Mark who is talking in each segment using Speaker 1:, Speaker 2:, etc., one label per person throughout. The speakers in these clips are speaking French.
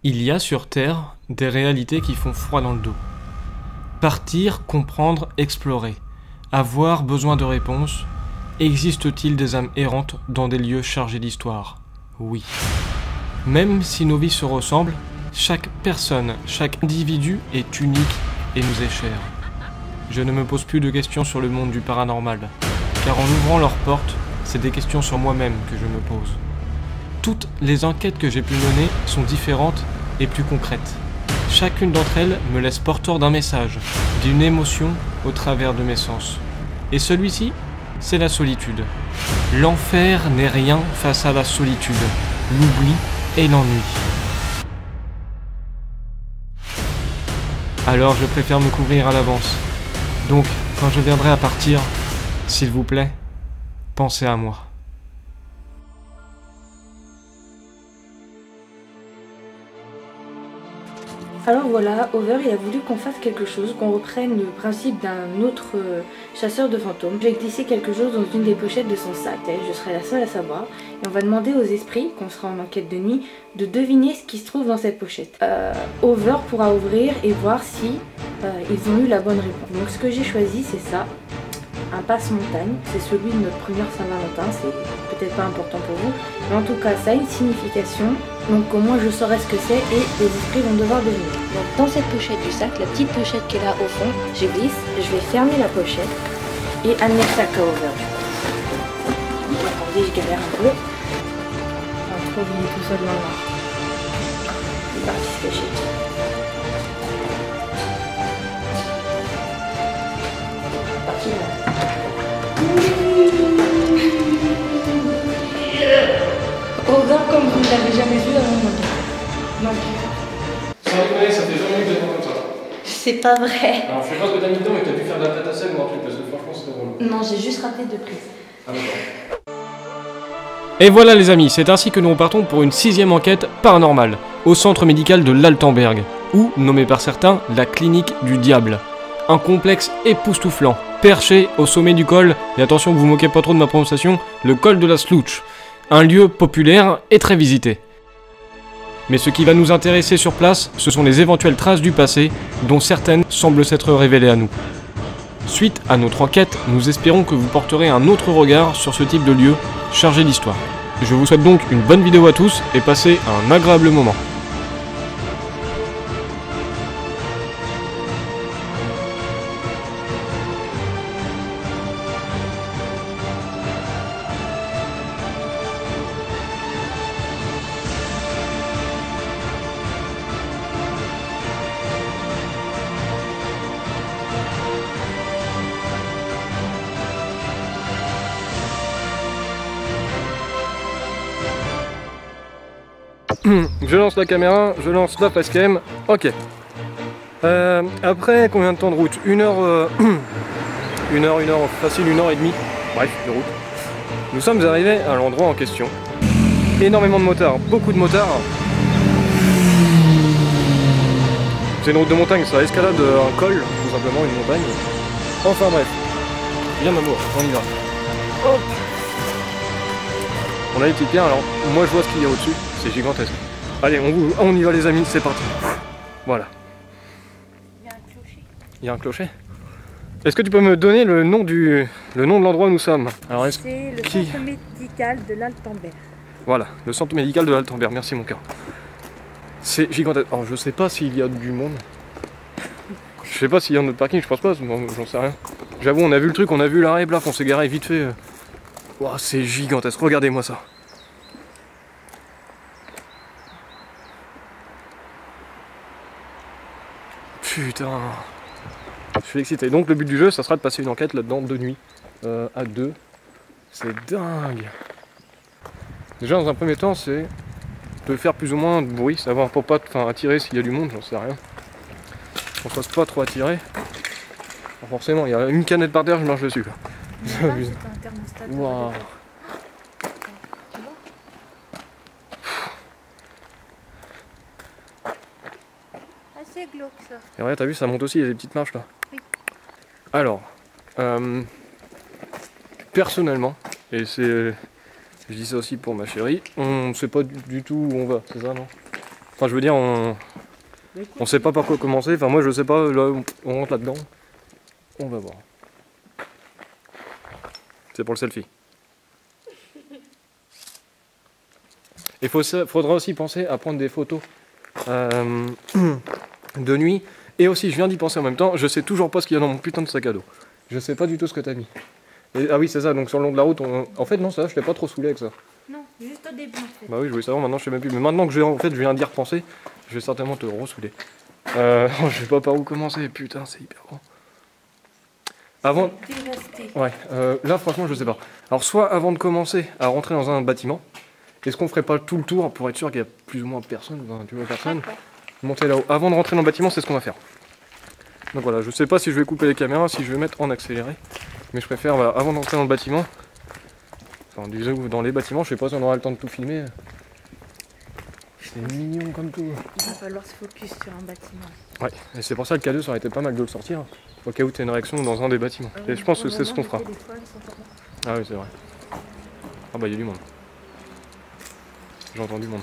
Speaker 1: Il y a sur Terre des réalités qui font froid dans le dos. Partir, comprendre, explorer. Avoir besoin de réponses. Existe-t-il des âmes errantes dans des lieux chargés d'histoire? Oui. Même si nos vies se ressemblent, chaque personne, chaque individu est unique et nous est cher. Je ne me pose plus de questions sur le monde du paranormal, car en ouvrant leurs portes, c'est des questions sur moi-même que je me pose. Toutes les enquêtes que j'ai pu mener sont différentes et plus concrètes. Chacune d'entre elles me laisse porteur d'un message, d'une émotion au travers de mes sens. Et celui-ci, c'est la solitude. L'enfer n'est rien face à la solitude, l'oubli et l'ennui. Alors je préfère me couvrir à l'avance. Donc, quand je viendrai à partir, s'il vous plaît, pensez à moi.
Speaker 2: Alors voilà, Over il a voulu qu'on fasse quelque chose, qu'on reprenne le principe d'un autre chasseur de fantômes. J'ai glissé quelque chose dans une des pochettes de son sac, je serai la seule à savoir. Et on va demander aux esprits, qu'on sera en enquête de nuit, de deviner ce qui se trouve dans cette pochette. Over pourra ouvrir et voir si ils ont eu la bonne réponse. Donc ce que j'ai choisi c'est ça, un passe-montagne, c'est celui de notre première Saint-Valentin, c'est peut-être pas important pour vous, mais en tout cas ça a une signification, donc au moins je saurai ce que c'est et les esprits vont devoir deviner. Donc dans cette pochette du sac, la petite pochette qui est là au fond, je glisse, je vais fermer la pochette et amener le sac à Over. Attendez, je galère un peu. On va trouver tout ça dans le noir. C'est parti se cacher. Parti là. Over comme vous ne l'avez jamais vu avant moi. Donc.
Speaker 1: Sans déconner, ça fait jamais que comme ça.
Speaker 2: C'est pas vrai.
Speaker 1: Alors je sais pas ce que t'as mis dedans, mais t'as dû faire de la tête à sel ou un truc, parce que franchement c'est drôle.
Speaker 2: Non, j'ai juste raté de prise.
Speaker 1: Ah d'accord. Et voilà les amis, c'est ainsi que nous repartons pour une 6e enquête paranormale, au centre médical de l'Altenberg, ou, nommé par certains, la clinique du diable. Un complexe époustouflant, perché au sommet du col, et attention que vous moquez pas trop de ma prononciation, le col de la Sluch. Un lieu populaire et très visité. Mais ce qui va nous intéresser sur place, ce sont les éventuelles traces du passé, dont certaines semblent s'être révélées à nous. Suite à notre enquête, nous espérons que vous porterez un autre regard sur ce type de lieu chargé d'histoire. Je vous souhaite donc une bonne vidéo à tous et passez un agréable moment. Je lance la caméra, je lance la facecam, ok. Après combien de temps de route? Une heure, facile 1h30, bref, de route. Nous sommes arrivés à l'endroit en question. Énormément de motards, beaucoup de motards. C'est une route de montagne, ça escalade un col, tout simplement, une montagne. Enfin bref, viens m'amour, on y va. Hop. On a les petites pierres, alors moi je vois ce qu'il y a au-dessus, c'est gigantesque. Allez, on y va les amis, c'est parti. Voilà.
Speaker 2: Il y a un clocher.
Speaker 1: Il y a un clocher. Est-ce que tu peux me donner le nom de l'endroit où nous sommes? Alors,
Speaker 2: c'est le centre médical de l'Altenberg.
Speaker 1: Voilà, le centre médical de l'Altenberg, merci mon cœur. C'est gigantesque. Alors je sais pas s'il y a du monde. Je sais pas s'il y a un autre parking, je pense pas, j'en sais rien. J'avoue, on a vu le truc, on a vu l'arrêt, blaf, on s'est garé vite fait. Wow, c'est gigantesque, regardez-moi ça. Putain. Je suis excité. Donc le but du jeu, ça sera de passer une enquête là-dedans de nuit. À 2. C'est dingue. Déjà dans un premier temps, c'est de faire plus ou moins de bruit, savoir pour pas attirer s'il y a du monde, j'en sais rien. On se fasse pas trop attirer. Alors forcément, il y a une canette par terre, je marche dessus.
Speaker 2: C'est un thermostat.
Speaker 1: Wow.
Speaker 2: C'est glauque ça.
Speaker 1: Et regarde, t'as vu, ça monte aussi, il y a des petites marches là.
Speaker 2: Oui.
Speaker 1: Alors, personnellement, et c'est, je dis ça aussi pour ma chérie, on ne sait pas du tout où on va, c'est ça non? Enfin, je veux dire, on sait pas par quoi commencer. Enfin, moi, je sais pas. Là, on rentre là-dedans. On va voir. C'est pour le selfie. Il faudra aussi penser à prendre des photos de nuit. Et aussi, je viens d'y penser en même temps, je sais toujours pas ce qu'il y a dans mon putain de sac à dos. Je sais pas du tout ce que t'as mis. Et, ah oui, c'est ça, donc sur le long de la route, en fait, non, ça, je t'ai pas trop saoulé avec ça.
Speaker 2: Non, juste au début en fait.
Speaker 1: Bah oui, je voulais savoir, maintenant je sais même plus. Mais maintenant que je viens d'y repenser, je vais certainement te re-saouler. Je sais pas par où commencer, putain, c'est hyper grand. Avant.
Speaker 2: Dévasté.
Speaker 1: Ouais, là, franchement, je sais pas. Alors, soit avant de commencer à rentrer dans un bâtiment, est-ce qu'on ferait pas tout le tour pour être sûr qu'il y a plus ou moins personne, enfin, tu vois, personne, monter là-haut. Avant de rentrer dans le bâtiment, c'est ce qu'on va faire. Donc voilà, je sais pas si je vais couper les caméras, si je vais mettre en accéléré. Mais je préfère, voilà, avant d'entrer dans le bâtiment, enfin, disons dans les bâtiments, je sais pas si on aura le temps de tout filmer. C'est mignon comme tout.
Speaker 2: Il va falloir se focus sur un bâtiment.
Speaker 1: Ouais, et c'est pour ça que le K2, ça aurait été pas mal de le sortir, au cas où tu as une réaction dans un des bâtiments. Et je pense que c'est ce qu'on fera. Ah oui, c'est vrai. Ah bah il y a du monde. J'entends du monde.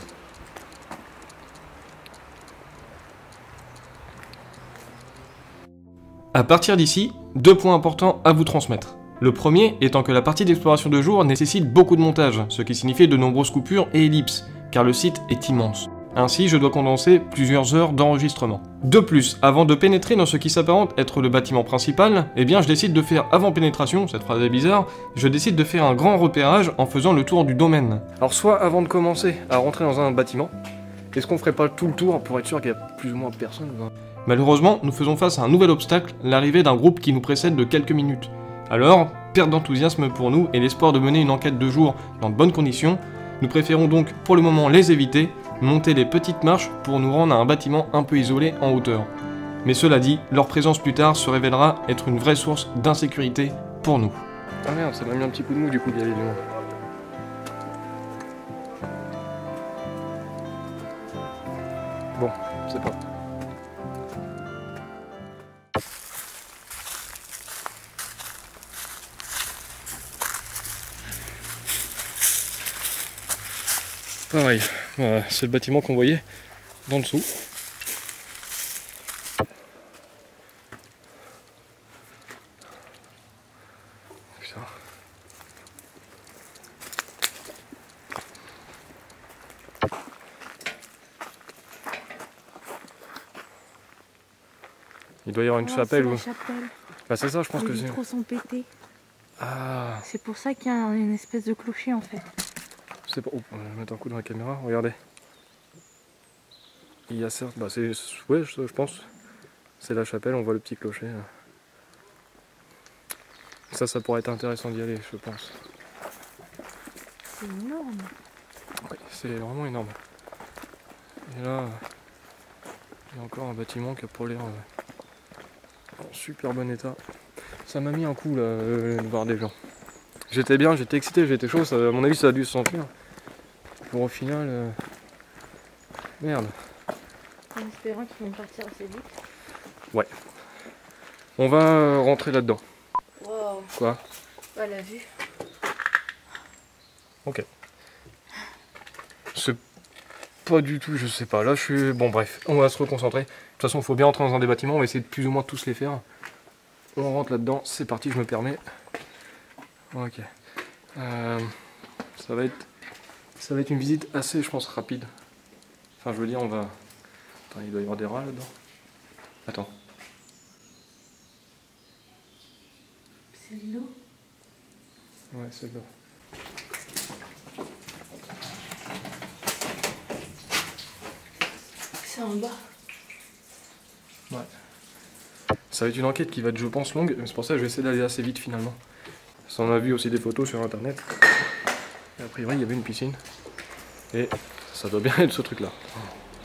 Speaker 1: À partir d'ici, 2 points importants à vous transmettre. Le premier étant que la partie d'exploration de jour nécessite beaucoup de montage, ce qui signifie de nombreuses coupures et ellipses, car le site est immense. Ainsi, je dois condenser plusieurs heures d'enregistrement. De plus, avant de pénétrer dans ce qui s'apparente être le bâtiment principal, eh bien je décide de faire avant pénétration, cette phrase est bizarre, je décide de faire un grand repérage en faisant le tour du domaine. Alors soit avant de commencer à rentrer dans un bâtiment, est-ce qu'on ferait pas tout le tour pour être sûr qu'il y a plus ou moins personne? Malheureusement, nous faisons face à un nouvel obstacle, l'arrivée d'un groupe qui nous précède de quelques minutes. Alors, perte d'enthousiasme pour nous et l'espoir de mener une enquête de jour dans de bonnes conditions, nous préférons donc pour le moment les éviter, monter les petites marches pour nous rendre à un bâtiment un peu isolé en hauteur. Mais cela dit, leur présence plus tard se révélera être une vraie source d'insécurité pour nous. Ah merde, ça m'a mis un petit coup de mou du coup d'y aller du moins. Bon, c'est pas. Pareil, voilà, c'est le bâtiment qu'on voyait dans dessous. Putain. Il doit y avoir une chapelle ou... Bah c'est ça, je pense que c'est...
Speaker 2: Les vitraux sont pétés.
Speaker 1: Ah.
Speaker 2: C'est pour ça qu'il y a une espèce de clocher en fait.
Speaker 1: C'est pas... Oh, on va mettre un coup dans la caméra, regardez. Il y a certes... Bah c'est... Ouais, je pense. C'est la chapelle, on voit le petit clocher. Ça pourrait être intéressant d'y aller, je pense.
Speaker 2: C'est énorme.
Speaker 1: Oui, c'est vraiment énorme. Et là... Il y a encore un bâtiment qui a pour l'air... en super bon état. Ça m'a mis un coup là, de voir des gens. J'étais bien, j'étais excité, j'étais chaud, ça, à mon avis ça a dû se sentir. Pour au final... Merde.
Speaker 2: En espérant qu'ils vont partir assez vite.
Speaker 1: Ouais. On va rentrer là-dedans.
Speaker 2: Wow.
Speaker 1: Quoi?
Speaker 2: Pas la vue.
Speaker 1: Ok. C'est pas du tout, je sais pas. Là je suis... Bon bref, on va se reconcentrer. De toute façon il faut bien entrer dans un des bâtiments, on va essayer de plus ou moins tous les faire. On rentre là-dedans, c'est parti, je me permets. Ok. Ça va être une visite assez, je pense, rapide. Enfin, je veux dire, on va... Attends, il doit y avoir des rats là-dedans. Attends.
Speaker 2: C'est de l'eau.
Speaker 1: Ouais, c'est de l'eau.
Speaker 2: C'est en bas.
Speaker 1: Ouais. Ça va être une enquête qui va être, je pense, longue. C'est pour ça que je vais essayer d'aller assez vite finalement. Ça, on a vu aussi des photos sur internet. Et a priori, il y avait une piscine. Et ça doit bien être ce truc-là. Oh,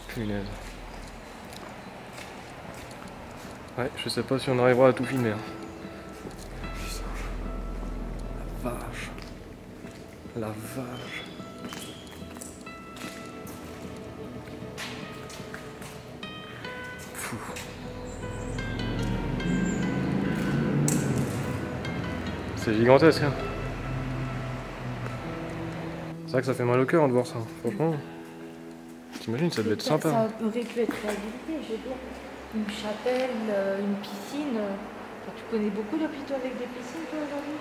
Speaker 1: punaise. Ouais, je sais pas si on arrivera à tout filmer. Hein. La vache. La vache. Fou. C'est gigantesque. Hein. C'est vrai que ça fait mal au cœur de voir ça. Franchement. T'imagines, ça devait être sympa.
Speaker 2: Ça aurait pu être réhabilité, je veux dire. Une chapelle, une piscine. Tu connais beaucoup d'hôpitaux avec des piscines, toi, aujourd'hui?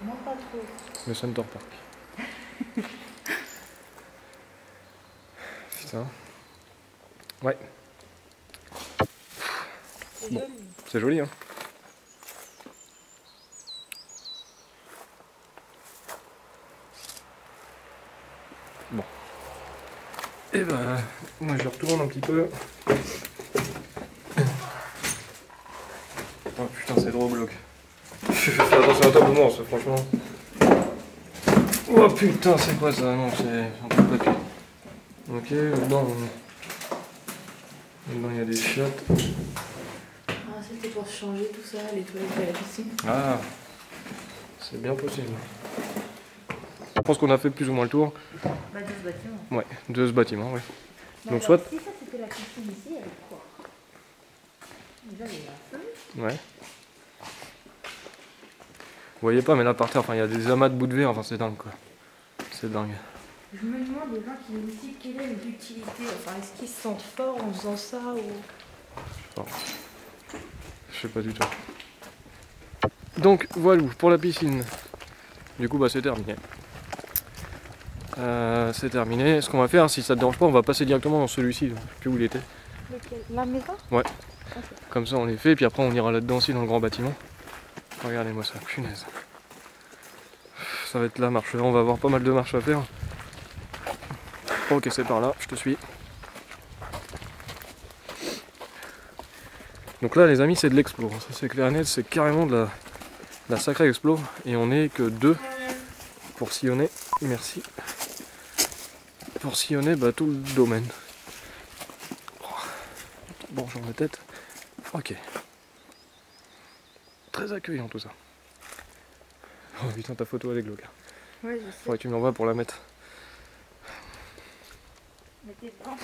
Speaker 2: Non, pas trop.
Speaker 1: Le Center Park. Putain. Ouais.
Speaker 2: C'est
Speaker 1: bon.
Speaker 2: joli.
Speaker 1: C'est joli, hein. Bon. Et ben, moi je retourne un petit peu. Oh putain, c'est trop glauque. Fais attention à toi, moment, franchement. Oh putain, c'est quoi ça? Non, c'est un peu de papier. Ok, dedans il y a des chiottes.
Speaker 2: Ah, c'était pour changer tout ça, les toilettes de la piscine.
Speaker 1: Ah, c'est bien possible. Je pense qu'on a fait plus ou moins le tour.
Speaker 2: Bah, de ce bâtiment.
Speaker 1: Ouais, de ce bâtiment, ouais.
Speaker 2: Bah,
Speaker 1: Donc
Speaker 2: alors,
Speaker 1: soit...
Speaker 2: si ça c'était la piscine ici, elle est quoi? Déjà, il y a un feu.
Speaker 1: Ouais. Vous voyez pas, mais là par terre, enfin, il y a des amas de bouts de verre, enfin c'est dingue quoi. C'est dingue.
Speaker 2: Je me demande les gens qui nous disent quelle est l'utilité, enfin est-ce qu'ils se sentent forts en faisant ça ou...
Speaker 1: Bon. Je sais pas du tout. Donc voilà pour la piscine. Du coup bah c'est terminé. C'est terminé. Ce qu'on va faire, si ça te dérange pas, on va passer directement dans celui-ci. Je sais plus où il était.
Speaker 2: Lequel? La maison?
Speaker 1: Ouais.
Speaker 2: Okay.
Speaker 1: Comme ça on les fait, puis après on ira là-dedans aussi dans le grand bâtiment. Regardez-moi ça, punaise. Ça va être la marche, on va avoir pas mal de marches à faire. Ok, c'est par là, je te suis. Donc là les amis, c'est de l'explo, ça c'est clair et net, c'est carrément de la sacrée explo. Et on est que 2 pour sillonner, merci. Pour sillonner bah, tout le domaine. Bon, j'en ai tête. Ok. Très accueillant tout ça. Oh putain, ta photo elle est glauque.
Speaker 2: Ouais, je sais.
Speaker 1: Faudrait que tu me l'envoies pour la mettre.
Speaker 2: Mais t'es dedans.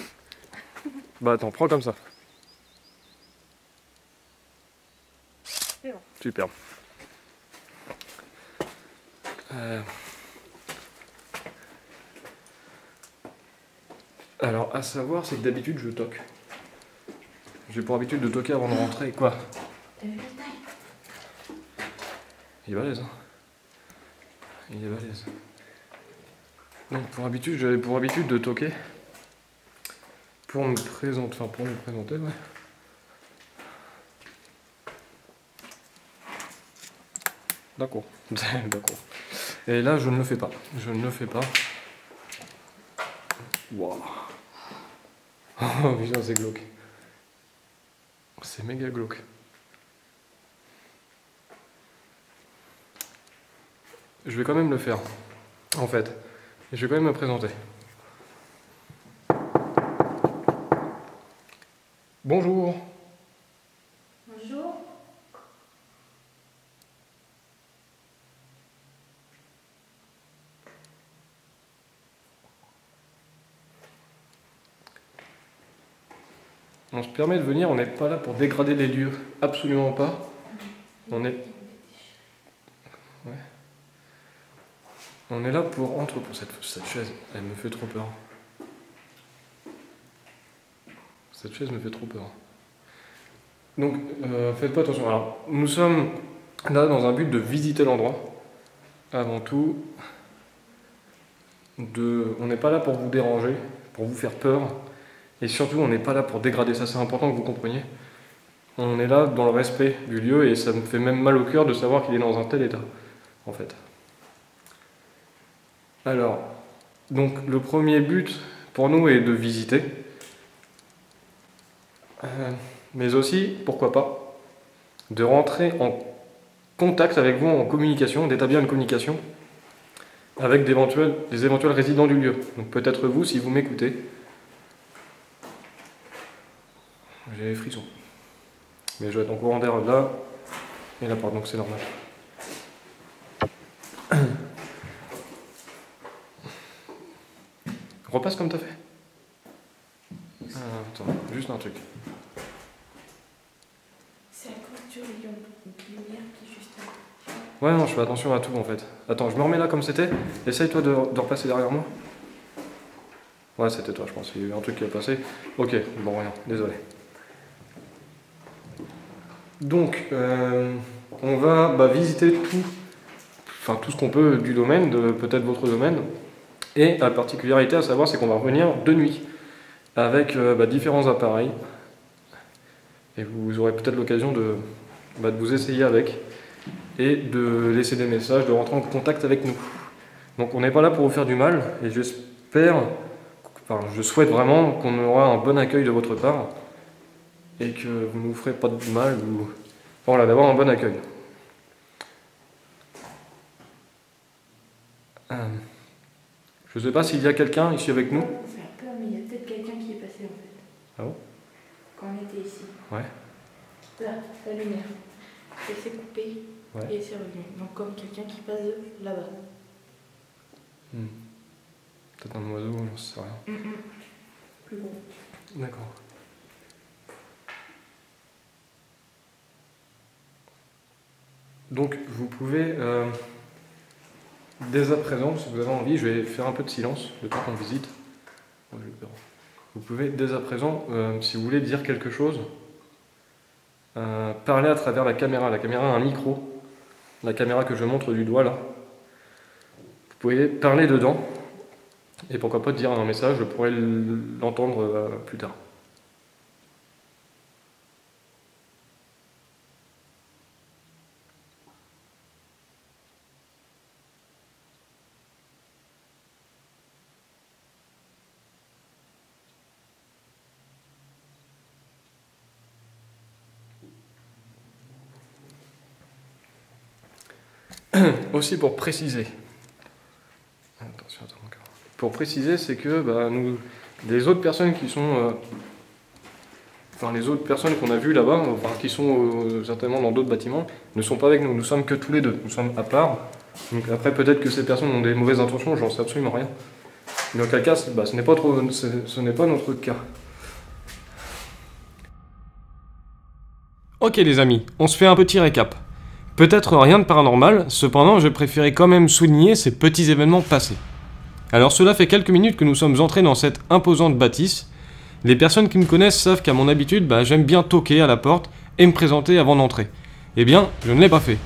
Speaker 1: Bah attends, prends comme ça.
Speaker 2: C'est bon.
Speaker 1: Super. Alors, à savoir, c'est que d'habitude je toque. J'ai pour habitude de toquer avant de rentrer. Quoi?
Speaker 2: T'as vu la taille?
Speaker 1: Il est balèze, hein. Il est balèze. Donc j'avais pour habitude de toquer pour me présenter, enfin pour me présenter, ouais. D'accord, d'accord. Et là, je ne le fais pas. Je ne le fais pas. Waouh. Oh putain, c'est glauque. C'est méga glauque. Je vais quand même le faire, en fait. Et je vais quand même me présenter. Bonjour.
Speaker 2: Bonjour.
Speaker 1: On se permet de venir, on n'est pas là pour dégrader les lieux, absolument pas. On est... Ouais. On est là pour entreprendre. Cette chaise, elle me fait trop peur. Cette chaise me fait trop peur. Donc, faites pas attention. Alors, nous sommes là dans un but de visiter l'endroit. Avant tout, on n'est pas là pour vous déranger, pour vous faire peur. Et surtout, on n'est pas là pour dégrader. Ça, c'est important que vous compreniez. On est là dans le respect du lieu et ça me fait même mal au cœur de savoir qu'il est dans un tel état, en fait. Alors, donc le premier but pour nous est de visiter, mais aussi, pourquoi pas, de rentrer en contact avec vous, en communication, d'établir une communication avec des éventuels résidents du lieu. Donc peut-être vous, si vous m'écoutez. J'ai les frissons. Mais je vais être en courant d'air là et là, pardon, donc c'est normal. Repasse comme t'as fait. Attends, juste un truc.
Speaker 2: C'est à cause du rayon de lumière qui est juste là.
Speaker 1: Ouais, non, je fais attention à tout en fait. Attends, je me remets là comme c'était. Essaye toi de repasser derrière moi.
Speaker 3: Ouais, c'était toi, je pense. Il y a eu un truc qui est passé. Ok, bon, rien, désolé. Donc, on va visiter tout ce qu'on peut du domaine, peut-être votre domaine. Et la particularité à savoir, c'est qu'on va revenir de nuit avec différents appareils. Et vous aurez peut-être l'occasion de vous essayer avec et de laisser des messages, de rentrer en contact avec nous. Donc on n'est pas là pour vous faire du mal et je souhaite vraiment qu'on aura un bon accueil de votre part et que vous ne nous ferez pas de mal ou voilà, d'avoir un bon accueil. Je ne sais pas s'il y a quelqu'un ici avec nous.
Speaker 2: Ça fait peur, mais il y a peut-être quelqu'un qui est passé en fait.
Speaker 3: Ah bon?
Speaker 2: Quand on était ici.
Speaker 3: Ouais.
Speaker 2: Là, la lumière. Elle s'est coupée
Speaker 3: Ouais.
Speaker 2: et c'est revenu. Donc comme quelqu'un qui passe de là-bas.
Speaker 3: Peut-être un oiseau, j'en sais rien.
Speaker 2: Plus gros.
Speaker 3: D'accord. Donc vous pouvez, dès à présent, si vous avez envie, je vais faire un peu de silence le temps qu'on visite. Vous pouvez dès à présent, si vous voulez dire quelque chose, parler à travers la caméra. La caméra a un micro, la caméra que je montre du doigt là. Vous pouvez parler dedans, et pourquoi pas dire un message, je pourrais l'entendre plus tard. Aussi pour préciser, pour préciser, c'est que nous, les autres personnes qui sont, les autres personnes qu'on a vues là-bas, qui sont certainement dans d'autres bâtiments, ne sont pas avec nous. Nous sommes que tous les deux. Nous sommes à part. Donc après, peut-être que ces personnes ont des mauvaises intentions. J'en sais absolument rien. Mais en quel cas, ce n'est pas notre cas.
Speaker 1: Ok les amis, on se fait un petit récap. Peut-être rien de paranormal, cependant je préférais quand même souligner ces petits événements passés. Alors cela fait quelques minutes que nous sommes entrés dans cette imposante bâtisse. Les personnes qui me connaissent savent qu'à mon habitude, j'aime bien toquer à la porte et me présenter avant d'entrer. Eh bien, je ne l'ai pas fait.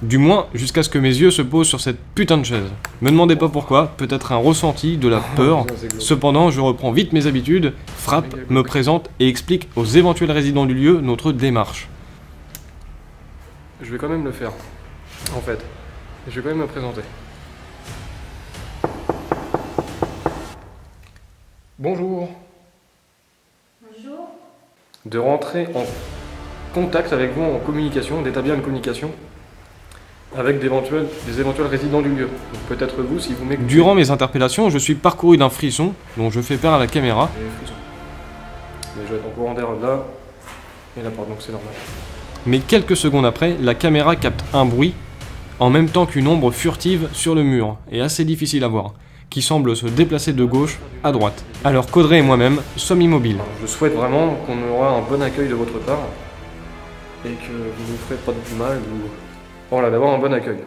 Speaker 1: Du moins, jusqu'à ce que mes yeux se posent sur cette putain de chaise. Me demandez pas pourquoi, peut-être un ressenti, de la peur. Cependant, je reprends vite mes habitudes, frappe, me présente et explique aux éventuels résidents du lieu notre démarche.
Speaker 3: Je vais quand même le faire, en fait. Je vais quand même me présenter. Bonjour.
Speaker 2: Bonjour.
Speaker 3: De rentrer en contact avec vous, en communication, d'établir une communication avec des éventuels résidents du lieu. Donc peut-être vous, si vous m'écoutez.
Speaker 1: Durant mes interpellations, je suis parcouru d'un frisson dont je fais peur à la caméra.
Speaker 3: Mais je vais être en courant d'air là et là, donc c'est normal.
Speaker 1: Mais quelques secondes après, la caméra capte un bruit, en même temps qu'une ombre furtive sur le mur, et assez difficile à voir, qui semble se déplacer de gauche à droite. Alors qu'Audrey et moi-même sommes immobiles.
Speaker 3: Je souhaite vraiment qu'on aura un bon accueil de votre part, et que vous ne nous ferez pas de mal, ou voilà, d'avoir un bon accueil.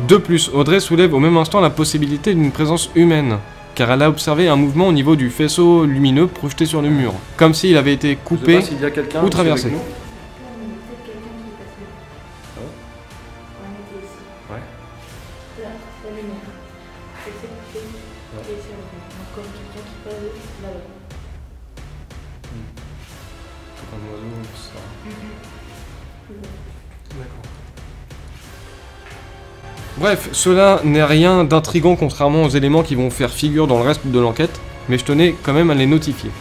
Speaker 1: De plus, Audrey soulève au même instant la possibilité d'une présence humaine, car elle a observé un mouvement au niveau du faisceau lumineux projeté sur le mur, comme s'il avait été coupé ou traversé. Bref, cela n'est rien d'intrigant contrairement aux éléments qui vont faire figure dans le reste de l'enquête, mais je tenais quand même à les notifier.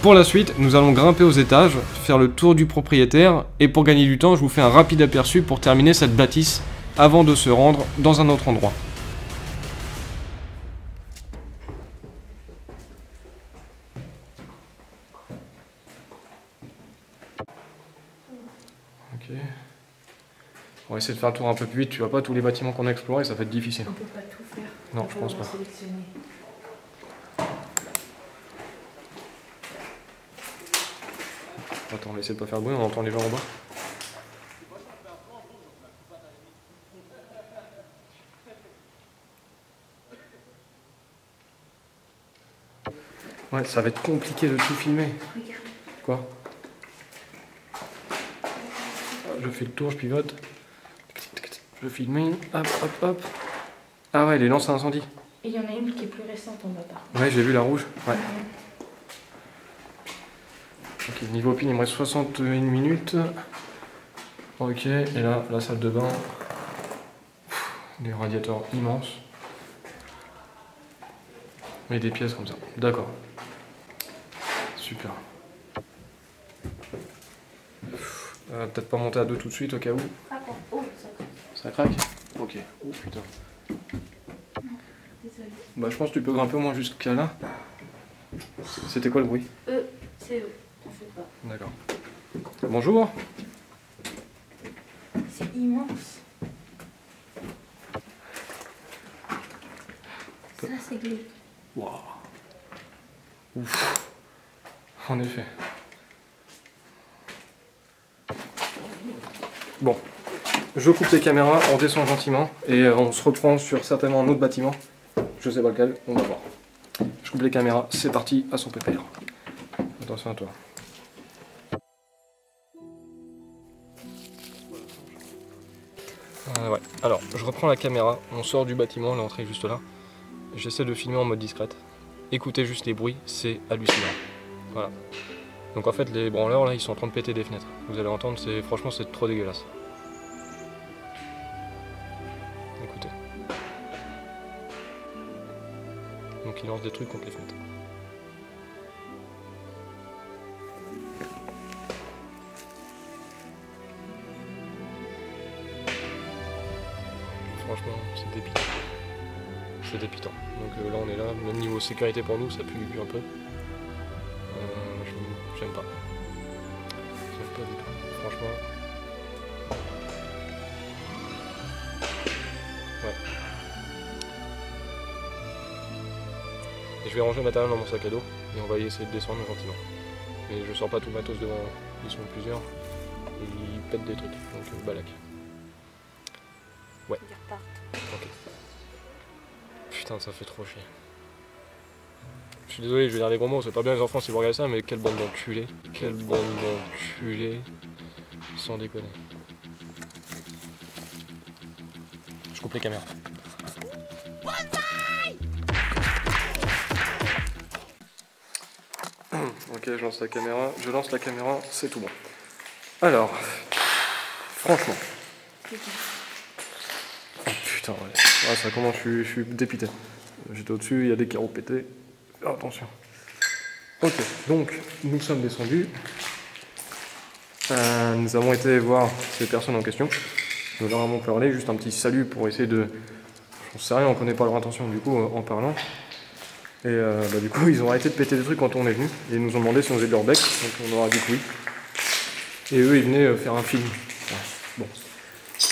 Speaker 1: Pour la suite, nous allons grimper aux étages, faire le tour du propriétaire, et pour gagner du temps, je vous fais un rapide aperçu pour terminer cette bâtisse avant de se rendre dans un autre endroit.
Speaker 3: Ok. On va essayer de faire le tour un peu plus vite, tu vois pas tous les bâtiments qu'on a explorés, ça va être difficile.
Speaker 2: On peut pas tout faire.
Speaker 3: Non, je pense pas. Attends, on va essayer de pas faire de bruit, on entend les gens en bas. Ouais, ça va être compliqué de tout filmer.
Speaker 2: Regarde.
Speaker 3: Quoi? Je fais le tour, je pivote. Je filme, hop, hop, hop. Ah ouais, les lances à incendie.
Speaker 2: Et il y en a une qui est plus récente en bas par contre.
Speaker 3: Ouais, j'ai vu la rouge. Ouais. Ok, niveau pin, il me reste 61 minutes. Ok, et là, la salle de bain. Des radiateurs immenses. Et des pièces comme ça. D'accord. Super. Peut-être pas monter à 2 tout de suite au cas où.
Speaker 2: Ah bon, oh, ça
Speaker 3: Ça craque? Ok. Oh putain.
Speaker 2: désolé.
Speaker 3: Bah je pense que tu peux grimper au moins jusqu'à là. C'était quoi le bruit?
Speaker 2: C'est eux, t'en fais pas.
Speaker 3: D'accord. Bonjour.
Speaker 2: C'est immense. Ça c'est glauque.
Speaker 3: Waouh. Ouf. En effet. Bon. Je coupe les caméras, on descend gentiment et on se reprend sur certainement un autre bâtiment. Je sais pas lequel, on va voir. Je coupe les caméras, c'est parti, à son pépère. Attention à toi. Ouais. Alors, je reprends la caméra, on sort du bâtiment, l'entrée est juste là. J'essaie de filmer en mode discrète. Écoutez juste les bruits, c'est hallucinant. Voilà. Donc en fait, les branleurs là, ils sont en train de péter des fenêtres. Vous allez entendre, franchement, c'est trop dégueulasse. Écoutez. Donc ils lancent des trucs contre les fenêtres. Franchement, c'est dépitant. C'est dépitant. Donc là, on est là, même niveau sécurité pour nous, ça pue un peu. J'aime pas. J'aime pas du tout. Franchement. Ouais. Et je vais ranger le matériel dans mon sac à dos et on va essayer de descendre gentiment. Mais je sors pas tout le matos devant. Ils sont plusieurs. Et ils pètent des trucs. Donc balak. Ouais.
Speaker 2: Ils repartent.
Speaker 3: Ok. Putain, ça fait trop chier. Je suis désolé, je vais dire les gros mots, c'est pas bien les enfants si vous regardez ça, mais quelle bande d'enculés. Quelle bande d'enculés. Sans déconner. Je coupe les caméras. Ok, je lance la caméra, c'est tout bon. Alors, franchement. Oh putain, ouais. Ah, ça commence, je suis dépité. J'étais au-dessus, il y a des carreaux pétés. Attention. Ok, donc nous sommes descendus. Nous avons été voir ces personnes en question. Nous leur avons parlé, juste un petit salut pour essayer de... J'en sais rien, on connaît pas leur intention du coup en parlant. Et du coup ils ont arrêté de péter des trucs quand on est venu. Et ils nous ont demandé si on faisait de leur bec, donc on leur a dit que oui. Et eux ils venaient faire un film. Ouais, bon.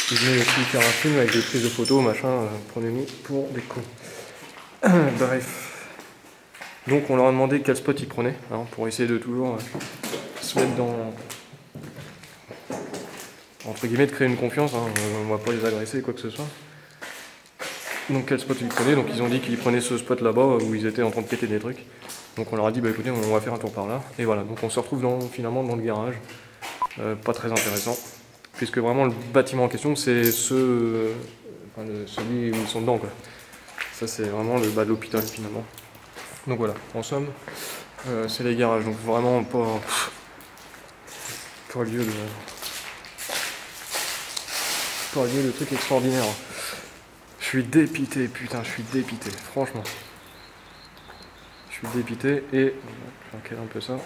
Speaker 3: Ils venaient aussi faire un film avec des prises de photos, machin, prenez-nous pour des cons. Bref. Donc on leur a demandé quel spot ils prenaient, hein, pour essayer de toujours se mettre dans... Entre guillemets, de créer une confiance, hein, on va pas les agresser quoi que ce soit. Donc quel spot ils prenaient, donc ils ont dit qu'ils prenaient ce spot là-bas où ils étaient en train de péter des trucs. Donc on leur a dit, bah écoutez, on va faire un tour par là. Et voilà, donc on se retrouve finalement dans le garage. Pas très intéressant, puisque vraiment le bâtiment en question c'est celui où ils sont dedans quoi. Ça c'est vraiment le bas de l'hôpital finalement. Donc voilà, en somme, c'est les garages, donc vraiment pas lieu de truc extraordinaire. Je suis dépité, putain, je suis dépité, franchement. Je suis dépité et... Je vais encaler un peu ça.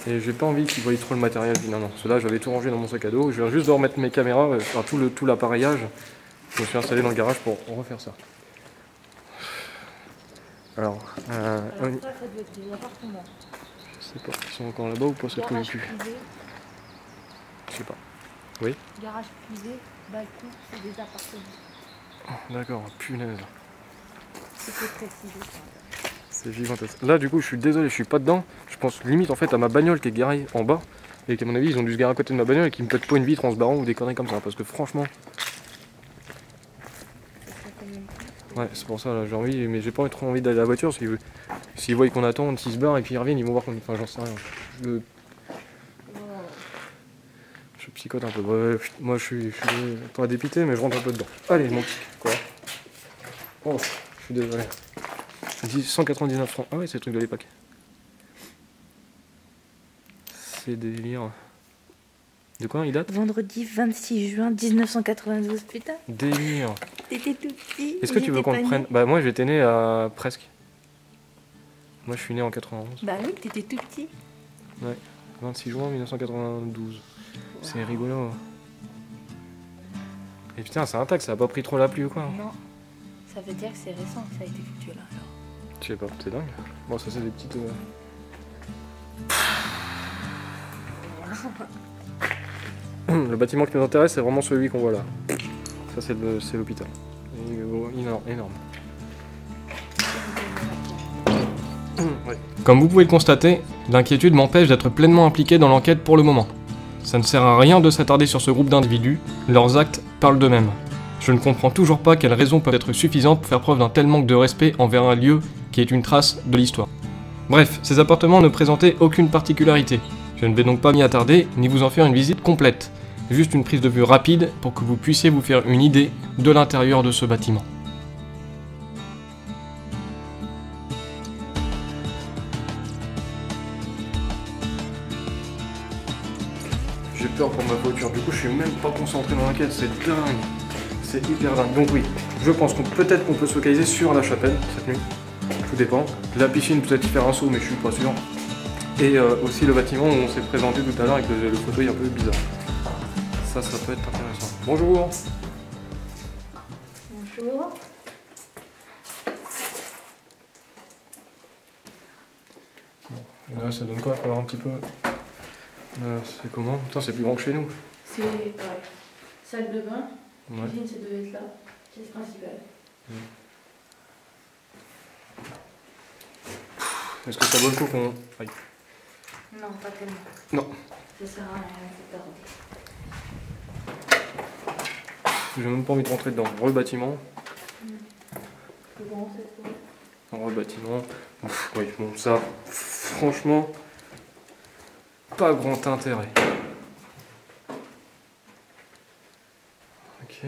Speaker 3: Et j'ai pas envie qu'ils voient trop le matériel finalement. Parce que là, j'avais tout rangé dans mon sac à dos. Je viens juste de remettre mes caméras, enfin tout l'appareillage. Je me suis installé dans le garage pour refaire ça. Alors,
Speaker 2: Alors ça doit être des appartements.
Speaker 3: je sais pas, ils sont encore là-bas ou pas, c'est trop vécu. Je sais pas. Oui.
Speaker 2: Garage privé, balcon, c'est des appartements.
Speaker 3: Oh, d'accord, punaise.
Speaker 2: C'était précisé.
Speaker 3: C'est gigantesque. Là, du coup, je suis désolé, je suis pas dedans. Je pense limite en fait à ma bagnole qui est garée en bas. Et qu'à mon avis, ils ont dû se garer à côté de ma bagnole et qu'ils me pètent pas une vitre en se barrant ou des conneries comme ça. Parce que franchement. Ouais, c'est pour ça, là, j'ai envie, mais j'ai pas trop envie d'aller à la voiture. S'ils voient qu'on attend, s'ils se barrent et puis ils reviennent, ils vont voir qu'on. Enfin, j'en sais rien. Je psychote un peu. Ouais, moi, je suis pas dépité, mais je rentre un peu dedans. Allez, mon petit. Quoi. Oh, je suis désolé. 199 francs. Ah ouais, c'est le truc de l'époque. C'est délire. De quoi il date?
Speaker 2: Vendredi 26 juin 1992, putain.
Speaker 3: Délire.
Speaker 2: T'étais tout petit.
Speaker 3: Est-ce que tu veux qu'on le prenne? Bah moi j'étais né à presque. Moi je suis né en 91.
Speaker 2: Bah oui, t'étais tout petit.
Speaker 3: Ouais. 26 juin 1992. Wow. C'est rigolo. Et putain c'est intact, ça a pas pris trop la pluie ou quoi?
Speaker 2: Non. Ça veut dire que c'est récent que ça a été foutu là alors.
Speaker 3: Je sais pas, c'est dingue. Bon ça c'est des petites... Le bâtiment qui nous intéresse, c'est vraiment celui qu'on voit là. Ça, c'est l'hôpital. Énorme. Ouais. Comme vous pouvez le constater, l'inquiétude m'empêche d'être pleinement impliqué dans l'enquête pour le moment. Ça ne sert à rien de s'attarder sur ce groupe d'individus, leurs actes parlent d'eux-mêmes. Je ne comprends toujours pas quelles raisons peuvent être suffisantes pour faire preuve d'un tel manque de respect envers un lieu qui est une trace de l'histoire. Bref, ces appartements ne présentaient aucune particularité. Je ne vais donc pas m'y attarder, ni vous en faire une visite complète. Juste une prise de vue rapide pour que vous puissiez vous faire une idée de l'intérieur de ce bâtiment. J'ai peur pour ma voiture, du coup je suis même pas concentré dans l'enquête, c'est dingue. C'est hyper dingue. Donc oui, je pense peut-être qu'on peut se focaliser sur la chapelle cette nuit. Tout dépend. La piscine peut-être y faire un saut mais je suis pas sûr. Et aussi le bâtiment où on s'est présenté tout à l'heure avec le fauteuil un peu bizarre. Ça peut être intéressant. Bonjour.
Speaker 2: Bonjour.
Speaker 3: Bon, là ça donne quoi? Faut voir un petit peu. C'est comment? Putain c'est plus grand que chez nous.
Speaker 2: C'est ouais. Salle de bain.
Speaker 3: Ouais.
Speaker 2: Cuisine, ça devait être là. Pièce principale.
Speaker 3: Est-ce que ça vaut le coup qu'on... Aïe.
Speaker 2: Non, pas tellement.
Speaker 3: Non.
Speaker 2: Ça sert à rien, c'est tardé.
Speaker 3: J'ai même pas envie de rentrer dedans. Rebâtiment.
Speaker 2: Plus grand cette fois.
Speaker 3: Rebâtiment. Oui, bon ça, franchement, pas grand intérêt. Ok.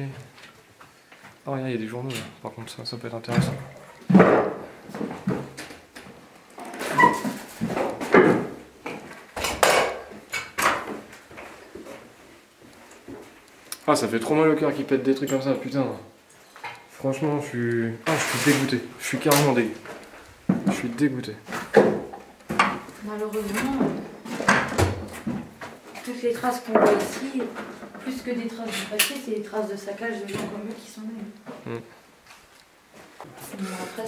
Speaker 3: Ah regarde, il y a des journaux là. Par contre ça peut être intéressant. Ah ça fait trop mal au cœur qu'ils pètent des trucs comme ça, putain. Franchement je suis dégoûté. Je suis carrément dégoûté. Je suis dégoûté.
Speaker 2: Malheureusement, toutes les traces qu'on voit ici, plus que des traces de papier, c'est des traces de saccage de gens comme eux qui sont nés. Mais après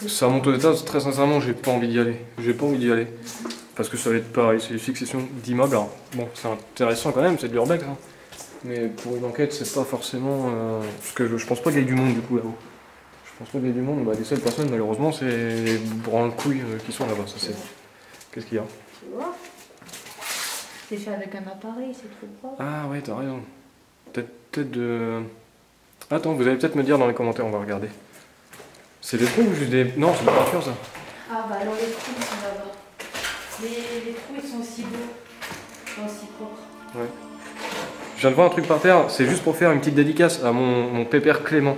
Speaker 2: ça monte
Speaker 3: au détail, très sincèrement j'ai pas envie d'y aller. J'ai pas envie d'y aller. Parce que ça va être pareil, c'est une succession d'immeubles. Bon c'est intéressant quand même, c'est de l'urbex. Hein. Mais pour une enquête, c'est pas forcément... parce que je pense pas qu'il y ait du monde du coup là-haut. Je pense pas qu'il y ait du monde. Bah, les seules personnes, malheureusement, c'est les branle-couilles qui sont là-bas. Qu'est-ce qu'il y a?
Speaker 2: Tu vois? C'est fait avec un appareil, c'est trop propre.
Speaker 3: Ah ouais, t'as raison. Peut-être de... Attends, vous allez peut-être me dire dans les commentaires, on va regarder. C'est des trous ou juste des... Non, c'est de la peinture ça.
Speaker 2: Ah bah alors les trous ils sont là-bas. Les trous ils sont aussi beaux. Ils sont aussi propres.
Speaker 3: Ouais. Je viens de voir un truc par terre, c'est juste pour faire une petite dédicace à mon pépère Clément,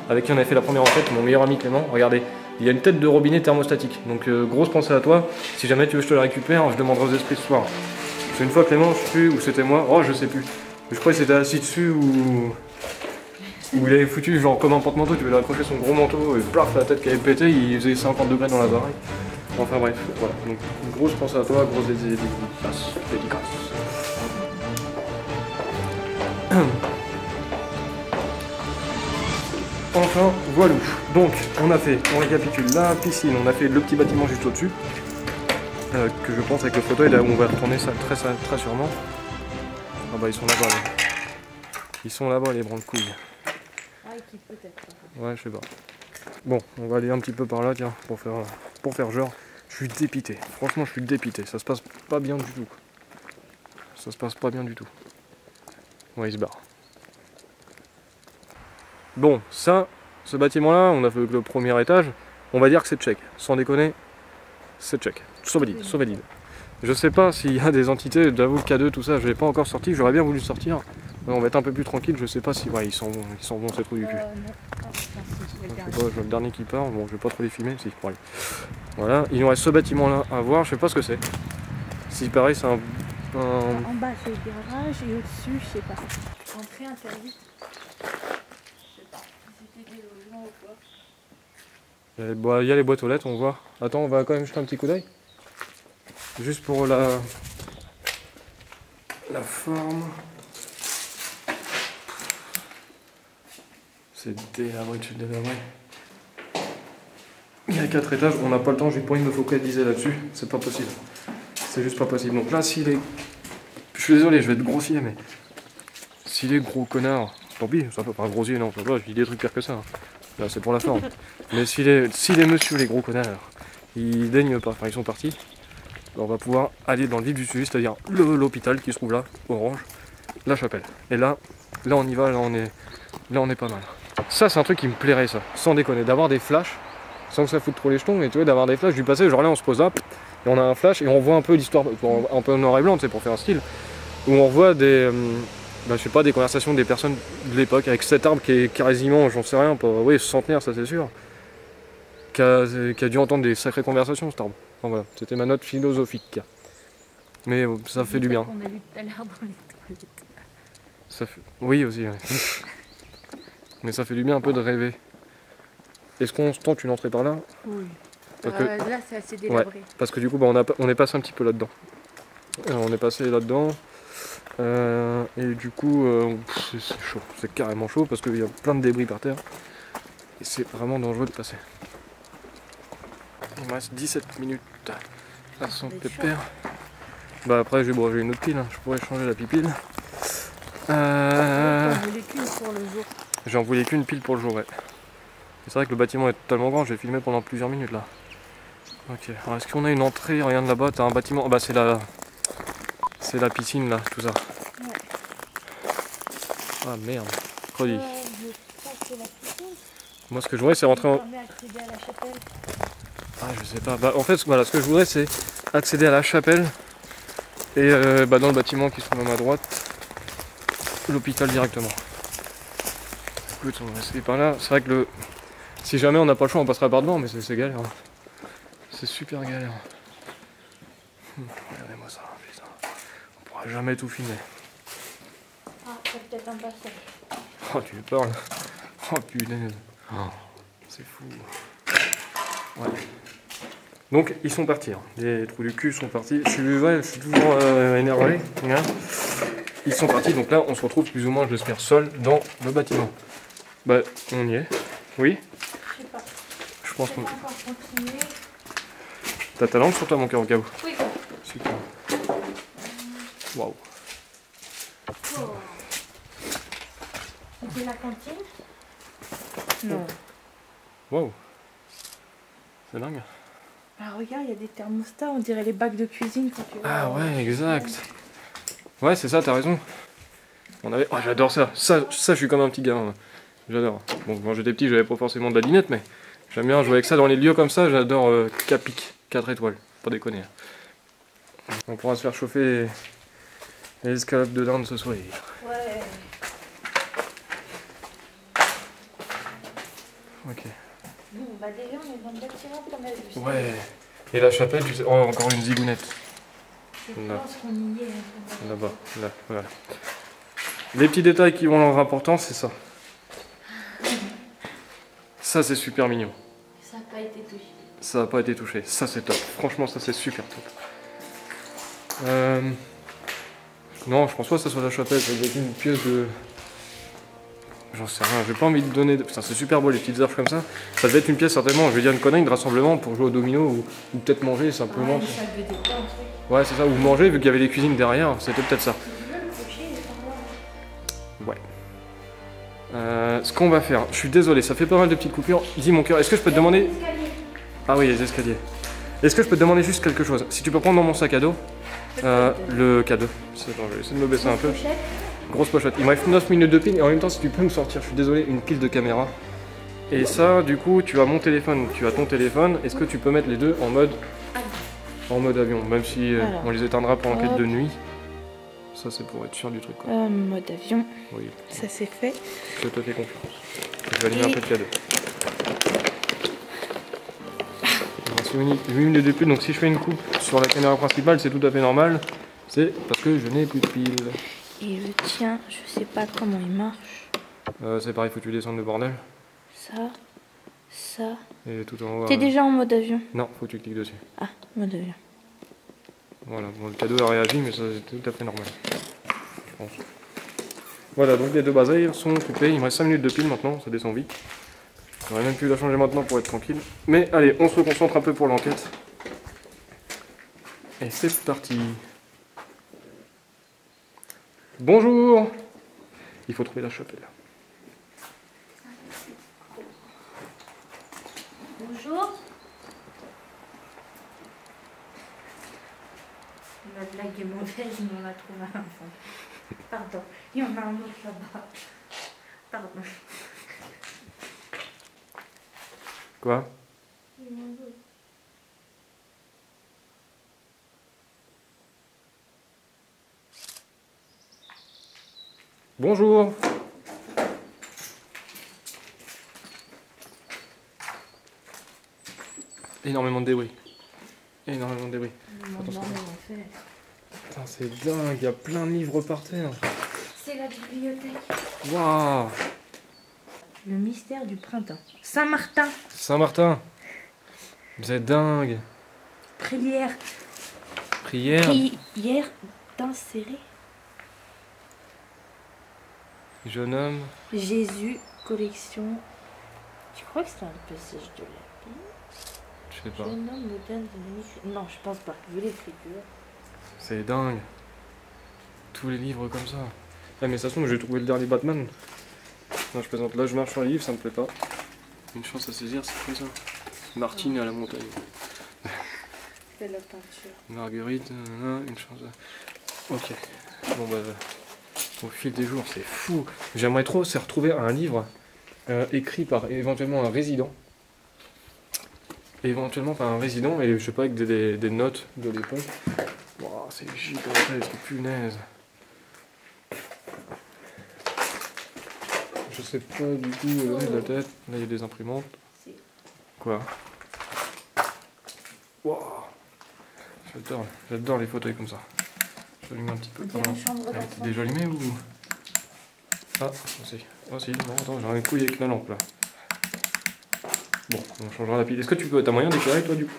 Speaker 3: avec qui on avait fait la première enquête, mon meilleur ami Clément. Regardez, il y a une tête de robinet thermostatique, donc grosse pensée à toi. Si jamais tu veux que je te la récupère, je demanderai aux esprits ce soir. Parce qu'une fois Clément, je sais plus, ou c'était moi, oh je sais plus. Je crois qu'il s'était assis dessus ou il avait foutu genre comme un porte-manteau, tu veux lui accrocher son gros manteau et plaf la tête qui avait pété, il faisait 50 degrés dans la baraque. Enfin bref, voilà, donc une grosse pensée à toi, grosse dédicace. Enfin, voilà. Donc, on récapitule la piscine, on a fait le petit bâtiment juste au-dessus, que je pense avec le fauteuil, là où on va retourner ça très sûrement. Ah bah ils sont là-bas, là. Ils sont là-bas les branle-couilles.
Speaker 2: Ah, ils quittent peut-être.
Speaker 3: Ouais, je sais pas. Bon, on va aller un petit peu par là, tiens, pour faire genre. Je suis dépité, franchement je suis dépité, ça se passe pas bien du tout. Ça se passe pas bien du tout. Ouais, il se barre. Bon, ça, ce bâtiment-là, on a fait le premier étage. On va dire que c'est check. Sans déconner, c'est check. Sans valide, sans valide. Je sais pas s'il y a des entités, j'avoue le K2, tout ça, je l'ai pas encore sorti. J'aurais bien voulu le sortir. On va être un peu plus tranquille. Je sais pas si. Ouais, ils s'en vont, ces trous du cul. Je sais pas, je vois le dernier qui part. Bon, je vais pas trop les filmer. Si, pour aller. Voilà, il nous reste ce bâtiment-là à voir. Je sais pas ce que c'est. Si pareil, c'est un.
Speaker 2: En bas, c'est le garage et au-dessus, je sais pas. Entrée interdite. Je sais pas. C'était des logements ou quoi.
Speaker 3: Il y a les boîtes aux lettres, on voit. Attends, on va quand même jeter un petit coup d'œil. Juste pour la forme. C'est délabré de chez délabré. Il y a 4 étages, on n'a pas le temps, j'ai pas envie de me focaliser là-dessus, c'est pas possible. C'est juste pas possible. Donc là, s'il est. Je suis désolé, je vais être grossier, mais. S'il est gros connard, tant pis, ça peut pas grossier, non, je dis des trucs pires que ça. Là, c'est pour la forme. Mais si les messieurs, les gros connards, ils daignent pas, enfin ils sont partis, on va pouvoir aller dans le vif du sujet, c'est-à-dire l'hôpital qui se trouve là, orange, la chapelle. Et là on y va, là on est pas mal. Ça c'est un truc qui me plairait, ça, sans déconner, d'avoir des flashs, sans que ça foute trop les jetons, mais tu vois, d'avoir des flashs du passé, genre là on se pose là, et on a un flash et on voit un peu l'histoire, un peu noir et blanc, tu sais, pour faire un style, où on voit des, je sais pas, des conversations des personnes de l'époque, avec cet arbre qui est quasiment, j'en sais rien, pas, oui, centenaire, ça c'est sûr, qui a dû entendre des sacrées conversations, cet arbre. Enfin, voilà, c'était ma note philosophique. Mais ça fait du bien.
Speaker 2: On a lu tout à l'heure dans les toilettes.
Speaker 3: Ça fait... Oui, aussi, ouais. Mais ça fait du bien un peu de rêver. Est-ce qu'on se tente une entrée par là?
Speaker 2: Oui.
Speaker 3: Parce que...
Speaker 2: Là, c'est assez délabré.
Speaker 3: Ouais, parce que du coup, bah, on est passé un petit peu là-dedans. On est passé là-dedans. Et du coup, c'est chaud. C'est carrément chaud parce qu'il y a plein de débris par terre. Et c'est vraiment dangereux de passer. Il me reste 17 minutes à son pépère. Bah après j'ai une autre pile, hein. Je pourrais changer la pipile.
Speaker 2: J'en voulais qu'une pour le jour.
Speaker 3: J'en voulais qu'une pile pour le jour, ouais. C'est vrai que le bâtiment est tellement grand, j'ai filmé pendant plusieurs minutes là. Ok, alors est-ce qu'on a une entrée? Regarde là-bas, t'as un bâtiment. Bah c'est la piscine là, tout ça.
Speaker 2: Ouais.
Speaker 3: Ah merde, credi. Moi ce que je voudrais c'est rentrer en... Ah je sais pas, bah en fait voilà, ce que je voudrais c'est accéder à la chapelle et dans le bâtiment qui se trouve à ma droite, l'hôpital directement. Écoute, on va essayer par là, c'est vrai que si jamais on n'a pas le choix on passera par devant mais c'est galère. C'est super galère. Regardez-moi ça, putain. On pourra jamais tout filmer.
Speaker 2: Ah, c'est peut-être un passage.
Speaker 3: Oh tu parles. Oh putain. Oh, c'est fou. Ouais. Donc ils sont partis, hein. Les trous du cul sont partis. Je suis toujours énervé. Hein. Ils sont partis, donc là on se retrouve plus ou moins, je l'espère, seul dans le bâtiment. Bah on y est. Oui.
Speaker 2: Je sais pas.
Speaker 3: Je pense qu'on.
Speaker 2: Encore continuer.
Speaker 3: T'as ta langue sur toi mon cœur au cas où.
Speaker 2: Oui.
Speaker 3: Super. Waouh.
Speaker 2: Oh. C'était la cantine? Non.
Speaker 3: Waouh. C'est dingue.
Speaker 2: Ah regarde, il y a des thermostats, on dirait les bacs de cuisine quand tu vas.
Speaker 3: Ah ouais, exact. Ouais, c'est ça, t'as raison. Oh, j'adore ça. Ça, je suis comme un petit gamin. J'adore. Bon, quand j'étais petit, j'avais pas forcément de la dinette, mais j'aime bien jouer avec ça dans les lieux comme ça. J'adore Capic, 4 étoiles. Pas déconner. On pourra se faire chauffer les escalopes de dinde ce soir.
Speaker 2: Ouais.
Speaker 3: Ok.
Speaker 2: Bon, bah déjà, on est dans le bâtiment qu'on a vu.
Speaker 3: Ouais. Et la chapelle, tu sais... Oh, encore une zigounette.
Speaker 2: Je pense qu'on y est.
Speaker 3: Là-bas, là, voilà. Les petits détails qui vont avoir importance, c'est ça. Ça, c'est super mignon.
Speaker 2: Ça n'a pas été touché.
Speaker 3: Ça n'a pas été touché. Ça, c'est top. Franchement, ça, c'est super top. Non, je pense pas que ça soit la chapelle. Ça doit être une pièce de... J'en sais rien. J'ai pas envie de donner... Putain, c'est super beau, les petites arches comme ça. Ça devait être une pièce, certainement, je vais dire une connerie, de rassemblement pour jouer au domino ou peut-être manger simplement.
Speaker 2: Ouais, une salle de détente, oui.
Speaker 3: Ouais, c'est ça. Ou manger, vu qu'il y avait des cuisines derrière. C'était peut-être ça. Ouais. Ce qu'on va faire, je suis désolé, ça fait pas mal de petites coupures. Dis mon cœur, est-ce que je peux te demander... Ah oui, les escaliers. Est-ce que je peux te demander juste quelque chose? Si tu peux prendre dans mon sac à dos, Le K2. Attends, je vais essayer de me baisser un peu.
Speaker 2: Pochette.
Speaker 3: Grosse pochette. Il me reste 9 minutes de pile et en même temps, si tu peux me sortir, je suis désolé, une pile de caméra. Et ça, du coup, tu as mon téléphone, tu as ton téléphone. Est-ce que tu peux mettre les deux en mode avion, même si
Speaker 2: Alors,
Speaker 3: on les éteindra pour l'enquête
Speaker 2: hop.
Speaker 3: de nuit. Ça, c'est pour être sûr du truc. Quoi.
Speaker 2: Mode avion,
Speaker 3: Oui,
Speaker 2: ça c'est fait.
Speaker 3: je te fais confiance. Je vais allumer un peu de K2. Il me reste 8 minutes de pile, donc si je fais une coupe sur la caméra principale, c'est tout à fait normal. C'est parce que je n'ai plus de pile.
Speaker 2: Et le tien, je sais pas comment il marche.
Speaker 3: C'est pareil, faut que tu descendes le bordel.
Speaker 2: Ça.
Speaker 3: Et tout en haut.
Speaker 2: T'es déjà en mode avion?
Speaker 3: Non, faut que tu cliques dessus.
Speaker 2: Ah, mode avion.
Speaker 3: Voilà, bon, le cadeau a réagi, mais ça c'est tout à fait normal. Je pense. Voilà, donc les deux basailles sont coupés. Il me reste 5 minutes de pile maintenant, ça descend vite. J'aurais même pu la changer maintenant pour être tranquille. Mais allez, on se concentre un peu pour l'enquête. Et c'est parti. Bonjour. Il faut trouver la chapelle.
Speaker 2: Bonjour. La blague est mauvaise, mais on a trouvé un fond. Pardon, il y en a un autre là-bas. Pardon.
Speaker 3: Quoi? Bonjour. Énormément de débris. Énormément de débris. Attention. Putain, c'est dingue, il y a plein de livres par terre.
Speaker 2: C'est la bibliothèque.
Speaker 3: Waouh.
Speaker 2: Le mystère du printemps. Saint-Martin.
Speaker 3: Saint-Martin. C'est dingue.
Speaker 2: Prière.
Speaker 3: Prière.
Speaker 2: Prière d'insérer.
Speaker 3: Jeune homme.
Speaker 2: Jésus, collection. Tu crois que c'est un passage de la Bible?
Speaker 3: Je sais pas.
Speaker 2: Jeune homme moderne dynamique. Non, je pense pas. Vu l'écriture.
Speaker 3: C'est dingue. Tous les livres comme ça. Ah, mais de toute façon, j'ai trouvé le dernier Batman. Non, je plaisante. Là, je marche sur les livres, ça me plaît pas. Une chance à saisir, c'est quoi ça? Martine à la montagne.
Speaker 2: C'est la peinture.
Speaker 3: Marguerite, une chance à... Ok. Bon, bah, au fil des jours, c'est fou. J'aimerais trop se retrouver un livre écrit par éventuellement un résident. Éventuellement par un résident, et je sais pas, avec des notes de l'époque. Wow, c'est gigantesque, punaise. Je sais pas du tout où est la tête. Là, il y a des imprimantes. Quoi? Wow. J'adore les fauteuils comme ça. J'allume un petit peu. T'es déjà allumé ou... Ah, si. Oh si, non, attends, j'ai un couille avec la lampe là. Bon, on changera la pile. Est-ce que tu peux... T'as moyen d'éclairer toi du coup?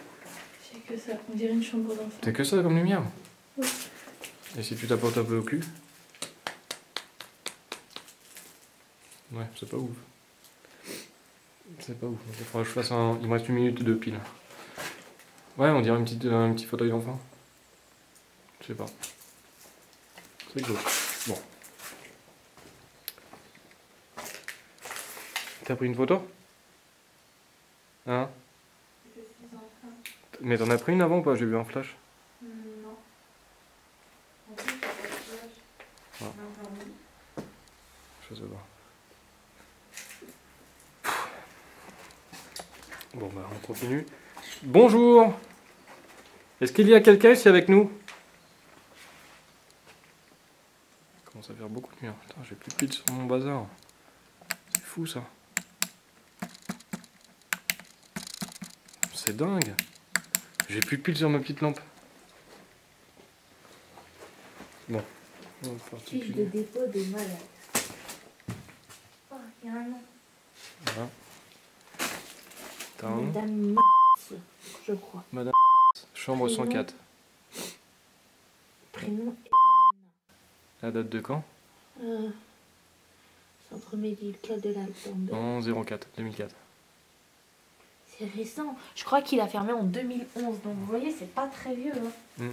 Speaker 2: C'est que ça, on dirait une chambre d'enfant.
Speaker 3: T'as que ça comme lumière?
Speaker 2: Oui.
Speaker 3: Et si tu tapotes un peu au cul? Ouais, c'est pas ouf. C'est pas ouf. Il faudra que je fasse un... Il me reste 1 minute de pile. Ouais, on dirait un petit fauteuil d'enfant. Je sais pas. C'est cool. Bon. T'as pris une photo? Hein? Mais t'en as pris une avant ou pas? J'ai vu un flash.
Speaker 2: Non.
Speaker 3: Ah. Je sais pas. Bon bah on continue. Bonjour! Est-ce qu'il y a quelqu'un ici avec nous? Il commence à faire beaucoup de lumière. Putain, j'ai plus de pile sur mon bazar. C'est fou ça. C'est dingue. J'ai plus de pile sur ma petite lampe. Bon.
Speaker 2: Fiche de dépôt des malades. Oh, il y a un nom.
Speaker 3: Voilà. T'as un nom?
Speaker 2: Madame je crois.
Speaker 3: Madame Chambre 104.
Speaker 2: Prénom
Speaker 3: La date de quand?
Speaker 2: Centre médical de la tombe.
Speaker 3: En 04, 2004.
Speaker 2: C'est récent. Je crois qu'il a fermé en 2011. Donc vous voyez, c'est pas très vieux. Hein.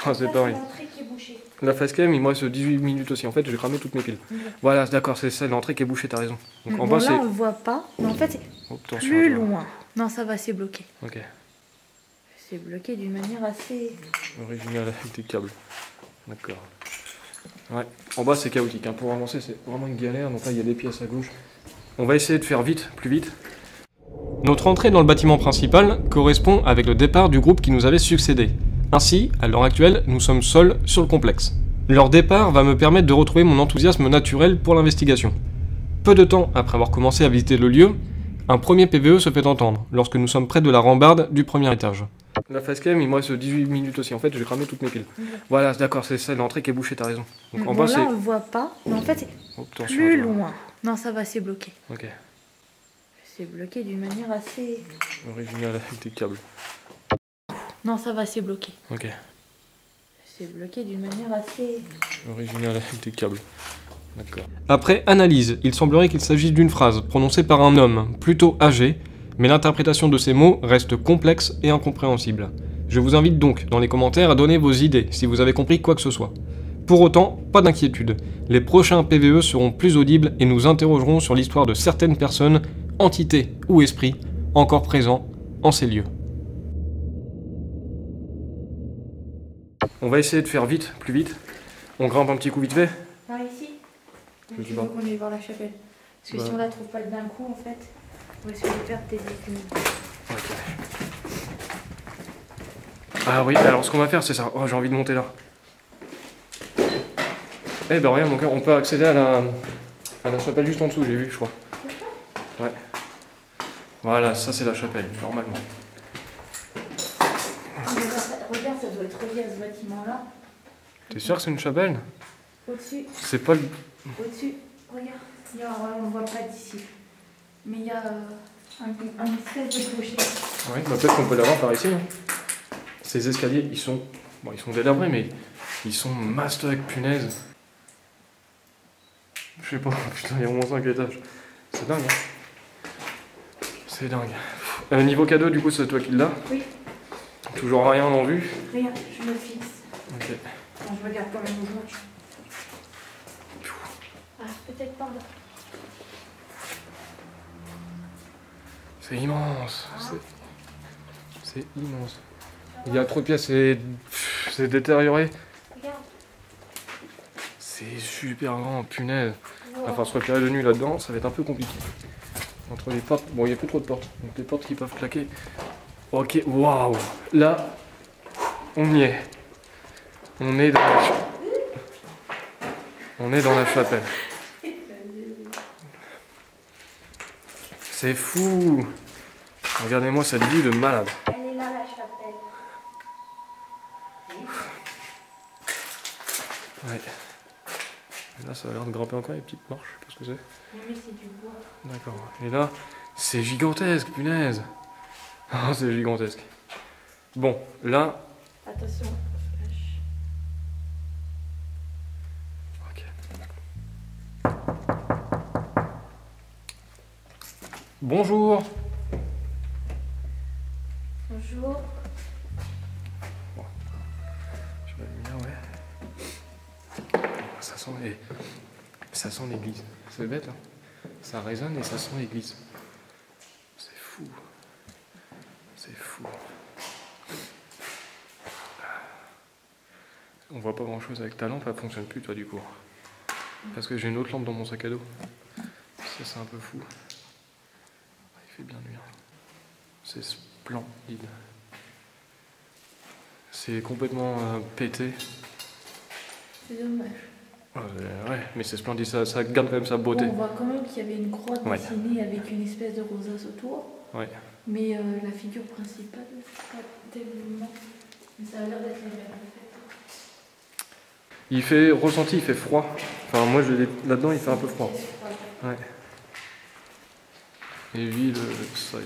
Speaker 3: Oh, c'est pareil.
Speaker 2: L'entrée qui est bouchée.
Speaker 3: La facecam, il me reste 18 minutes aussi. En fait, j'ai cramé toutes mes piles. Voilà, d'accord, c'est ça, l'entrée qui est bouchée, t'as raison. Donc en
Speaker 2: Bon,
Speaker 3: bas,
Speaker 2: là, on le voit pas. Mais en fait, c'est
Speaker 3: Attention,
Speaker 2: plus
Speaker 3: attends.
Speaker 2: loin. Non, ça va, c'est bloqué.
Speaker 3: Ok.
Speaker 2: C'est bloqué d'une manière assez...
Speaker 3: Original avec des câbles. D'accord. Ouais. En bas c'est chaotique. Hein. Pour avancer c'est vraiment une galère. Donc là il y a des pièces à gauche. On va essayer de faire vite, plus vite.
Speaker 1: Notre entrée dans le bâtiment principal correspond avec le départ du groupe qui nous avait succédé. Ainsi, à l'heure actuelle, nous sommes seuls sur le complexe. Leur départ va me permettre de retrouver mon enthousiasme naturel pour l'investigation. Peu de temps après avoir commencé à visiter le lieu, un premier PVE se fait entendre lorsque nous sommes près de la rambarde du premier étage.
Speaker 3: La facecam, il me reste 18 minutes aussi. En fait, je vais cramer toutes mes piles. Voilà, d'accord, c'est ça, l'entrée qui est bouchée, t'as raison. Donc en
Speaker 2: Bon,
Speaker 3: bas,
Speaker 2: là, on le voit pas. Mais en fait, c'est
Speaker 3: Attention,
Speaker 2: plus
Speaker 3: attends.
Speaker 2: loin. Non, ça va, c'est bloqué.
Speaker 3: Ok.
Speaker 2: C'est bloqué d'une manière assez...
Speaker 3: Original avec des câbles.
Speaker 2: Non, ça va, c'est bloqué.
Speaker 3: Ok.
Speaker 2: C'est bloqué d'une manière assez...
Speaker 3: Original avec des câbles. D'accord.
Speaker 1: Après analyse, il semblerait qu'il s'agisse d'une phrase prononcée par un homme plutôt âgé, mais l'interprétation de ces mots reste complexe et incompréhensible. Je vous invite donc dans les commentaires à donner vos idées si vous avez compris quoi que ce soit. Pour autant, pas d'inquiétude, les prochains PVE seront plus audibles et nous interrogerons sur l'histoire de certaines personnes, entités ou esprits, encore présents en ces lieux.
Speaker 3: On va essayer de faire vite, plus vite. On grimpe un petit coup vite fait.
Speaker 2: Par ici.
Speaker 3: Je
Speaker 2: Tu
Speaker 3: sais pas.
Speaker 2: veux qu'on aille voir la chapelle. Parce que
Speaker 3: Bah.
Speaker 2: si on la trouve pas d'un coup, en fait, on risque de perdre tes écumes.
Speaker 3: Ok. Ah oui, alors ce qu'on va faire c'est ça. Oh, j'ai envie de monter là. Eh ben regarde mon cœur, on peut accéder à la chapelle juste en dessous, j'ai vu, je crois. Ouais. Voilà, ça c'est la chapelle, normalement.
Speaker 2: Regarde, ça doit être relié à ce bâtiment-là.
Speaker 3: T'es sûr que c'est une chapelle?
Speaker 2: Au-dessus,
Speaker 3: C'est pas le...
Speaker 2: au-dessus, regarde. On ne voit pas d'ici. Mais il y a un espèce de clocher.
Speaker 3: Ouais, bah peut-être qu'on peut l'avoir par ici. Hein. Ces escaliers, ils sont... Bon, ils sont délabrés, mais ils sont mastoc, punaise. Je sais pas, putain, il y a au moins 5 étages. C'est dingue, hein. C'est dingue. Niveau cadeau, du coup, c'est toi qui l'as?
Speaker 2: Oui.
Speaker 3: Toujours rien en vue?
Speaker 2: Regarde, je me fixe.
Speaker 3: Ok.
Speaker 2: Bon, je regarde quand même aujourd'hui. Ah, peut-être pas là.
Speaker 3: C'est immense. C'est immense. Il y a trop de pièces, c'est détérioré.
Speaker 2: Regarde.
Speaker 3: C'est super grand, punaise. Il va falloir se repérer de nuit là-dedans, ça va être un peu compliqué. Entre les portes, bon il n'y a plus trop de portes, donc les portes qui peuvent claquer. Ok, waouh. Là, on y est. On est dans la chapelle. C'est fou. Regardez-moi cette vue de malade.
Speaker 2: Elle est là, la chapelle.
Speaker 3: Ouais. Et là, ça a l'air de grimper encore les petites marches, je sais pas ce que c'est.
Speaker 2: Mais c'est du bois.
Speaker 3: D'accord. Et là, c'est gigantesque, punaise. Ah, c'est gigantesque. Bon, là...
Speaker 2: Attention.
Speaker 3: Ok. Bonjour.
Speaker 2: Bonjour.
Speaker 3: Je vais la lumière, ouais. Ça sent l'église. C'est bête, hein. Ça résonne et ça sent l'église. C'est fou. C'est fou. On voit pas grand chose avec ta lampe, elle fonctionne plus toi du coup. Parce que j'ai une autre lampe dans mon sac à dos. Ça c'est un peu fou. Il fait bien nuit. C'est splendide. C'est complètement pété.
Speaker 2: C'est dommage.
Speaker 3: Ouais, mais c'est splendide, ça garde quand même sa beauté.
Speaker 2: Bon, on voit quand même qu'il y avait une croix
Speaker 3: Ouais.
Speaker 2: dessinée avec une espèce de rosace autour.
Speaker 3: Ouais.
Speaker 2: Mais la figure principale, c'est pas tellement. Mais ça a l'air d'être la même.
Speaker 3: Il fait ressenti, il fait froid. Enfin, moi, là-dedans, il fait un peu froid. Ouais. Et lui, ça,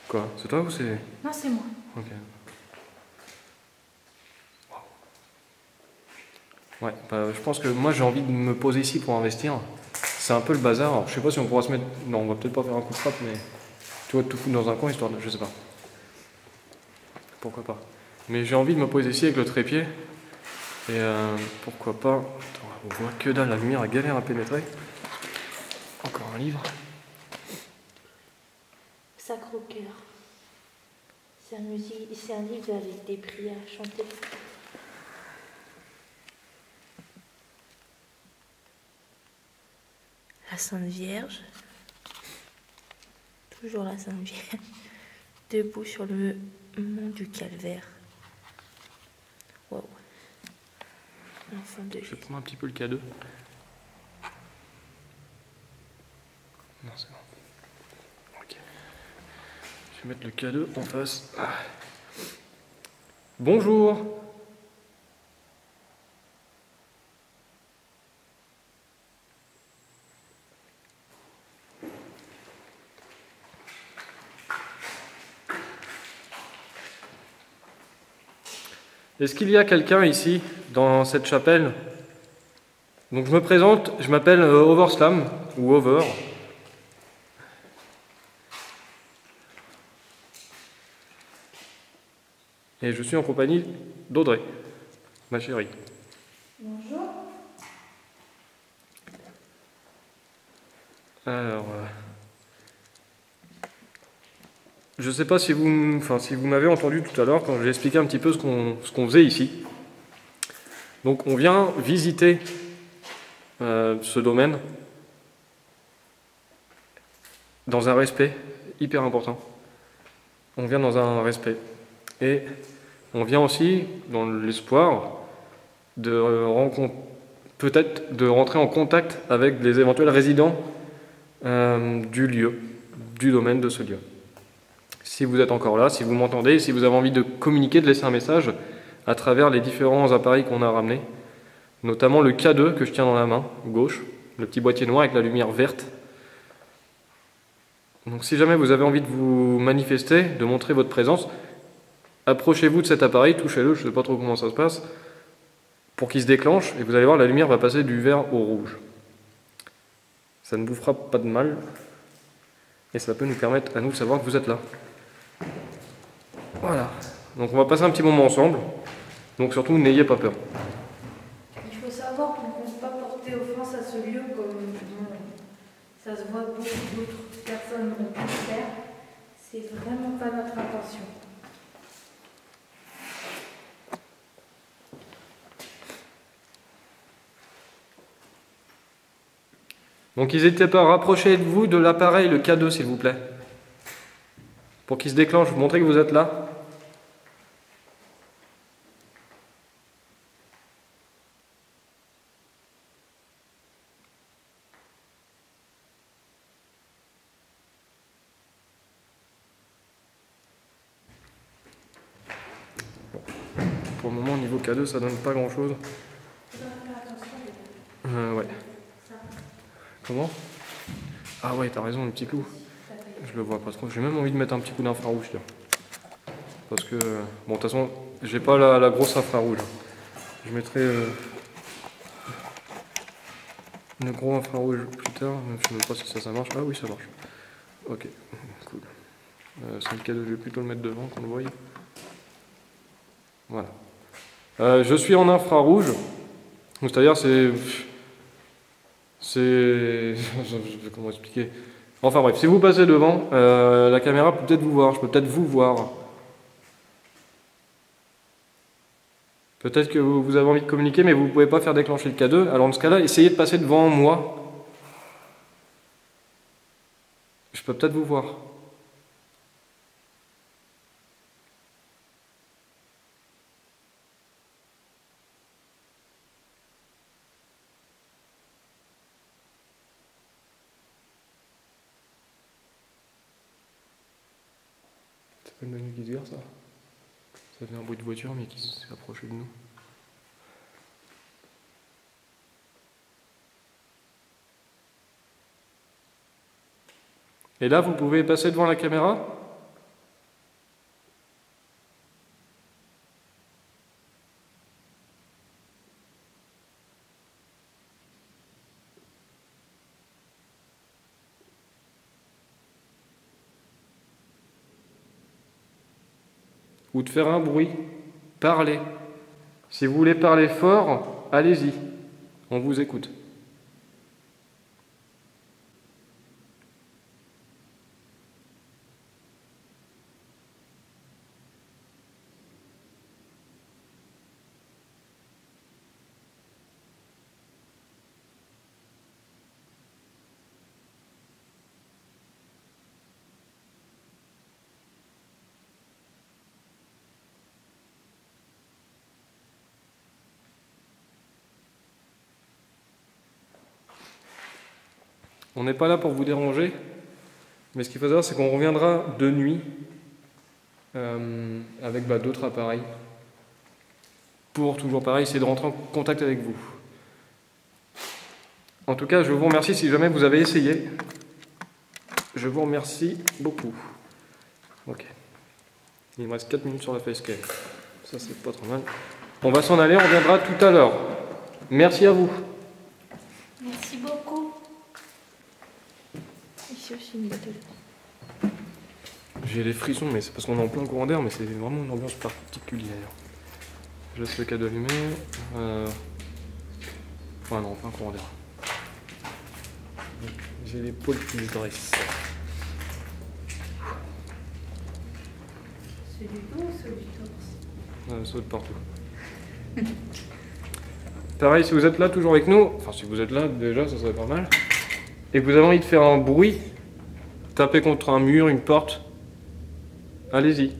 Speaker 3: Quoi? C'est toi ou c'est...
Speaker 2: Non, c'est moi.
Speaker 3: Ok. Ouais, bah, je pense que moi, j'ai envie de me poser ici pour investir. C'est un peu le bazar. Alors, je sais pas si on pourra se mettre... Non, on va peut-être pas faire un coup de frappe, mais... Tu vois, tout foutre dans un coin, histoire de... Je sais pas. Pourquoi pas. Mais j'ai envie de me poser ici avec le trépied. Et pourquoi pas... Attends, on voit que dalle, la lumière a galère à pénétrer. encore un livre.
Speaker 2: Sacre au cœur. C'est un livre avec des prières chantées. La Sainte Vierge. Toujours la Sainte Vierge. Debout sur le mont du Calvaire. Waouh. L'enfant de
Speaker 3: Je
Speaker 2: Jésus.
Speaker 3: vais prendre un petit peu le cadeau. Non, c'est bon. Ok. Je vais mettre le cadeau en face. Ah. Bonjour. Est-ce qu'il y a quelqu'un ici, dans cette chapelle? Donc je me présente, je m'appelle Overslam, ou Over. Et je suis en compagnie d'Audrey, ma chérie.
Speaker 2: Bonjour.
Speaker 3: Alors, je ne sais pas si vous m'avez entendu tout à l'heure quand j'ai expliqué un petit peu ce qu'on faisait ici. Donc on vient visiter ce domaine dans un respect hyper important. On vient dans un respect. Et on vient aussi dans l'espoir peut-être de rentrer en contact avec les éventuels résidents du lieu, du domaine de ce lieu. Si vous êtes encore là, si vous m'entendez, si vous avez envie de communiquer, de laisser un message à travers les différents appareils qu'on a ramenés, notamment le K2 que je tiens dans la main gauche, le petit boîtier noir avec la lumière verte. Donc si jamais vous avez envie de vous manifester, de montrer votre présence, approchez-vous de cet appareil, touchez-le, je ne sais pas trop comment ça se passe, pour qu'il se déclenche, et vous allez voir, la lumière va passer du vert au rouge. Ça ne vous fera pas de mal, et ça peut nous permettre à nous de savoir que vous êtes là. Voilà, donc on va passer un petit moment ensemble, donc surtout n'ayez pas peur.
Speaker 2: Il faut savoir qu'on ne compte pas porter offense à ce lieu comme ça se voit beaucoup d'autres personnes ont pu le faire. C'est vraiment pas notre intention.
Speaker 3: Donc n'hésitez pas à rapprocher de vous de l'appareil, le K2 s'il vous plaît. Pour qu'il se déclenche, vous montrez que vous êtes là. Pour le moment, au niveau K2, ça donne pas grand chose. Ouais. Comment? Ah ouais, t'as raison, le petit clou. Je le vois pas trop. J'ai même envie de mettre un petit coup d'infrarouge, tiens. Parce que, bon, de toute façon, j'ai pas la grosse infrarouge. Je mettrai le gros infrarouge plus tard. Je sais même pas si ça marche. Ah oui, ça marche. Ok, cool. C'est le cadeau, je vais plutôt le mettre devant, qu'on le voie. Voilà. Je suis en infrarouge. C'est-à-dire, comment expliquer? Enfin bref, si vous passez devant, la caméra peut peut-être vous voir, je peux peut-être vous voir. Peut-être que vous avez envie de communiquer, mais vous ne pouvez pas faire déclencher le K2. Alors dans ce cas-là, essayez de passer devant moi. Je peux peut-être vous voir. C'est pas le menu qui se gare, ça? Ça fait un bruit de voiture, mais qui s'est approché de nous. Et là, vous pouvez passer devant la caméra? Ou de faire un bruit. Parlez. Si vous voulez parler fort, allez-y. On vous écoute. On n'est pas là pour vous déranger, mais ce qu'il faut savoir, c'est qu'on reviendra de nuit avec d'autres appareils pour, toujours pareil, essayer de rentrer en contact avec vous. En tout cas, je vous remercie si jamais vous avez essayé. Je vous remercie beaucoup. Ok. Il me reste 4 minutes sur la facecam. Ça, c'est pas trop mal. On va s'en aller, on reviendra tout à l'heure. Merci à vous.
Speaker 2: Merci beaucoup. Ici aussi, une bouteille.
Speaker 3: J'ai les frissons, mais c'est parce qu'on est en plein courant d'air, mais c'est vraiment une ambiance particulière. Je laisse le cadeau allumé. Enfin non, plein courant d'air. J'ai l'épaule qui se dresse.
Speaker 2: C'est du dos ou c'est du torse?
Speaker 3: Saute partout. Pareil, si vous êtes là toujours avec nous, enfin si vous êtes là déjà, ça serait pas mal, et que vous avez envie de faire un bruit, tapez contre un mur, une porte, allez-y.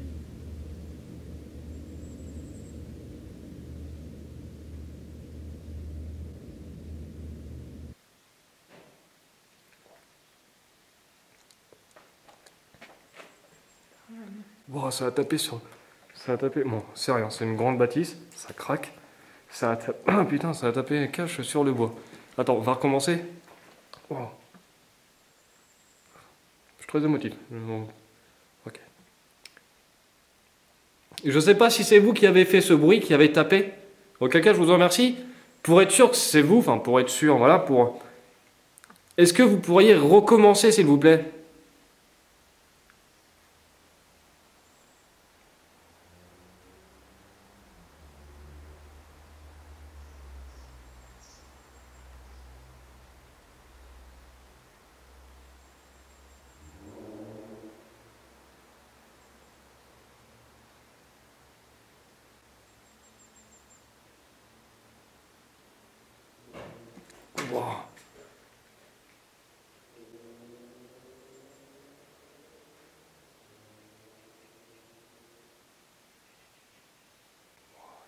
Speaker 3: Wow, ça a tapé sur... Ça a tapé... Bon, c'est rien, c'est une grande bâtisse, ça craque. Ça a tapé... Ah putain, ça a tapé cache sur le bois. Attends, on va recommencer. Wow. Je suis très émotif. Ok. Je sais pas si c'est vous qui avez fait ce bruit, qui avez tapé. Auquel cas, je vous en remercie. Pour être sûr que c'est vous, enfin pour être sûr, voilà, pour... Est-ce que vous pourriez recommencer, s'il vous plaît ? Wow.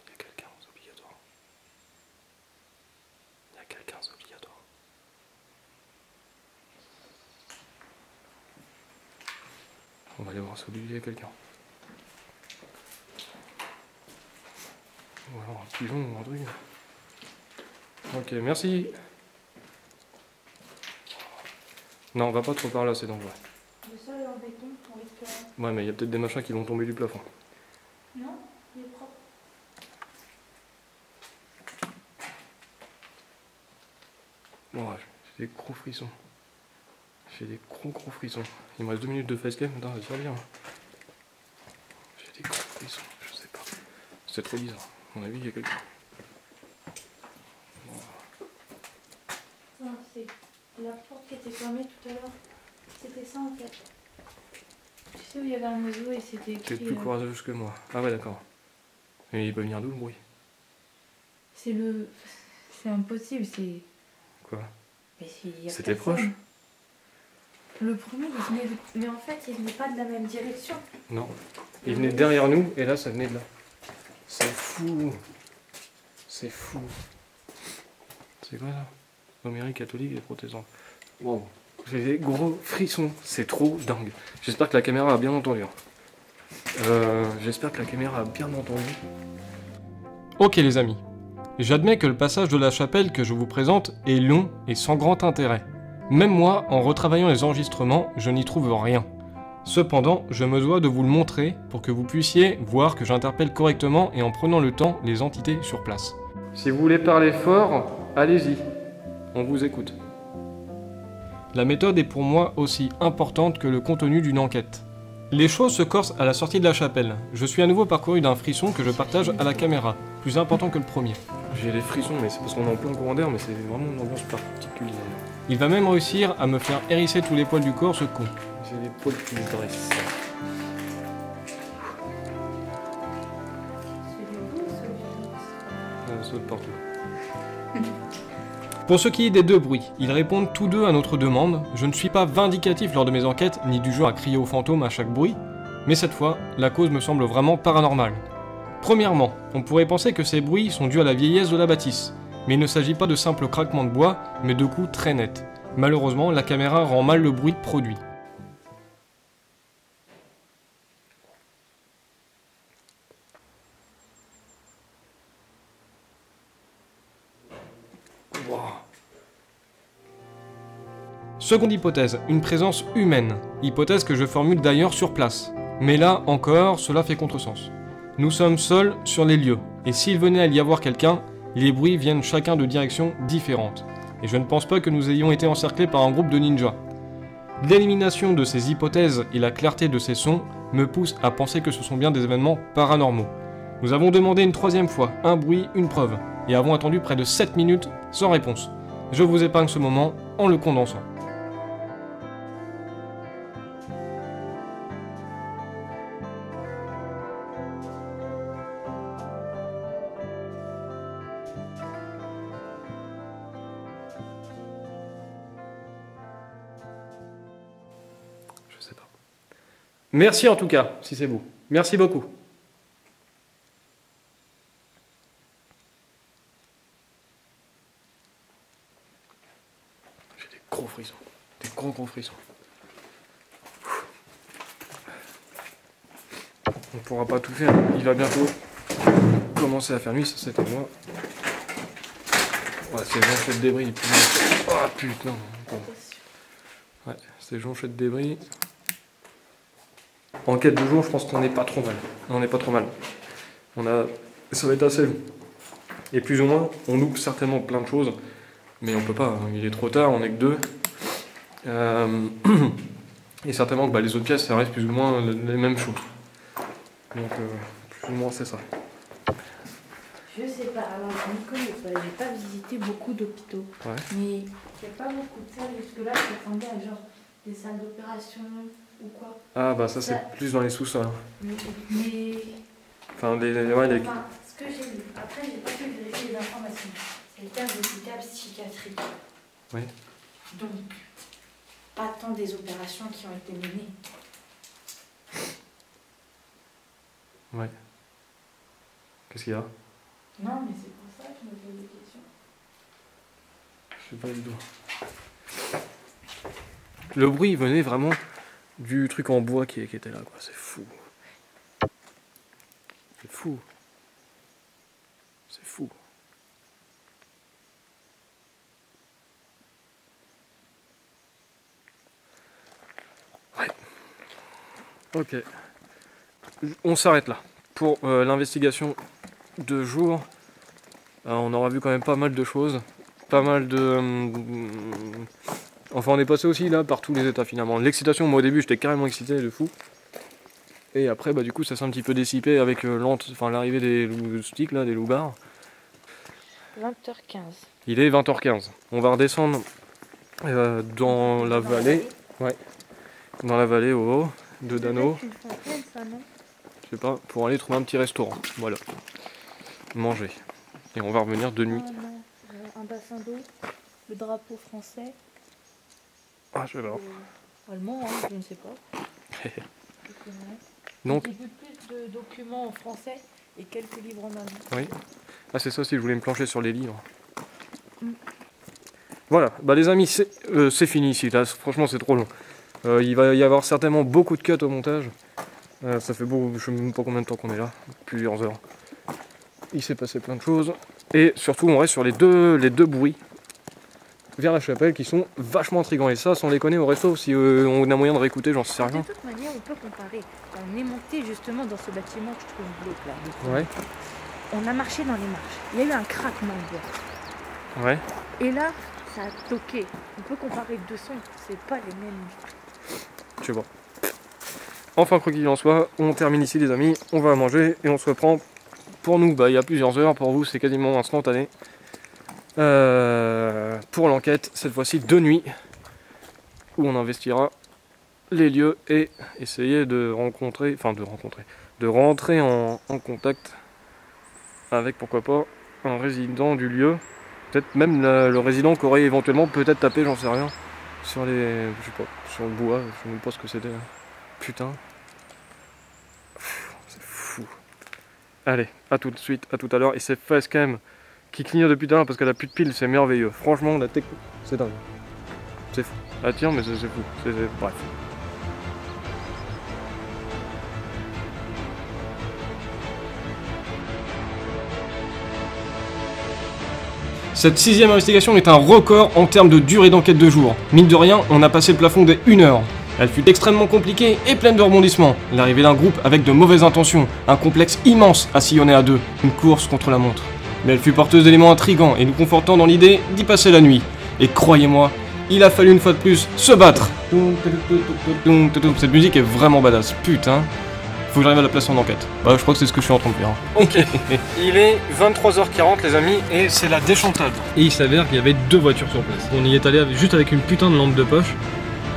Speaker 3: Il y a quelqu'un, c'est obligatoire. Il y a quelqu'un, c'est obligatoire. On va aller voir, c'est obligé, il y a quelqu'un. Ou alors un pigeon ou un truc. Ok, merci. Non, on va pas trop par là, c'est dangereux.
Speaker 2: Le sol est en béton, on risque...
Speaker 3: Ouais, mais il y a peut-être des machins qui vont tomber du plafond.
Speaker 2: Non, il est propre.
Speaker 3: Ouais, j'ai des gros frissons. J'ai des gros frissons. Il me reste 2 minutes de facecam, putain, ça va bien. J'ai des gros frissons, je sais pas. C'est trop bizarre. À mon avis, il y a quelqu'un.
Speaker 2: Non, c'est la porte qui était fermée tout à l'heure. C'était ça en fait. Tu sais où il y avait un oiseau et c'était
Speaker 3: T'es
Speaker 2: écrit...
Speaker 3: plus courageuse que moi. Ah ouais, d'accord. Et il peut venir d'où le bruit?
Speaker 2: C'est le... C'est impossible, c'est...
Speaker 3: Quoi?
Speaker 2: Mais il y a
Speaker 3: C'était
Speaker 2: personne.
Speaker 3: proche?
Speaker 2: Le premier, il venait... Mais en fait, il venait pas de la même direction.
Speaker 3: Non. Il venait derrière nous et là, ça venait de là. C'est fou. C'est fou. C'est quoi ça? Homérique catholique et protestant. Wow. J'ai des gros frissons. C'est trop dingue. J'espère que la caméra a bien entendu. J'espère que la caméra a bien entendu.
Speaker 1: Ok les amis, j'admets que le passage de la chapelle que je vous présente est long et sans grand intérêt. Même moi, en retravaillant les enregistrements, je n'y trouve rien. Cependant, je me dois de vous le montrer pour que vous puissiez voir que j'interpelle correctement et en prenant le temps les entités sur place.
Speaker 3: Si vous voulez parler fort, allez-y. On vous écoute.
Speaker 1: La méthode est pour moi aussi importante que le contenu d'une enquête. Les choses se corsent à la sortie de la chapelle. Je suis à nouveau parcouru d'un frisson que je partage à la caméra, plus important que le premier.
Speaker 3: J'ai les frissons, mais c'est parce qu'on est en plein courant d'air, mais c'est vraiment une ambiance particulière.
Speaker 1: Il va même réussir à me faire hérisser tous les poils du corps, ce con.
Speaker 3: J'ai les poils qui me dressent.
Speaker 2: C'est du beau, ça, du
Speaker 3: Ça saute partout.
Speaker 1: Pour ce qui est des deux bruits, ils répondent tous deux à notre demande. Je ne suis pas vindicatif lors de mes enquêtes, ni du genre à crier aux fantômes à chaque bruit, mais cette fois, la cause me semble vraiment paranormale. Premièrement, on pourrait penser que ces bruits sont dus à la vieillesse de la bâtisse, mais il ne s'agit pas de simples craquements de bois, mais de coups très nets. Malheureusement, la caméra rend mal le bruit produit. Wow. Seconde hypothèse, une présence humaine. Hypothèse que je formule d'ailleurs sur place. Mais là encore, cela fait contresens. Nous sommes seuls sur les lieux, et s'il venait à y avoir quelqu'un, les bruits viennent chacun de directions différentes. Et je ne pense pas que nous ayons été encerclés par un groupe de ninjas. L'élimination de ces hypothèses et la clarté de ces sons me poussent à penser que ce sont bien des événements paranormaux. Nous avons demandé une troisième fois, un bruit, une preuve, et avons attendu près de 7 minutes sans réponse. Je vous épargne ce moment en le condensant. Je sais pas. Merci en tout cas, si c'est vous. Merci beaucoup. J'ai des gros frissons. Des gros frissons. On ne pourra pas tout faire. Il va bientôt commencer à faire nuit, ça c'était moi. Ouais, c'est jonchette de débris. Oh putain. Ouais, c'est jonchette de débris. En quête de jour, je pense qu'on n'est pas trop mal. On n'est pas trop mal. Ça va être assez long. Et plus ou moins, on loupe certainement plein de choses. Mais on peut pas, hein. Il est trop tard, on n'est que deux. Et certainement que les autres pièces, ça reste plus ou moins les mêmes choses. Donc, plus ou moins, c'est ça.
Speaker 2: Je sais pas, alors je ne connais pas, j'ai pas visité beaucoup d'hôpitaux.
Speaker 3: Ouais.
Speaker 2: Mais il n'y a pas beaucoup de salles, jusque-là, je m'attendais à genre des salles d'opération ou quoi.
Speaker 3: Ah bah ça c'est plus dans les sous-sols.
Speaker 2: Mais...
Speaker 3: Enfin,
Speaker 2: Enfin, ce que j'ai lu, après j'ai pas pu vérifier les informations. C'est le terme d'hôpital psychiatrique.
Speaker 3: Oui.
Speaker 2: Donc, pas tant des opérations qui ont été menées.
Speaker 3: Ouais. Qu'est-ce qu'il y a?
Speaker 2: Non, mais c'est pour ça que je me pose des questions.
Speaker 3: Je sais pas du tout. Le bruit venait vraiment du truc en bois qui était là, quoi. C'est fou. C'est fou. C'est fou. Ouais. Ok. On s'arrête là. Pour l'investigation de jour, on aura vu quand même pas mal de choses. Pas mal de... Enfin, on est passé aussi là par tous les états finalement. L'excitation, moi au début, j'étais carrément excité de fou. Et après, du coup, ça s'est un petit peu dissipé avec l'arrivée des loustiques, là, des loupards.
Speaker 2: 20h15.
Speaker 3: Il est 20h15. On va redescendre dans la vallée. Ouais. Dans la vallée au haut de Dano.
Speaker 2: C'est une fontaine, ça, non?
Speaker 3: Je sais pas, pour aller trouver un petit restaurant. Voilà. Manger. Et on va revenir de nuit.
Speaker 2: Oh, non. Un bassin d'eau, le drapeau français.
Speaker 3: Ah, je sais pas.
Speaker 2: Allemand, hein, je ne sais pas.
Speaker 3: Donc,
Speaker 2: j'ai vu plus de documents en français et quelques livres en allemand.
Speaker 3: oui. Ah, c'est ça aussi, je voulais me plancher sur les livres. Voilà, les amis, c'est fini ici. Là, franchement, c'est trop long. Il va y avoir certainement beaucoup de cuts au montage. Ça fait beau, je ne sais même pas combien de temps qu'on est là. Plusieurs heures. Il s'est passé plein de choses. Et surtout, on reste sur les deux bruits vers la chapelle qui sont vachement intrigants. Et ça, sans les connaître au resto, si on a moyen de réécouter, j'en sais rien.
Speaker 2: De toute manière, on peut comparer. On est monté justement dans ce bâtiment que je trouve glauque là.
Speaker 3: Ouais.
Speaker 2: On a marché dans les marches. Il y a eu un craquement de bois.
Speaker 3: Ouais.
Speaker 2: Et là, ça a toqué. On peut comparer les deux sons. C'est pas les mêmes.
Speaker 3: Je sais pas. Enfin, quoi qu'il en soit, on termine ici, les amis. On va manger et on se reprend. Pour nous, il y a plusieurs heures. Pour vous, c'est quasiment instantané. Pour l'enquête, cette fois-ci de nuit, où on investira les lieux et essayer de rentrer en contact avec, pourquoi pas, un résident du lieu. Peut-être même le résident qui aurait éventuellement peut-être tapé, j'en sais rien, sur les... je sais pas, sur le bois, je sais même pas ce que c'était. Putain. C'est fou. Allez, à tout de suite, à tout à l'heure. Et c'est Facecam qui clignote depuis tout à l'heure parce qu'elle a plus de piles, c'est merveilleux. Franchement, la technique, c'est dingue. C'est fou. Ah tiens, mais c'est fou. Bref.
Speaker 1: Cette 6ème investigation est un record en termes de durée d'enquête de jour. Mine de rien, on a passé le plafond des 1 heure. Elle fut extrêmement compliquée et pleine de rebondissements. L'arrivée d'un groupe avec de mauvaises intentions, un complexe immense à sillonner à deux, une course contre la montre. Mais elle fut porteuse d'éléments intrigants et nous confortant dans l'idée d'y passer la nuit. Et croyez-moi, il a fallu une fois de plus se battre. Cette musique est vraiment badass, putain. Faut que j'arrive à la placer en enquête. Bah je crois que c'est ce que je suis en train de faire. Ok, il est 23h40 les amis et c'est la déchantade. Et il s'avère qu'il y avait 2 voitures sur place. On y est allé juste avec une putain de lampe de poche.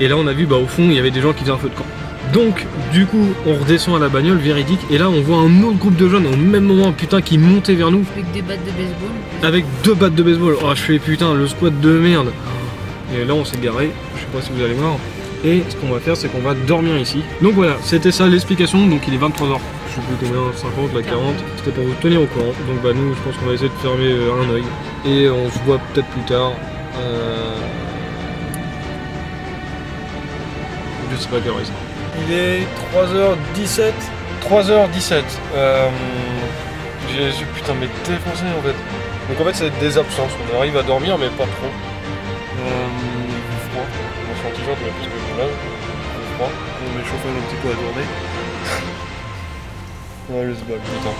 Speaker 1: Et là on a vu au fond il y avait des gens qui faisaient un feu de camp. Donc du coup on redescend à la bagnole véridique et là on voit un autre groupe de jeunes au même moment putain qui montait vers nous.
Speaker 2: Avec des battes de baseball.
Speaker 1: Avec 2 battes de baseball. Oh je fais putain le squat de merde. Et là on s'est garé, je sais pas si vous allez voir. Et ce qu'on va faire c'est qu'on va dormir ici. Donc voilà, c'était ça l'explication, donc il est 23h. Je sais plus combien, 50, la 40. C'était pour vous tenir au courant. Donc bah nous je pense qu'on va essayer de fermer un œil. Et on se voit peut-être plus tard. Je sais pas quelle heure il est. Il est 3h17. 3h17. J'ai putain mais défoncé en fait. Donc en fait c'est des absences, on arrive à dormir mais pas trop. Froid. On est en t-shirt mais parce que je me lave. Froid. On met le chauffage un petit peu à tourner. Ouais le sbal, putain.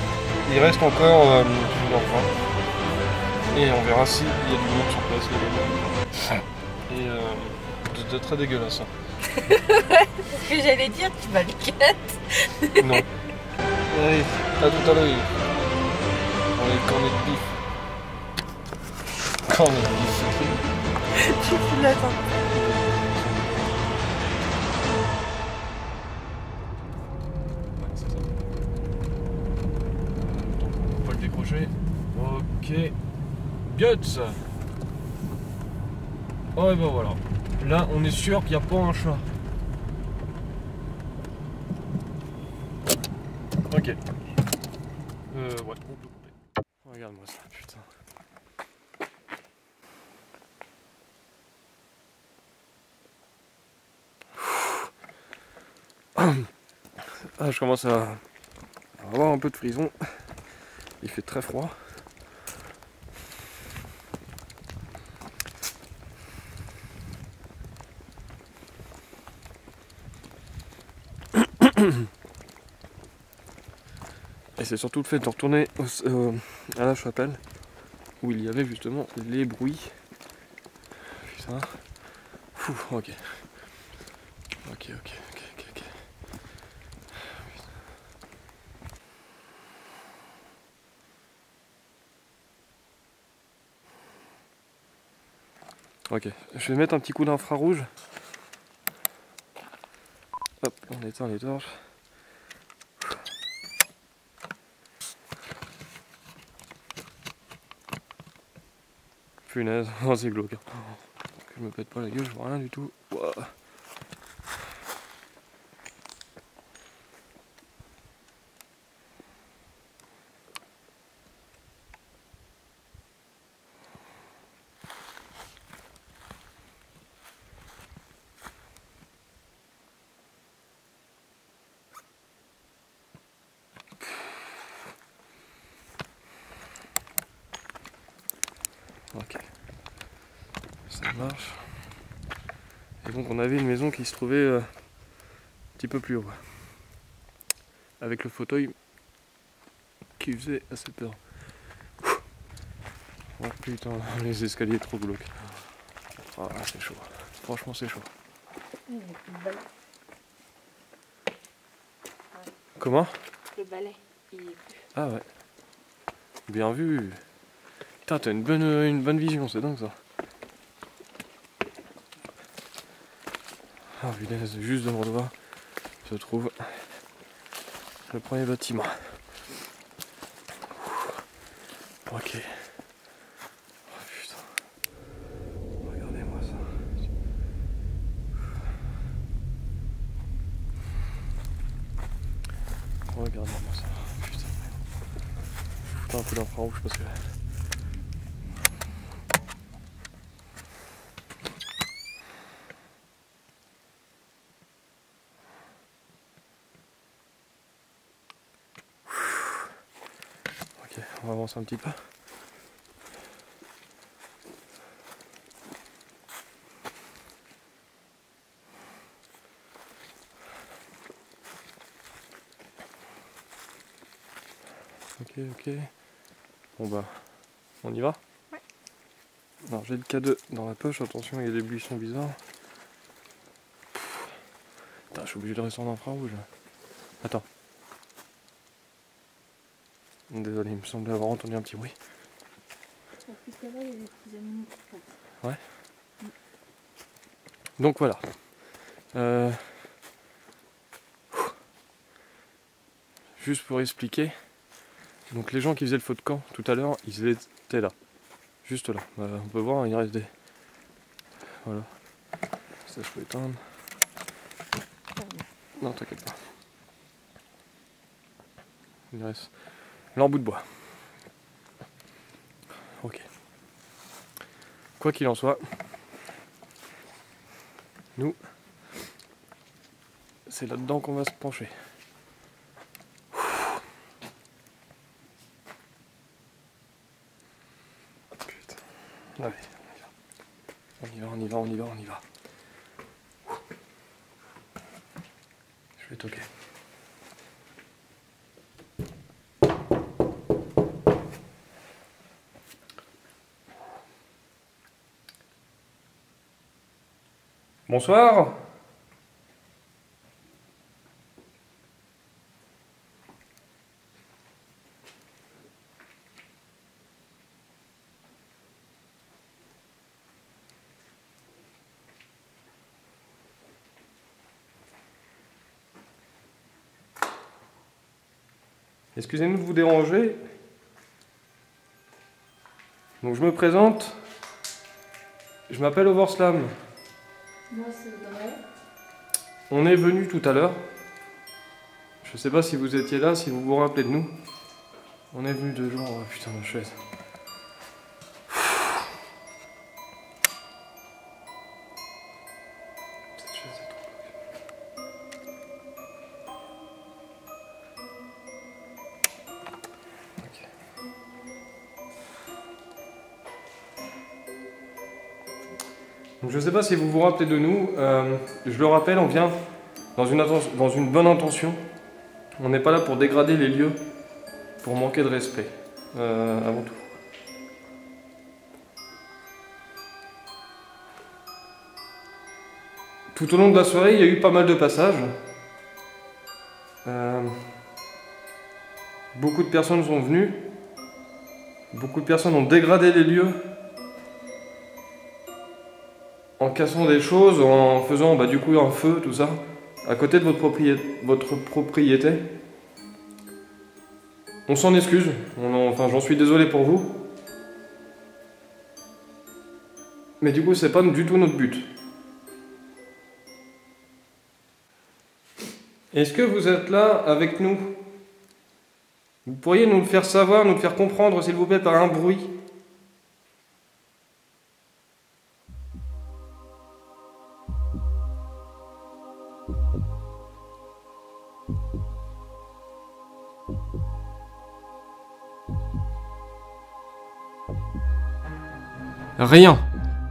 Speaker 1: Il reste encore 1h20. Et on verra s'il y a du monde sur place. Et c'est très dégueulasse. Hein.
Speaker 2: Ce que j'allais dire, tu vas le cut.
Speaker 1: Non. Allez, à tout à l'heure. On est cornet de bif. Cornet de bif.
Speaker 2: Je suis là, attends.
Speaker 1: On va le décrocher. Ok. Guts. Oh et ben voilà. Là on est sûr qu'il n'y a pas un chat. Ok. Ouais, on peut couper. Regarde-moi ça, putain. Ah, je commence à avoir un peu de frisson. Il fait très froid. Et c'est surtout le fait de retourner à la chapelle où il y avait justement les bruits. Putain. Ok. Ok. Ok, je vais mettre un petit coup d'infrarouge. Hop, on éteint les torches. Punaise, oh, c'est glauque. Je me pète pas la gueule, je vois rien du tout. Wow. Ok, ça marche. Et donc on avait une maison qui se trouvait un petit peu plus haut, avec le fauteuil qui faisait assez peur. Oh putain, les escaliers trop glauques. Ah c'est chaud, franchement c'est chaud. Comment?
Speaker 2: Le balai, il est plus.
Speaker 1: Ah ouais, bien vu. Putain, t'as une bonne vision, c'est dingue ça. Ah punaise, juste devant toi se trouve le premier bâtiment. Ok. Oh putain. Regardez-moi ça. Regardez-moi ça. Putain. Putain, un peu d'infrarouge parce que...
Speaker 3: on va avancer un petit peu. Ok. Bon bah, on y va?
Speaker 2: Ouais.
Speaker 3: Alors j'ai le K2 dans la poche, attention, il y a des buissons bizarres. Putain, je suis obligé de rester en infrarouge. Attends. Désolé, il me semblait avoir entendu un petit bruit. Ouais. Donc voilà. Juste pour expliquer. Donc les gens qui faisaient le feu de camp tout à l'heure, ils étaient là. Juste là. On peut voir, il reste des... Voilà. Ça je peux éteindre. Non, t'inquiète pas. Il reste leur bout de bois. Ok. Quoi qu'il en soit, nous, c'est là-dedans qu'on va se pencher. Putain. Allez, on y va. Je vais toquer. Bonsoir. Excusez-nous de vous déranger. Donc je me présente. Je m'appelle Overslam.
Speaker 2: Moi c'est Audrey.
Speaker 3: On est venu tout à l'heure. Je sais pas si vous étiez là, si vous vous rappelez de nous. On est venu 2 jours. Oh putain, ma chaise. Cette chaise est trop bloquée. Ok. Donc je sais pas si vous vous rappelez de nous. Je le rappelle, on vient dans une bonne intention. On n'est pas là pour dégrader les lieux, pour manquer de respect, avant tout. Tout au long de la soirée, il y a eu pas mal de passages. Beaucoup de personnes sont venues. Beaucoup de personnes ont dégradé les lieux. En cassant des choses, en faisant du coup un feu, tout ça, à côté de votre propriété. On s'en excuse, enfin j'en suis désolé pour vous. Mais du coup c'est pas du tout notre but. Est-ce que vous êtes là avec nous? Vous pourriez nous le faire savoir, nous le faire comprendre s'il vous plaît par un bruit?
Speaker 1: Rien.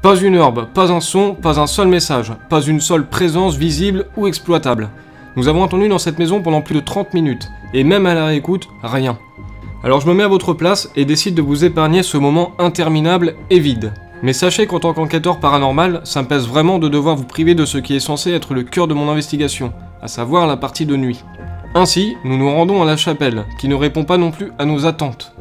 Speaker 1: Pas une herbe, pas un son, pas un seul message, pas une seule présence visible ou exploitable. Nous avons entendu dans cette maison pendant plus de 30 minutes, et même à la réécoute, rien. Alors je me mets à votre place et décide de vous épargner ce moment interminable et vide. Mais sachez qu'en tant qu'enquêteur paranormal, ça me pèse vraiment de devoir vous priver de ce qui est censé être le cœur de mon investigation, à savoir la partie de nuit. Ainsi, nous nous rendons à la chapelle, qui ne répond pas non plus à nos attentes.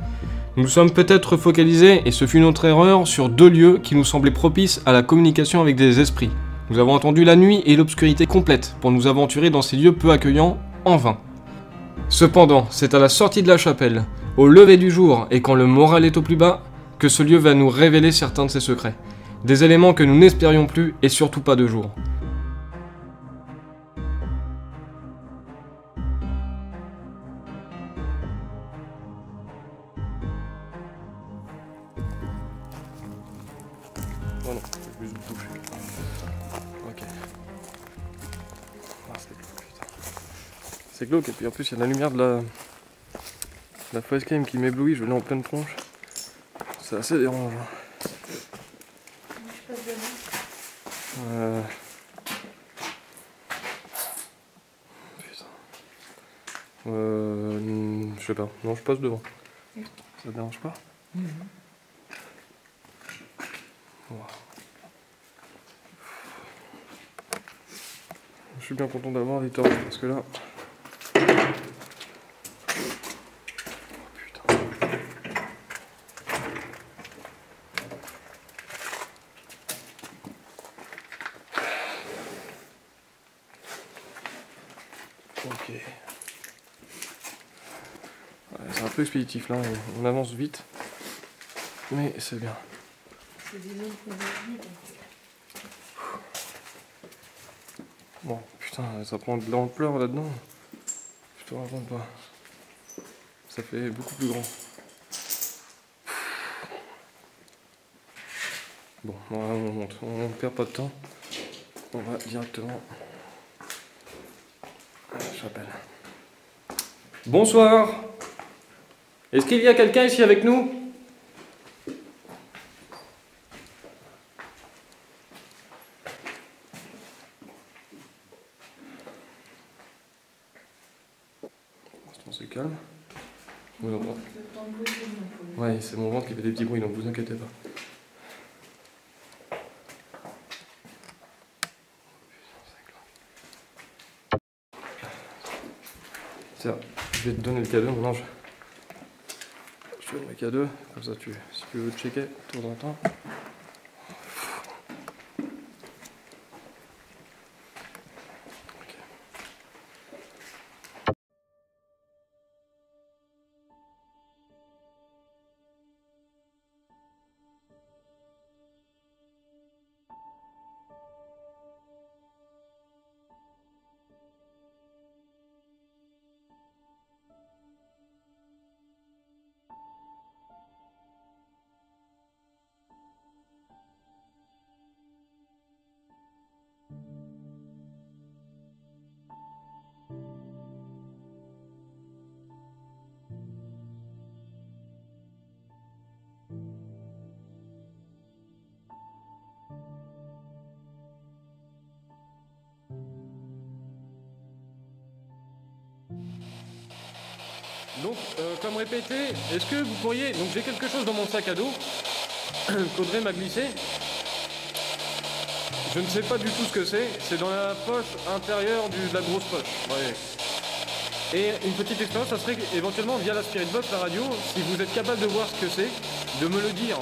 Speaker 1: Nous sommes peut-être focalisés, et ce fut notre erreur, sur 2 lieux qui nous semblaient propices à la communication avec des esprits. Nous avons attendu la nuit et l'obscurité complète pour nous aventurer dans ces lieux peu accueillants, en vain. Cependant, c'est à la sortie de la chapelle, au lever du jour et quand le moral est au plus bas, que ce lieu va nous révéler certains de ses secrets. Des éléments que nous n'espérions plus et surtout pas de jour.
Speaker 3: Oh non, je vais juste me toucher. Ok. Ah, c'est glauque, putain. C'est glauque, et puis en plus il y a de la lumière de La facecam qui m'éblouit, je l'ai en pleine tronche. C'est assez dérangeant.
Speaker 2: Je passe devant.
Speaker 3: Putain. Je sais pas. Non, je passe devant.
Speaker 2: Oui.
Speaker 3: Ça te dérange pas? Wow. Je suis bien content d'avoir des torches parce que là... Putain. Ok. Ouais, c'est un peu expéditif là, on avance vite. Mais c'est bien. Bon, putain, ça prend de l'ampleur là-dedans. Je te raconte pas. Ça fait beaucoup plus grand. Bon, on monte. On ne perd pas de temps. On va directement... J'appelle. Bonsoir. Est-ce qu'il y a quelqu'un ici avec nous? C'est calme. Vous entendez? Ouais, c'est mon ventre qui fait des petits bruits, donc vous inquiétez pas. Tiens, je vais te donner le cadeau, mon ange. Je te donne le cadeau, comme ça si tu veux le checker de temps en temps. Donc, comme répété, est-ce que vous pourriez... Donc j'ai quelque chose dans mon sac à dos qu'Audrey m'a glissé. Je ne sais pas du tout ce que c'est. C'est dans la poche intérieure de la grosse poche. Ouais. Et une petite expérience, ça serait éventuellement via la Spirit Box, la radio, si vous êtes capable de voir ce que c'est, de me le dire.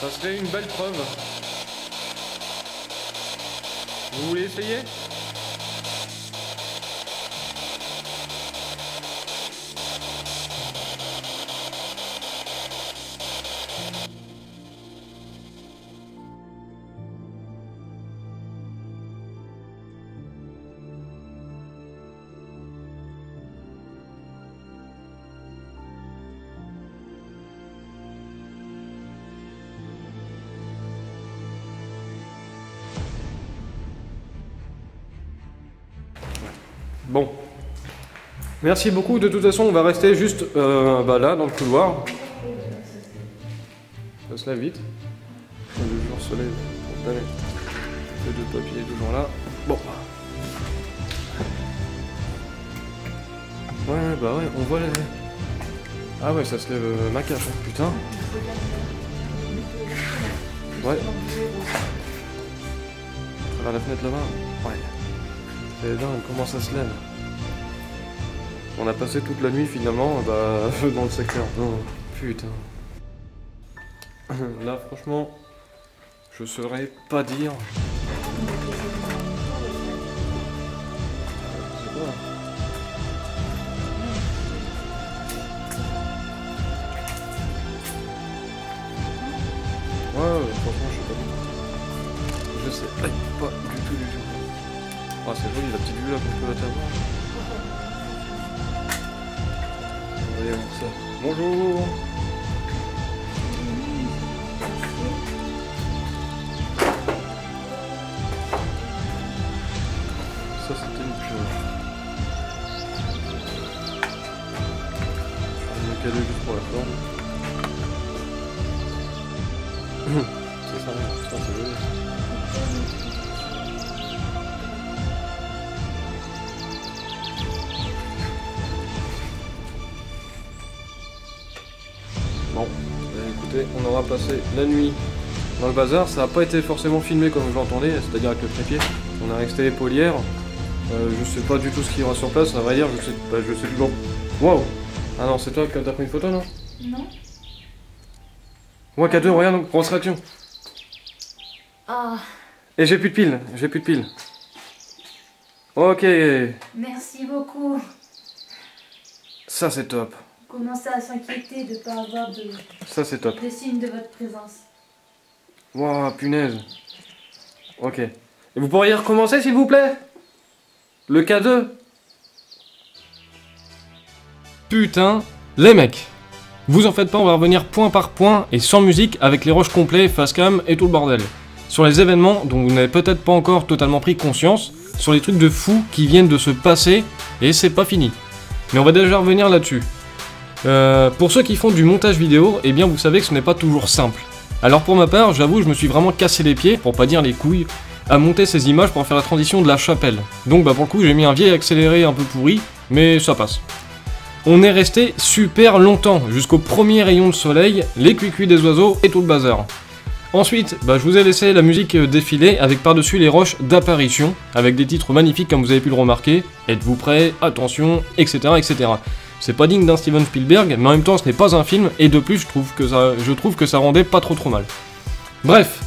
Speaker 3: Ça serait une belle preuve. Vous voulez essayer ? Bon. Merci beaucoup. De toute façon, on va rester juste là, dans le couloir. Ça se lève vite. Le jour se lève. Les deux papiers toujours là. Bon. Ouais, bah ouais, on voit les... Ah ouais, ça se lève ma cache, hein, putain. Ouais. À travers la fenêtre là-bas. Ouais. C'est dingue, comment ça se lève. On a passé toute la nuit finalement dans le secteur. Oh, putain. Là franchement, je saurais pas dire. C'est quoi? Ouais, franchement je sais pas. Je sais pas du tout. Ah, c'est joli la petite vue là qu'on peut atteindre. Regardez ça. Bonjour. Ça c'était une pioche. cadeau juste pour la forme. C'est ça, putain, c'est joli. Bon, bah, écoutez, on aura passé la nuit dans le bazar. Ça n'a pas été forcément filmé comme je l'entendais, c'est-à-dire avec le trépied. On a resté épaulière. Je sais pas du tout ce qu'il y aura sur place, à vrai dire, je sais toujours. Waouh! Ah non, c'est toi qui as pris une photo, non?
Speaker 2: Non.
Speaker 3: Ouais, K2, regarde, grosse réaction.
Speaker 2: Ah,
Speaker 3: Et j'ai plus de piles, Ok,
Speaker 2: merci beaucoup.
Speaker 3: ça c'est top.
Speaker 2: Commencez à s'inquiéter de ne pas avoir
Speaker 3: Ça c'est top.
Speaker 2: de signes de votre présence.
Speaker 3: Waouh, punaise. Ok. Et vous pourriez recommencer s'il vous plaît? Le K2?
Speaker 1: Putain, les mecs, vous en faites pas, on va revenir point par point et sans musique avec les rushs complets, face cam et tout le bordel. Sur les événements dont vous n'avez peut-être pas encore totalement pris conscience, sur les trucs de fous qui viennent de se passer et c'est pas fini. Mais on va déjà revenir là-dessus. Pour ceux qui font du montage vidéo, eh bien vous savez que ce n'est pas toujours simple. Alors pour ma part, j'avoue, je me suis vraiment cassé les pieds, pour pas dire les couilles, à monter ces images pour faire la transition de la chapelle. Donc bah pour le coup j'ai mis un vieil accéléré un peu pourri, mais ça passe. On est resté super longtemps, jusqu'au premier rayon de soleil, les cuicuis des oiseaux et tout le bazar. Ensuite, bah, je vous ai laissé la musique défiler avec par-dessus les roches d'apparition, avec des titres magnifiques comme vous avez pu le remarquer, êtes-vous prêts, attention, etc. etc. C'est pas digne d'un Steven Spielberg, mais en même temps ce n'est pas un film, et de plus je trouve que ça rendait pas trop mal. Bref,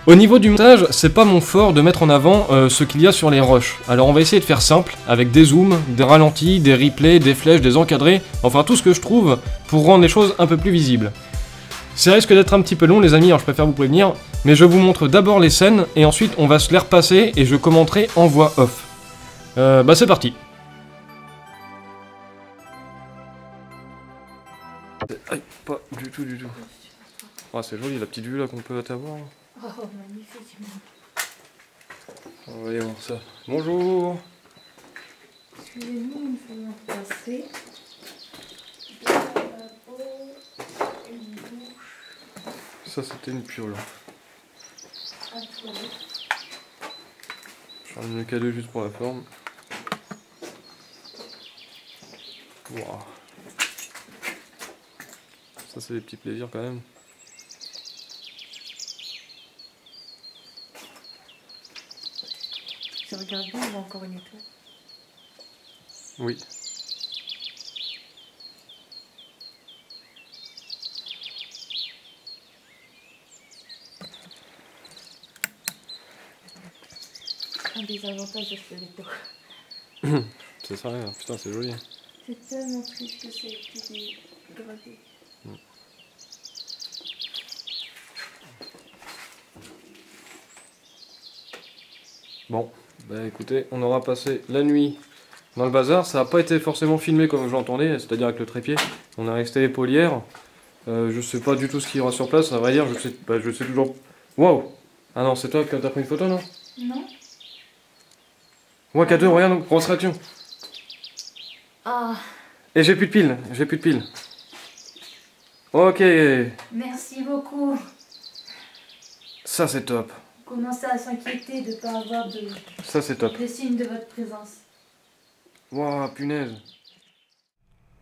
Speaker 1: au niveau du montage, c'est pas mon fort de mettre en avant ce qu'il y a sur les rushs. Alors on va essayer de faire simple, avec des zooms, des ralentis, des replays, des flèches, des encadrés, enfin tout ce que je trouve pour rendre les choses un peu plus visibles. Ça risque d'être un petit peu long les amis, alors je préfère vous prévenir, mais je vous montre d'abord les scènes, et ensuite on va se les repasser et je commenterai en voix off. Bah c'est parti.
Speaker 3: Aïe, pas du tout. Ah, c'est joli la petite vue là qu'on peut avoir.
Speaker 2: Oh, magnifique.
Speaker 3: On va aller voir ça. Bonjour.
Speaker 2: Excusez-moi, il faut me passer.
Speaker 3: Ça c'était une purle. Je rallume le K2 juste pour la forme. Wow. Ça c'est des petits plaisirs quand même.
Speaker 2: Je regarde bien, on voit encore une étoile.
Speaker 3: Oui.
Speaker 2: Un des avantages de ce veto.
Speaker 3: C'est ça, putain c'est joli.
Speaker 2: C'est tellement triste que ça ait été gravé.
Speaker 3: Bon, bah écoutez, on aura passé la nuit dans le bazar. Ça n'a pas été forcément filmé comme je l'entendais, c'est-à-dire avec le trépied. On a resté épaulière. Je sais pas du tout ce qu'il y aura sur place, à vrai dire, je sais toujours. Waouh! Ah non, c'est toi qui as pris une photo, non?
Speaker 2: Non.
Speaker 3: Ouais, K2, regarde, grosse réaction.
Speaker 2: Ah,
Speaker 3: Et j'ai plus de piles. Ok,
Speaker 2: merci beaucoup.
Speaker 3: ça c'est top.
Speaker 2: Commencez à s'inquiéter de ne pas avoir
Speaker 3: Ça c'est top.
Speaker 2: de signes de votre présence.
Speaker 3: Waouh, punaise.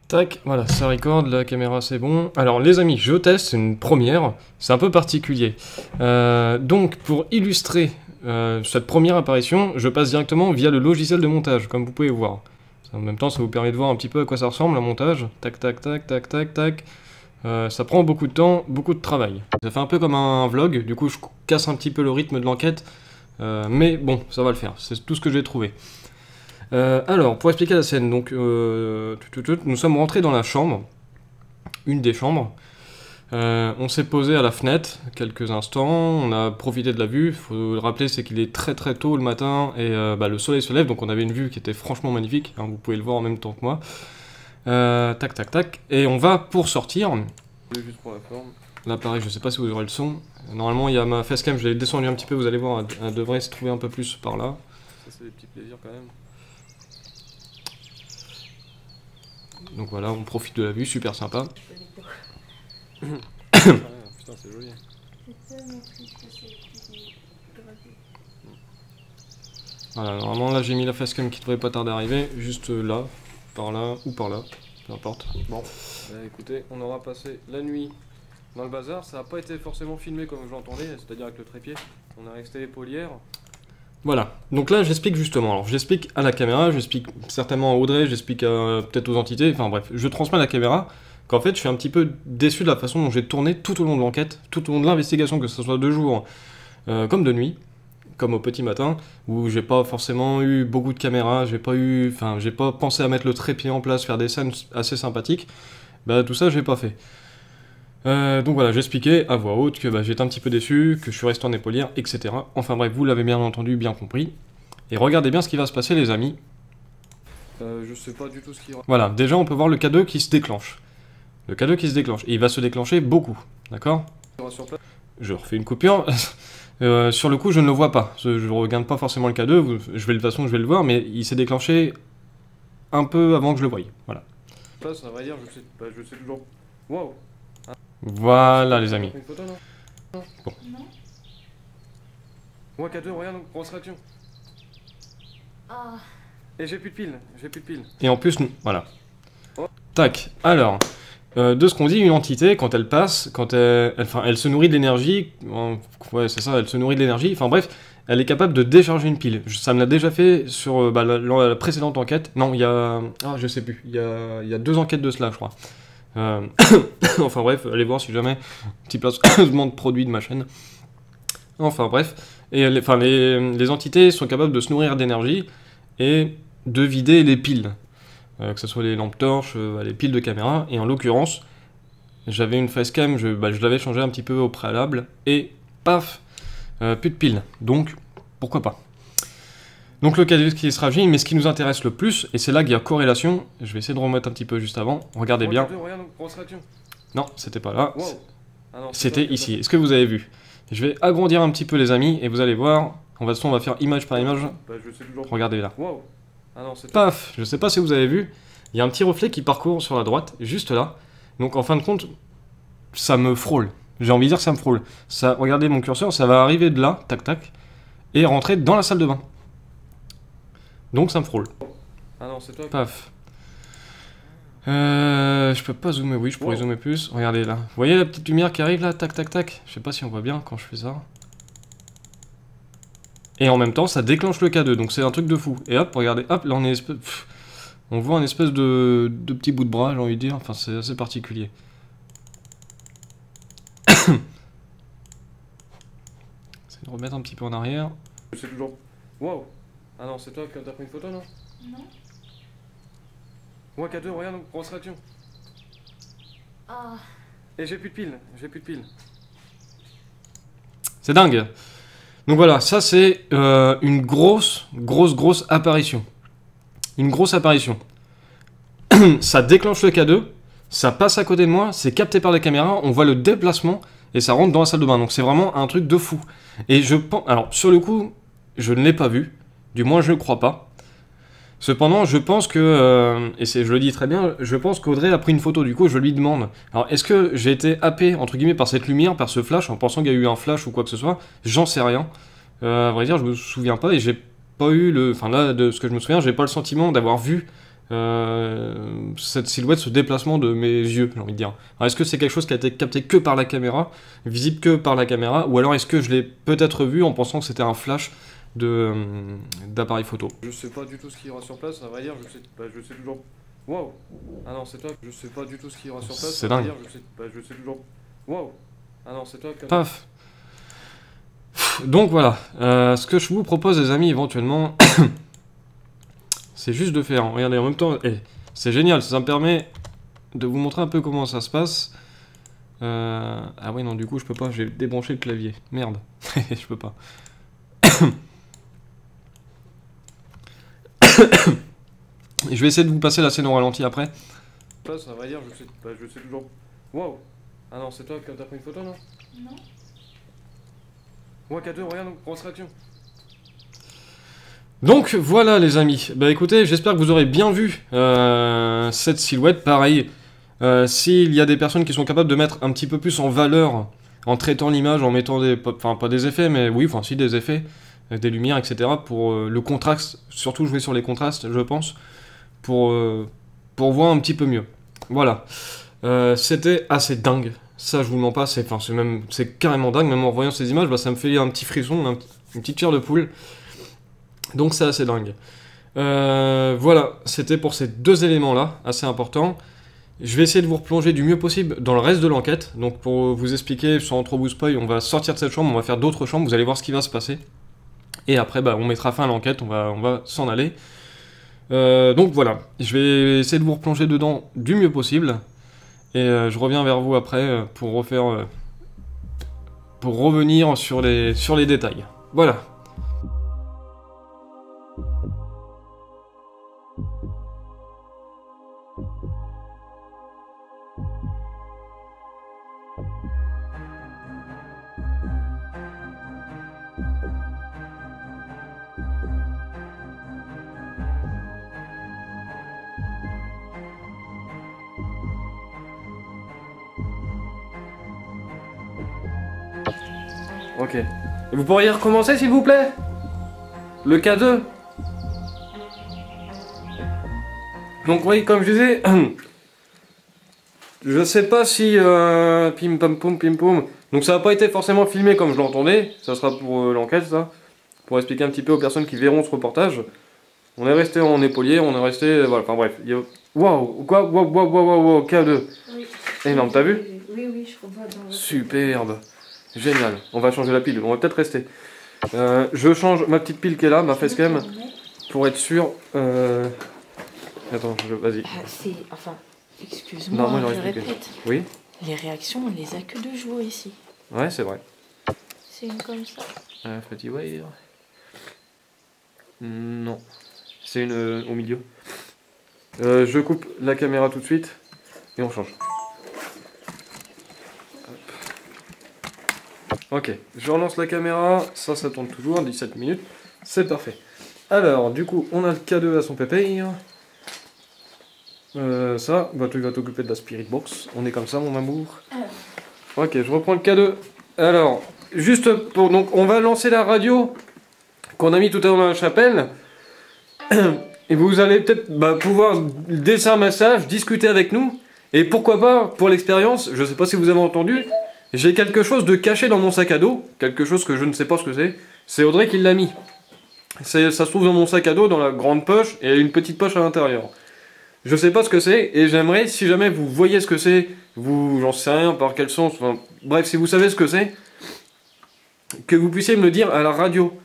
Speaker 1: Tac, voilà, ça record, la caméra c'est bon. Alors les amis, je teste, c'est une première, c'est un peu particulier. Donc pour illustrer cette première apparition, je passe directement via le logiciel de montage, comme vous pouvez voir. En même temps, ça vous permet de voir un petit peu à quoi ça ressemble, un montage. Tac, tac, tac, tac, tac, tac. Ça prend beaucoup de temps, beaucoup de travail. Ça fait un peu comme un vlog, du coup je casse un petit peu le rythme de l'enquête. Mais bon, ça va le faire, c'est tout ce que j'ai trouvé. Alors, pour expliquer la scène, donc, nous sommes rentrés dans la chambre, une des chambres. On s'est posé à la fenêtre quelques instants, on a profité de la vue. Faut le rappeler, c'est qu'il est très très tôt le matin et le soleil se lève, donc on avait une vue qui était franchement magnifique. Hein, vous pouvez le voir en même temps que moi. Tac tac tac, et on va pour sortir.
Speaker 3: Juste pour la forme.
Speaker 1: Là pareil, je sais pas si vous aurez le son. Normalement il y a ma facecam, je l'ai descendu un petit peu, vous allez voir, elle devrait se trouver un peu plus par là.
Speaker 3: Ça c'est des petits plaisirs quand même.
Speaker 1: Donc voilà, on profite de la vue, super sympa. Putain, c'est joli. Voilà, normalement là j'ai mis la facecam qui devrait pas tarder à arriver, juste là, par là ou par là, peu importe. Bon, bah, écoutez, on aura passé la nuit dans le bazar, ça n'a pas été forcément filmé comme je l'entendais, c'est-à-dire avec le trépied, on a resté épaulière. Voilà, donc là j'explique justement, alors j'explique à la caméra, j'explique certainement à Audrey, j'explique peut-être aux entités, enfin bref, je transmets à la caméra qu'en fait je suis un petit peu déçu de la façon dont j'ai tourné tout au long de l'enquête, tout au long de l'investigation, que ce soit de jour comme de nuit, comme au petit matin, où j'ai pas forcément eu beaucoup de caméras, j'ai pas pensé à mettre le trépied en place, faire des scènes assez sympathiques, bah tout ça j'ai pas fait. Donc voilà, j'expliquais à voix haute que j'étais un petit peu déçu, que je suis resté en épaulière, etc. Enfin bref, vous l'avez bien entendu, bien compris. Et regardez bien ce qui va se passer les amis. Je sais pas du tout ce qui... Voilà, déjà on peut voir le K2 qui se déclenche. Le K2 qui se déclenche, et il va se déclencher beaucoup, d'accord? Je refais une coupure. Sur le coup, je ne le vois pas. Je regarde pas forcément le K2, de toute façon je vais le voir, mais il s'est déclenché un peu avant que je le voie. Voilà. Ça va dire, je sais toujours... Waouh. Voilà les amis. Une photo, non? Bon.
Speaker 2: Non.
Speaker 1: Ouais, K2, regarde, grosse réaction.
Speaker 2: Ah.
Speaker 1: Et j'ai plus de piles, Et en plus, voilà. Oh. Tac, alors, de ce qu'on dit, une entité, quand elle passe, quand elle se nourrit de l'énergie, ouais c'est ça, elle se nourrit de l'énergie, enfin bref, elle est capable de décharger une pile. Ça me l'a déjà fait sur la précédente enquête, non, il y a... Ah, je sais plus, il y a 2 enquêtes de cela, je crois. Enfin bref, allez voir si jamais, petit placement de produit de ma chaîne. Enfin bref, et les entités sont capables de se nourrir d'énergie et de vider les piles, que ce soit les lampes torches, les piles de caméra, et en l'occurrence, j'avais une facecam, je l'avais changé un petit peu au préalable, et paf, plus de piles, donc pourquoi pas. Donc le K2 qui se rajeunit, mais ce qui nous intéresse le plus, et c'est là qu'il y a corrélation, je vais essayer de remettre un petit peu juste avant, regardez bien. Non, c'était pas là, c'était ici, est-ce que vous avez vu? Je vais agrandir un petit peu les amis, et vous allez voir, on va faire image par image, regardez là. Paf, je sais pas si vous avez vu, il y a un petit reflet qui parcourt sur la droite, juste là, donc en fin de compte, ça me frôle, j'ai envie de dire que ça me frôle. Ça, regardez mon curseur, ça va arriver de là, tac tac, et rentrer dans la salle de bain. Donc ça me frôle. Ah non, c'est toi. Paf. Je peux pas zoomer, oui, je pourrais zoomer plus. Regardez là. Vous voyez la petite lumière qui arrive là, tac tac tac. Je sais pas si on voit bien quand je fais ça. Et en même temps, ça déclenche le K2, donc c'est un truc de fou. Et hop, regardez, hop, là on est on voit un espèce de petit bout de bras, j'ai envie de dire. Enfin, c'est assez particulier. J'essaie de remettre un petit peu en arrière. C'est toujours... Waouh. Ah non, c'est toi qui as pris une photo, non?
Speaker 2: Non.
Speaker 1: Ouais, K2, regarde, grosse réaction.
Speaker 2: Ah.
Speaker 1: Et j'ai plus de piles, C'est dingue. Donc voilà, ça c'est une grosse apparition. Une grosse apparition. Ça déclenche le K2, ça passe à côté de moi, c'est capté par la caméra, on voit le déplacement et ça rentre dans la salle de bain. Donc c'est vraiment un truc de fou. Et je pense... Alors, sur le coup, je ne l'ai pas vu. Du moins, je ne crois pas. Cependant, je pense que, et je le dis très bien, je pense qu'Audrey a pris une photo, du coup, je lui demande. Alors, est-ce que j'ai été happé, entre guillemets, par cette lumière, par ce flash, en pensant qu'il y a eu un flash ou quoi que ce soit? J'en sais rien. À vrai dire, je me souviens pas, et j'ai pas eu le... Enfin, là, de ce que je me souviens, j'ai pas le sentiment d'avoir vu cette silhouette, ce déplacement de mes yeux, j'ai envie de dire. Alors, est-ce que c'est quelque chose qui a été capté que par la caméra, visible que par la caméra, ou alors est-ce que je l'ai peut-être vu en pensant que c'était un flash d'appareil photo? Je sais pas du tout ce qu'il y aura sur place, à vrai dire, je sais toujours... Waouh. Ah non, c'est toi, je sais pas du tout ce qu'il y aura sur place, c'est dingue. Dire, je sais toujours... Waouh. Ah non, c'est toi... Paf. Donc voilà, ce que je vous propose les amis, éventuellement, c'est juste de faire, regardez, en même temps, c'est génial, ça me permet de vous montrer un peu comment ça se passe. Ah oui, non, du coup, je peux pas, j'ai débranché le clavier, merde, je peux pas. Je vais essayer de vous passer la scène au ralenti après. Ça va dire, je sais toujours... Waouh. Ah non, c'est toi qui as pris une photo, non?
Speaker 2: Non.
Speaker 1: Ouais, K2, regarde, grosse réaction. Donc voilà les amis, bah écoutez, j'espère que vous aurez bien vu cette silhouette. Pareil, s'il y a des personnes qui sont capables de mettre un petit peu plus en valeur en traitant l'image, en mettant des, enfin pas des effets, mais oui, enfin si des effets, des lumières, etc. pour le contraste, surtout jouer sur les contrastes, je pense, pour voir un petit peu mieux. Voilà, c'était assez dingue, ça je vous le mens pas, c'est carrément dingue, même en voyant ces images, bah, ça me fait un petit frisson, une petite chair de poule. Donc c'est assez dingue. Voilà, c'était pour ces deux éléments-là, assez importants. Je vais essayer de vous replonger du mieux possible dans le reste de l'enquête. Donc pour vous expliquer, sans trop vous spoil, on va sortir de cette chambre, on va faire d'autres chambres, vous allez voir ce qui va se passer. Et après, bah, on mettra fin à l'enquête, on va s'en aller. Donc voilà, je vais essayer de vous replonger dedans du mieux possible. Et je reviens vers vous après pour refaire... pour revenir sur les détails. Voilà. Ok. Et vous pourriez recommencer s'il vous plaît? Le K2. Donc oui, comme je disais, je sais pas si pim pam poum pim poum. Donc ça n'a pas été forcément filmé comme je l'entendais. Ça sera pour l'enquête, ça. Pour expliquer un petit peu aux personnes qui verront ce reportage. On est resté en épaulier, on est resté, voilà. Enfin bref. Waouh, quoi, waouh, K2.
Speaker 2: Oui.
Speaker 1: Énorme, t'as vu?
Speaker 2: Oui, je revois dans le...
Speaker 1: Superbe. Génial. On va changer la pile. On va peut-être rester. Je change ma petite pile qui est là, ma facecam, pour être sûr. Attends, vas-y.
Speaker 2: Enfin, excuse-moi,
Speaker 1: Non, moi,
Speaker 2: je répète.
Speaker 1: Oui.
Speaker 2: Les réactions, on les a que 2 jours ici.
Speaker 1: Ouais, c'est vrai.
Speaker 2: C'est une comme ça.
Speaker 1: Petit wire. Non. C'est une au milieu. Je coupe la caméra tout de suite et on change. Ok, je relance la caméra, ça tourne toujours, 17 minutes, c'est parfait. Alors, du coup, on a le K2 à son pépé. Ça, bah, tu vas t'occuper de la Spirit Box, on est comme ça mon amour. Ok, je reprends le K2. Alors, juste pour... Donc, on va lancer la radio qu'on a mis tout à l'heure dans la chapelle. Et vous allez peut-être pouvoir laisser un message, discuter avec nous. Et pourquoi pas, pour l'expérience, je sais pas si vous avez entendu... J'ai quelque chose de caché dans mon sac à dos, quelque chose que je ne sais pas ce que c'est. C'est Audrey qui l'a mis. Ça se trouve dans mon sac à dos, dans la grande poche, et il y a une petite poche à l'intérieur. Je sais pas ce que c'est, et j'aimerais, si jamais vous voyez ce que c'est, vous, j'en sais rien, par quel sens, enfin, bref, si vous savez ce que c'est, que vous puissiez me le dire à la radio.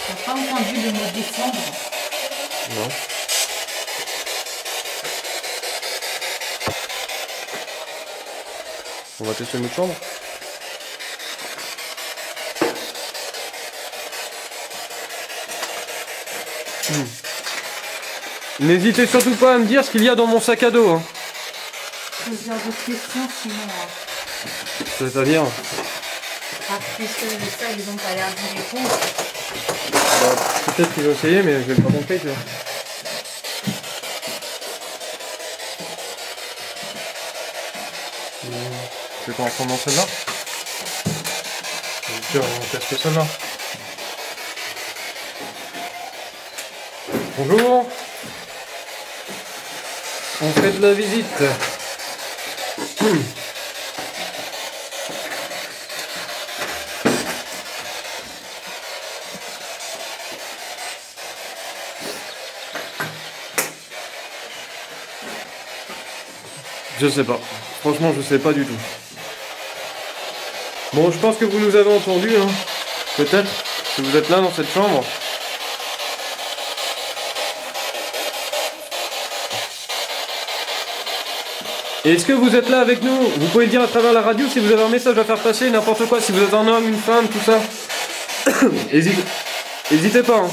Speaker 2: T'as pas entendu le mot décembre?
Speaker 1: Non. On va tester une autre chambre. N'hésitez surtout pas à me dire ce qu'il y a dans mon sac à dos. Hein.
Speaker 2: Plusieurs autres questions sinon.
Speaker 1: C'est-à-dire
Speaker 2: Après ça, ils ont pas l'air d'y répondre.
Speaker 1: peut-être qu'ils ont essayé, mais je vais pas montrer, tu vois.
Speaker 3: C'est quoi, on prend dans celle-là? Tiens, on teste celle-là. Bonjour. On fait de la visite. Je sais pas. Franchement, je sais pas du tout. Bon, je pense que vous nous avez entendu, hein. Peut-être que vous êtes là dans cette chambre. Est-ce que vous êtes là avec nous? Vous pouvez le dire à travers la radio si vous avez un message à faire passer, n'importe quoi, si vous êtes un homme, une femme, tout ça. Hésitez pas, hein.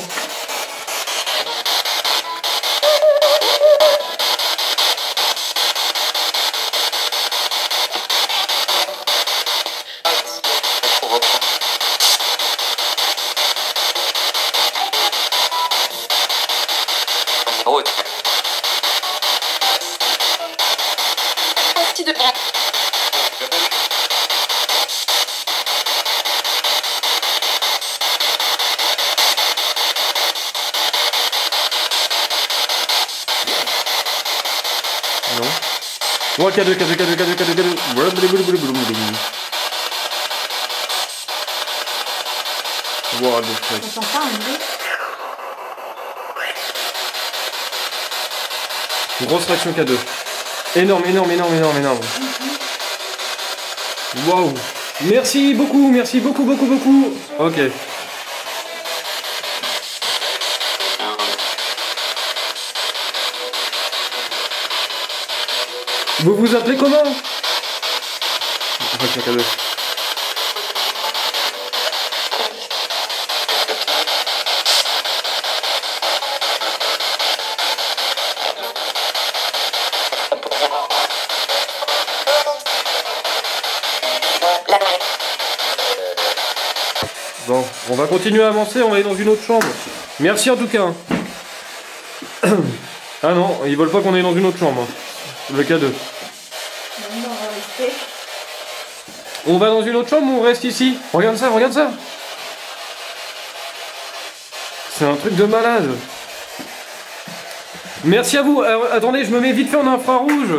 Speaker 3: Non. Oh, K2. Wow, le truc.
Speaker 2: On s'entend pas, André?
Speaker 3: Grosse réaction K2. Énorme. Waouh. Merci beaucoup. Ok. Vous vous appelez comment? Réaction K2. Bon, on va continuer à avancer, on va aller dans une autre chambre. Merci en tout cas. Ah non, ils veulent pas qu'on aille dans une autre chambre. Le K2. On va dans une autre chambre ou on reste ici? Regarde ça. C'est un truc de malade. Merci à vous. Alors, attendez, je me mets vite fait en infrarouge.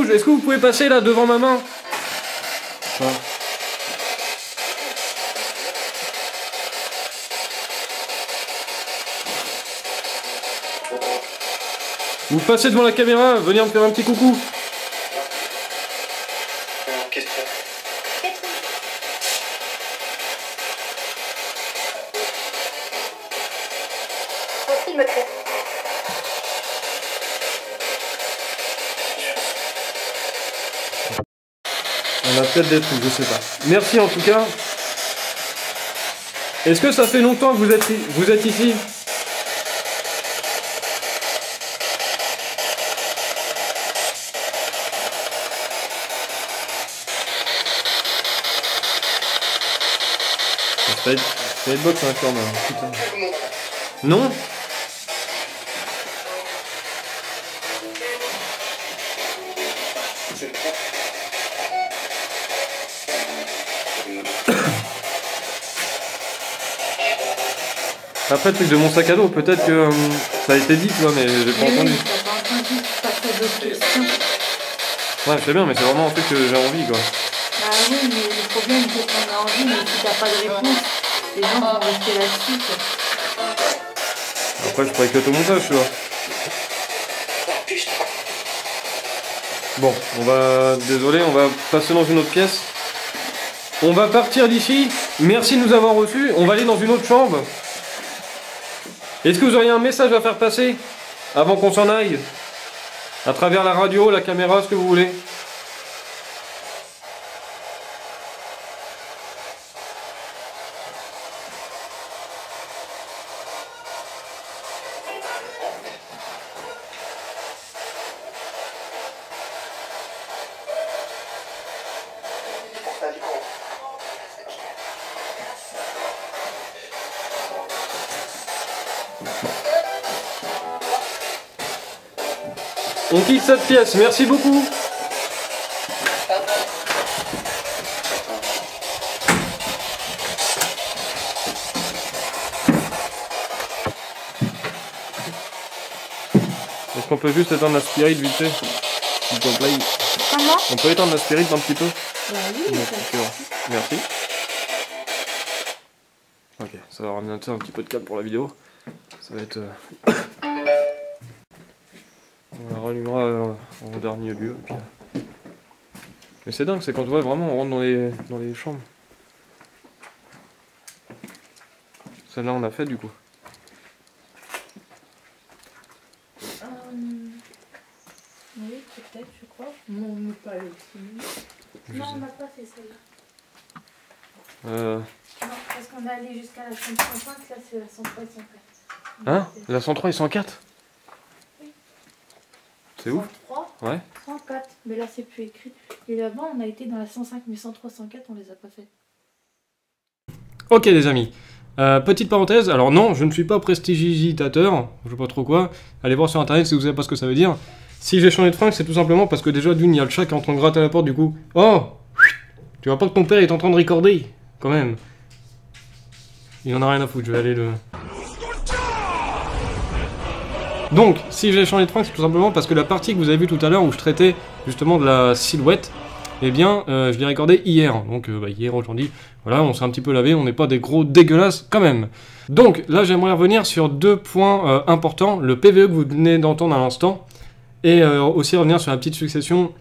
Speaker 3: Est-ce que vous pouvez passer là devant ma main? Vous passez devant la caméra, venez me faire un petit coucou. On a peut-être des trucs, je sais pas. Merci en tout cas. Est-ce que ça fait longtemps que vous êtes ici? C'est une box hein, quand même. Putain. Non? Après le truc de mon sac à dos, peut-être que ça a été dit, tu vois, mais j'ai pas entendu. Ouais, je sais bien, mais c'est vraiment un truc que j'ai envie, quoi.
Speaker 2: Bah oui, mais le problème c'est qu'on a envie, mais si t'as pas de réponse, les gens vont rester là-dessus.
Speaker 3: Après, je pourrais que l'automontage, tu vois. Bon, désolé, on va passer dans une autre pièce. On va partir d'ici. Merci de nous avoir reçus. On va aller dans une autre chambre. Est-ce que vous auriez un message à faire passer avant qu'on s'en aille? À travers la radio, la caméra, ce que vous voulez. On quitte cette pièce, merci beaucoup. Est-ce qu'on peut juste éteindre la spirit vite fait? S'il te plaît.
Speaker 2: Comment?
Speaker 3: On peut éteindre la spirit un petit peu?
Speaker 2: Bah oui,
Speaker 3: Merci. Ok, ça va ramener un petit peu de câble pour la vidéo. Ça va être... On la rallumera en dernier lieu. Puis... Mais c'est dingue, c'est quand vraiment on rentre dans les chambres. Celle-là on a fait du coup.
Speaker 2: Oui, peut-être, je crois. Non, mais pas le Non, on n'a pas fait celle-là. Non, parce qu'on est allé jusqu'à la 135, là c'est la 103 et 104.
Speaker 3: Hein? La 103 et 104?
Speaker 2: Oui.
Speaker 3: C'est ouf?
Speaker 2: 103,
Speaker 3: ouais.
Speaker 2: 104, mais là c'est plus écrit. Et là-bas on a été dans la 105, mais 103, 104 on les a pas fait.
Speaker 1: Ok les amis, petite parenthèse, alors non, je ne suis pas prestidigitateur, je sais pas trop quoi, allez voir sur internet si vous savez pas ce que ça veut dire. Si j'ai changé de fringue, c'est tout simplement parce que déjà d'une, il y a le chat qui est en train de gratter à la porte du coup. Oh! Tu vois pas que ton père est en train de recorder, quand même. Il en a rien à foutre, je vais aller le... Donc, si j'ai changé de fringue, c'est tout simplement parce que la partie que vous avez vue tout à l'heure où je traitais justement de la silhouette, eh bien, je l'ai recordé hier. Donc, hier, aujourd'hui, voilà, on s'est un petit peu lavé, on n'est pas des gros dégueulasses quand même. Donc, là, j'aimerais revenir sur deux points importants. Le PVE que vous venez d'entendre à l'instant, et aussi revenir sur la petite succession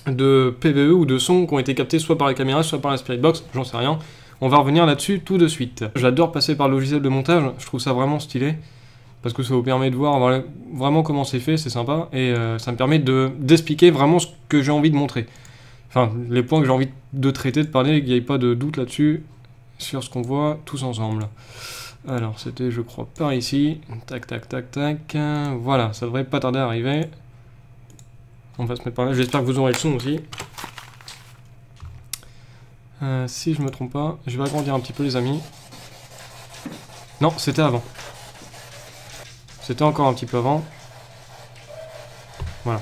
Speaker 1: de PVE ou de sons qui ont été captés soit par la caméra, soit par la Spirit Box, j'en sais rien. On va revenir là-dessus tout de suite. J'adore passer par le logiciel de montage, je trouve ça vraiment stylé. Parce que ça vous permet de voir vraiment comment c'est fait, c'est sympa, et ça me permet d'expliquer vraiment ce que j'ai envie de montrer. Enfin, les points que j'ai envie de traiter, de parler, qu'il n'y ait pas de doute là-dessus, sur ce qu'on voit tous ensemble. Alors, c'était, je crois, par ici. Tac, tac, tac, tac. Voilà, ça devrait pas tarder à arriver. On va se mettre par là, j'espère que vous aurez le son aussi. Si je me trompe pas, je vais agrandir un petit peu les amis. Non, c'était avant. C'était encore un petit peu avant. Voilà.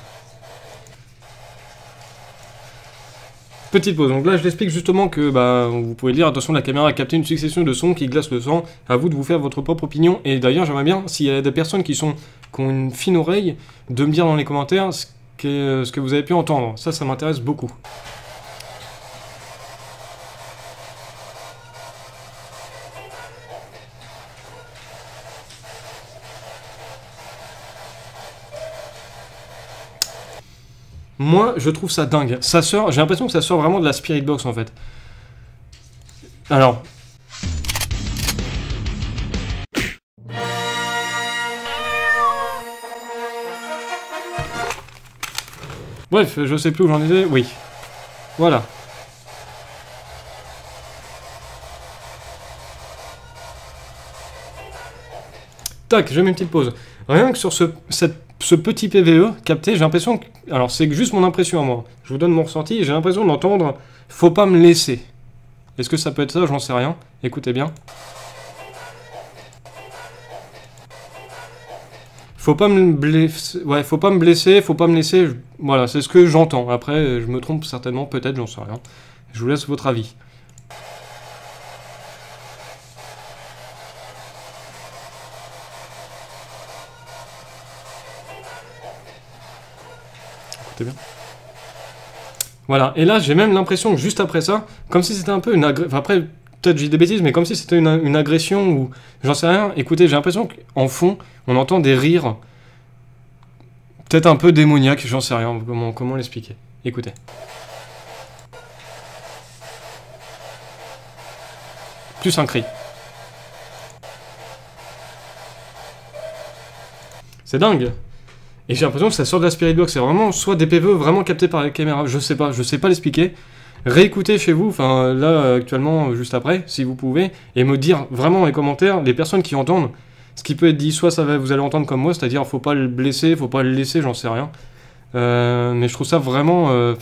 Speaker 1: Petite pause. Donc là, je l'explique justement que, vous pouvez le dire, attention, la caméra a capté une succession de sons qui glacent le sang. À vous de vous faire votre propre opinion. Et d'ailleurs, j'aimerais bien, s'il y a des personnes qui ont une fine oreille, de me dire dans les commentaires ce que vous avez pu entendre. Ça m'intéresse beaucoup. Moi, je trouve ça dingue. Ça sort, j'ai l'impression que ça sort vraiment de la Spirit Box en fait. Alors. Bref, je sais plus où j'en étais. Oui. Voilà. Tac, je mets une petite pause. Rien que sur ce petit PVE capté, j'ai l'impression que... Alors, c'est juste mon impression à moi. Je vous donne mon ressenti, j'ai l'impression d'entendre « Faut pas me laisser ». Est-ce que ça peut être ça? J'en sais rien. Écoutez bien. Faut pas me blesser... Ouais, faut pas me blesser, faut pas me laisser... Voilà, c'est ce que j'entends. Après, je me trompe certainement, peut-être, j'en sais rien. Je vous laisse votre avis. Bien. Voilà, et là j'ai même l'impression que juste après ça, comme si c'était un peu une agression, enfin après peut-être j'ai des bêtises, mais comme si c'était une agression ou j'en sais rien. Écoutez, j'ai l'impression qu'en fond on entend des rires, peut-être un peu démoniaques, j'en sais rien, comment l'expliquer. Écoutez. Plus un cri. C'est dingue. Et j'ai l'impression que ça sort de la Spirit Box, c'est vraiment soit des PVE vraiment captés par la caméra, je sais pas l'expliquer. Réécoutez chez vous, enfin là actuellement, juste après, si vous pouvez, et me dire vraiment dans les commentaires, les personnes qui entendent, ce qui peut être dit, soit vous allez entendre comme moi, c'est-à-dire faut pas le blesser, faut pas le laisser, j'en sais rien. Mais je trouve ça vraiment,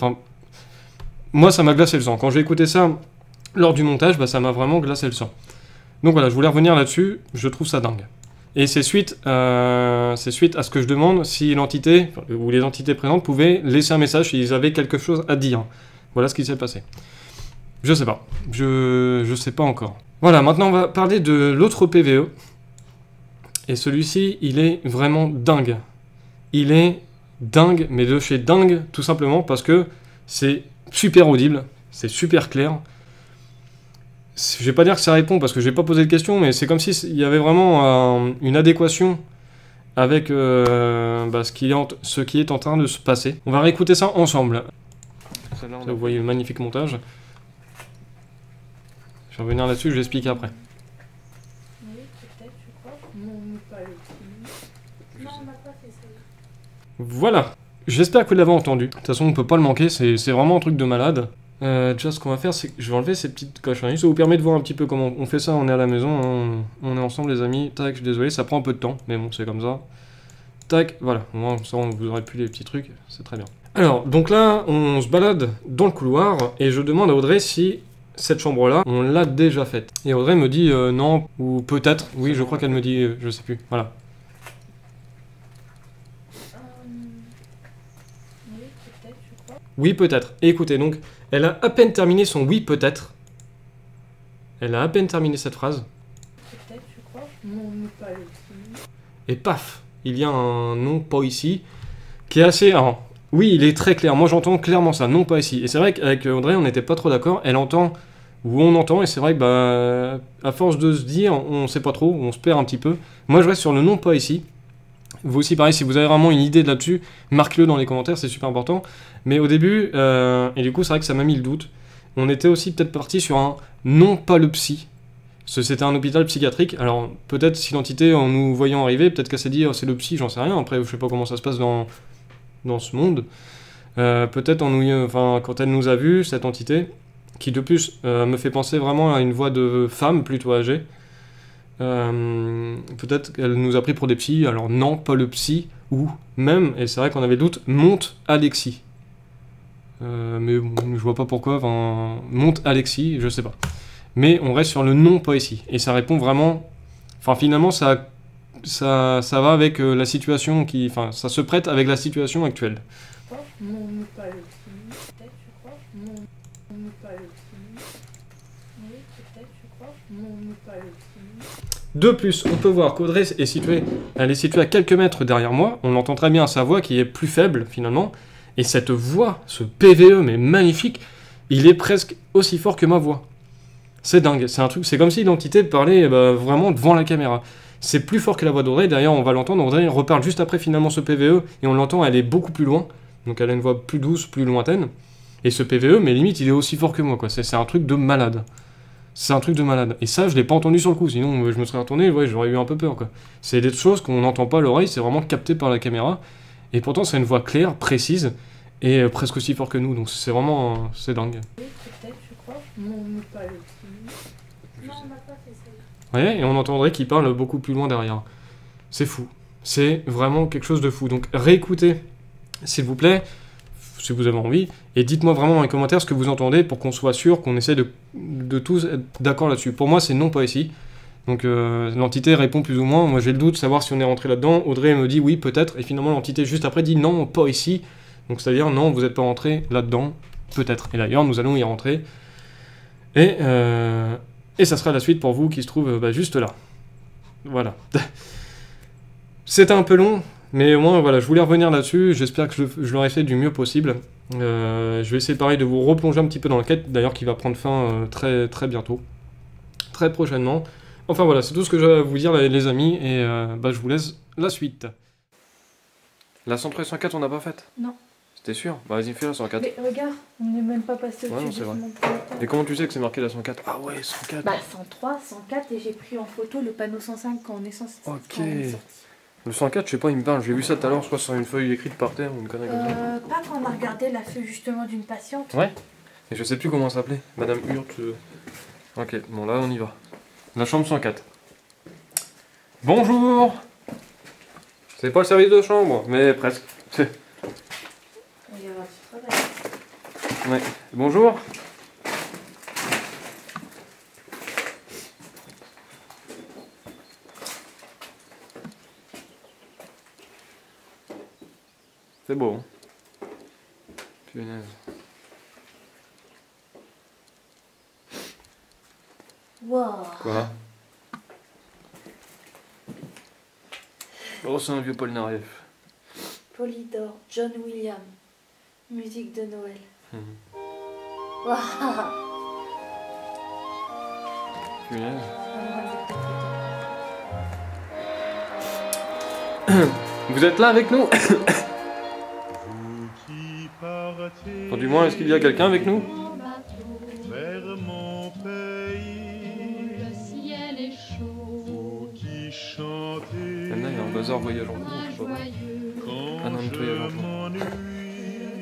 Speaker 1: moi ça m'a glacé le sang. Quand j'ai écouté ça lors du montage, ça m'a vraiment glacé le sang. Donc voilà, je voulais revenir là-dessus, je trouve ça dingue.
Speaker 3: Et c'est suite à ce que je demande si l'entité, ou les entités présentes pouvaient laisser un message s'ils avaient quelque chose à dire. Voilà ce qui s'est passé. Je sais pas. Je sais pas encore. Voilà, maintenant on va parler de l'autre PVE. Et celui-ci, il est vraiment dingue. Il est dingue, mais de chez dingue, tout simplement parce que c'est super audible, c'est super clair. Je vais pas dire que ça répond parce que j'ai pas posé de question, mais c'est comme s'il y avait vraiment une adéquation avec ce qui est en train de se passer. On va réécouter ça ensemble. Là, vous voyez le magnifique montage. Je vais revenir là-dessus, je vais expliquer après.
Speaker 2: Oui, peut-être, je crois. Non, pas le petit. Non, on n'a pas fait ça.
Speaker 3: Voilà. J'espère que vous l'avez entendu. De toute façon, on peut pas le manquer, c'est vraiment un truc de malade. Déjà, ce qu'on va faire, c'est que je vais enlever ces petites cochonneries. Ça vous permet de voir un petit peu comment on fait ça. On est à la maison, hein, on est ensemble, les amis. Tac, je suis désolé, ça prend un peu de temps, mais bon, c'est comme ça. Tac, voilà. Au moins, ça, vous aurez plus les petits trucs, c'est très bien. Alors, donc là, on se balade dans le couloir et je demande à Audrey si cette chambre-là, on l'a déjà faite. Et Audrey me dit non, ou peut-être. Oui, je crois qu'elle me dit, je sais plus. Voilà.
Speaker 2: Oui, peut-être, je crois.
Speaker 3: Oui, peut-être. Et écoutez, donc, elle a à peine terminé son oui, peut-être. Elle a à peine terminé cette phrase.
Speaker 2: Peut-être, je crois. Non, pas le petit.
Speaker 3: Et paf, il y a un non, pas ici, qui est assez... Alors, oui, il est très clair. Moi, j'entends clairement ça, non, pas ici. Et c'est vrai qu'avec Audrey, on n'était pas trop d'accord. Elle entend où on entend, et c'est vrai que, bah, à force de se dire, on sait pas trop, on se perd un petit peu. Moi, je reste sur le non, pas ici. Vous aussi, pareil, si vous avez vraiment une idée de là-dessus, marquez-le dans les commentaires, c'est super important. Mais au début, et du coup, c'est vrai que ça m'a mis le doute. On était aussi peut-être parti sur un non, pas le psy. C'était un hôpital psychiatrique. Alors, peut-être si l'entité, en nous voyant arriver, peut-être qu'elle s'est dit, oh, c'est le psy, j'en sais rien. Après, je sais pas comment ça se passe dans ce monde. Peut-être quand elle nous a vus, cette entité, qui de plus me fait penser vraiment à une voix de femme plutôt âgée. Peut-être qu'elle nous a pris pour des psys, alors non, pas le psy, ou même, et c'est vrai qu'on avait le doute, monte Alexis. Mais bon, je vois pas pourquoi, monte Alexis, je sais pas. Mais on reste sur le non, pas ici. Et ça répond vraiment... Enfin, finalement, ça va avec la situation qui... Enfin, ça se prête avec la situation actuelle.
Speaker 2: Non, pas le petit. Peut-être, je crois. Non, pas le petit. Oui, peut-être, je crois. Non, pas le petit.
Speaker 3: De plus, on peut voir qu'Audrey est située à quelques mètres derrière moi. On entend très bien sa voix qui est plus faible, finalement. Et cette voix, ce PVE, mais magnifique, il est presque aussi fort que ma voix. C'est dingue, c'est un truc, c'est comme si l'entité parlait vraiment devant la caméra. C'est plus fort que la voix d'Audrey, d'ailleurs on va l'entendre, Audrey reparle juste après finalement ce PVE, et on l'entend, elle est beaucoup plus loin, donc elle a une voix plus douce, plus lointaine, et ce PVE, mais limite il est aussi fort que moi, quoi. C'est un truc de malade. C'est un truc de malade. Et ça, je l'ai pas entendu sur le coup, sinon je me serais retourné, ouais, j'aurais eu un peu peur, quoi. C'est des choses qu'on n'entend pas à l'oreille, c'est vraiment capté par la caméra, et pourtant c'est une voix claire, précise, et presque aussi fort que nous, donc c'est vraiment... c'est dingue.
Speaker 2: Oui, peut-être, je crois. Non, pas le petit. Non, on n'a pas fait ça.
Speaker 3: Vous voyez, et on entendrait qu'il parle beaucoup plus loin derrière. C'est fou. C'est vraiment quelque chose de fou. Donc réécoutez, s'il vous plaît, si vous avez envie, et dites-moi vraiment dans les commentaires ce que vous entendez pour qu'on soit sûr qu'on essaie de tous être d'accord là-dessus. Pour moi, c'est non, pas ici. Donc l'entité répond plus ou moins. Moi, j'ai le doute de savoir si on est rentré là-dedans. Audrey me dit oui, peut-être. Et finalement, l'entité juste après dit non, pas ici. Donc c'est-à-dire non, vous n'êtes pas rentré là-dedans, peut-être. Et d'ailleurs, nous allons y rentrer. Et ça sera la suite pour vous qui se trouve juste là. Voilà. C'était un peu long, mais au moins, voilà, je voulais revenir là-dessus. J'espère que je l'aurai fait du mieux possible. Je vais essayer pareil de vous replonger un petit peu dans l'enquête, d'ailleurs qui va prendre fin très, très bientôt. Très prochainement. Enfin voilà, c'est tout ce que j'ai à vous dire les amis, et je vous laisse la suite. La 103 et 104, on n'a pas faite?
Speaker 2: Non.
Speaker 3: T'es sûr? Bah vas-y, fais la 104.
Speaker 2: Mais regarde, on n'est même pas passé au-dessus
Speaker 3: Ouais, non, c'est vrai. Et comment tu sais que c'est marqué la 104? Ah ouais, 104.
Speaker 2: Bah 103, 104 et j'ai pris en photo le panneau 105 quand on est censé.
Speaker 3: Ok. Le 104, je sais pas, il me parle. J'ai vu ça tout à l'heure, je crois, sur une feuille écrite par terre ou une connerie comme ça.
Speaker 2: Pas quand on a regardé la feuille justement d'une patiente.
Speaker 3: Ouais. Et je sais plus comment ça s'appelait. Madame Hurt. Ok, bon là on y va. La chambre 104. Bonjour. C'est pas le service de chambre, mais presque.
Speaker 2: Il y aura du travail.
Speaker 3: Ouais. Bonjour. C'est beau, hein. Punaise.
Speaker 2: Waouh.
Speaker 3: Quoi? Oh, c'est un vieux Polnareff.
Speaker 2: Polydor, John Williams. Musique de Noël.
Speaker 3: Mhm.
Speaker 2: Waouh.
Speaker 3: Punaise. Vous êtes là avec nous? Enfin, du moins, est-ce qu'il y a quelqu'un avec nous?
Speaker 4: Vers mon pays,
Speaker 5: Le ciel est chaud,
Speaker 4: vous qui chantez,
Speaker 3: Maintenant, il y a un bazar voyage en cours, je sais pas.
Speaker 5: joyeux,
Speaker 3: Ah non,
Speaker 4: quand
Speaker 3: mais toi, il y a
Speaker 4: je
Speaker 3: longtemps.
Speaker 4: m'ennuie,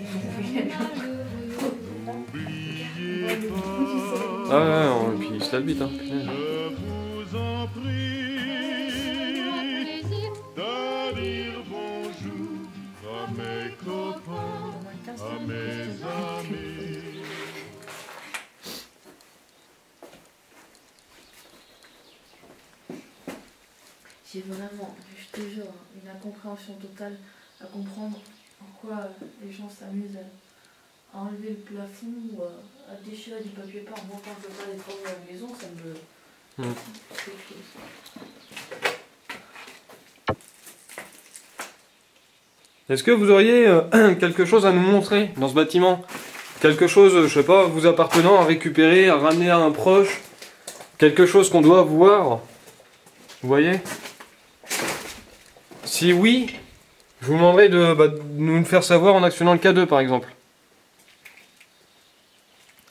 Speaker 4: n'oubliez pas,
Speaker 3: Ah ouais, et puis il se la bite, hein. Punaise.
Speaker 4: je vous en prie,
Speaker 5: plaisir,
Speaker 4: de dire bonjour à mes copains, à mes amis.
Speaker 2: J'ai vraiment, je te jure, une incompréhension totale à comprendre pourquoi les gens s'amusent à enlever le plafond ou à déchirer du papier peint. Moi, quand je veux faire des travaux à la maison, ça me...
Speaker 3: Mm.
Speaker 2: C'est fou.
Speaker 3: Est-ce que vous auriez quelque chose à nous montrer dans ce bâtiment? Quelque chose, je sais pas, vous appartenant à récupérer, à ramener à un proche? Quelque chose qu'on doit voir? Vous voyez? Si oui, je vous demanderai de nous le faire savoir en actionnant le K2 par exemple.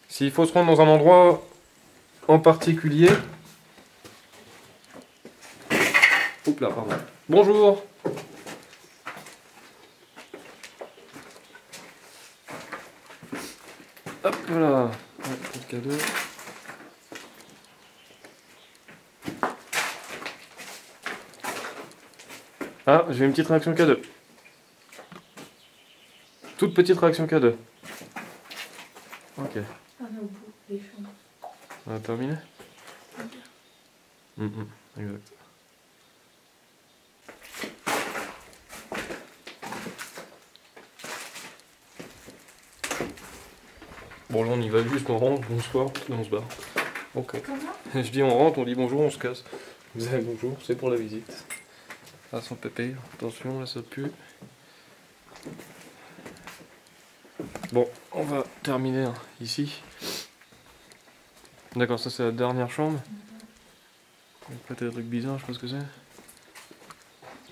Speaker 3: S'il faut se rendre dans un endroit en particulier. Oups là, pardon. Bonjour. Hop là. Ouais, le K2. Ah, j'ai une petite réaction K2. Toute petite réaction K2. Ok.
Speaker 2: Ah non, pour les chambres.
Speaker 3: On a terminé. Exact. Bon là on y va juste, on rentre, bonsoir, et on se barre. Ok.
Speaker 2: Comment?
Speaker 3: Je dis on rentre, on dit bonjour, on se casse. Vous avez bonjour, c'est pour la visite. Ah son pépé, attention là ça pue. Bon, on va terminer hein, ici. D'accord, ça c'est la dernière chambre. Après t'as des trucs bizarres, je sais pas ce que c'est.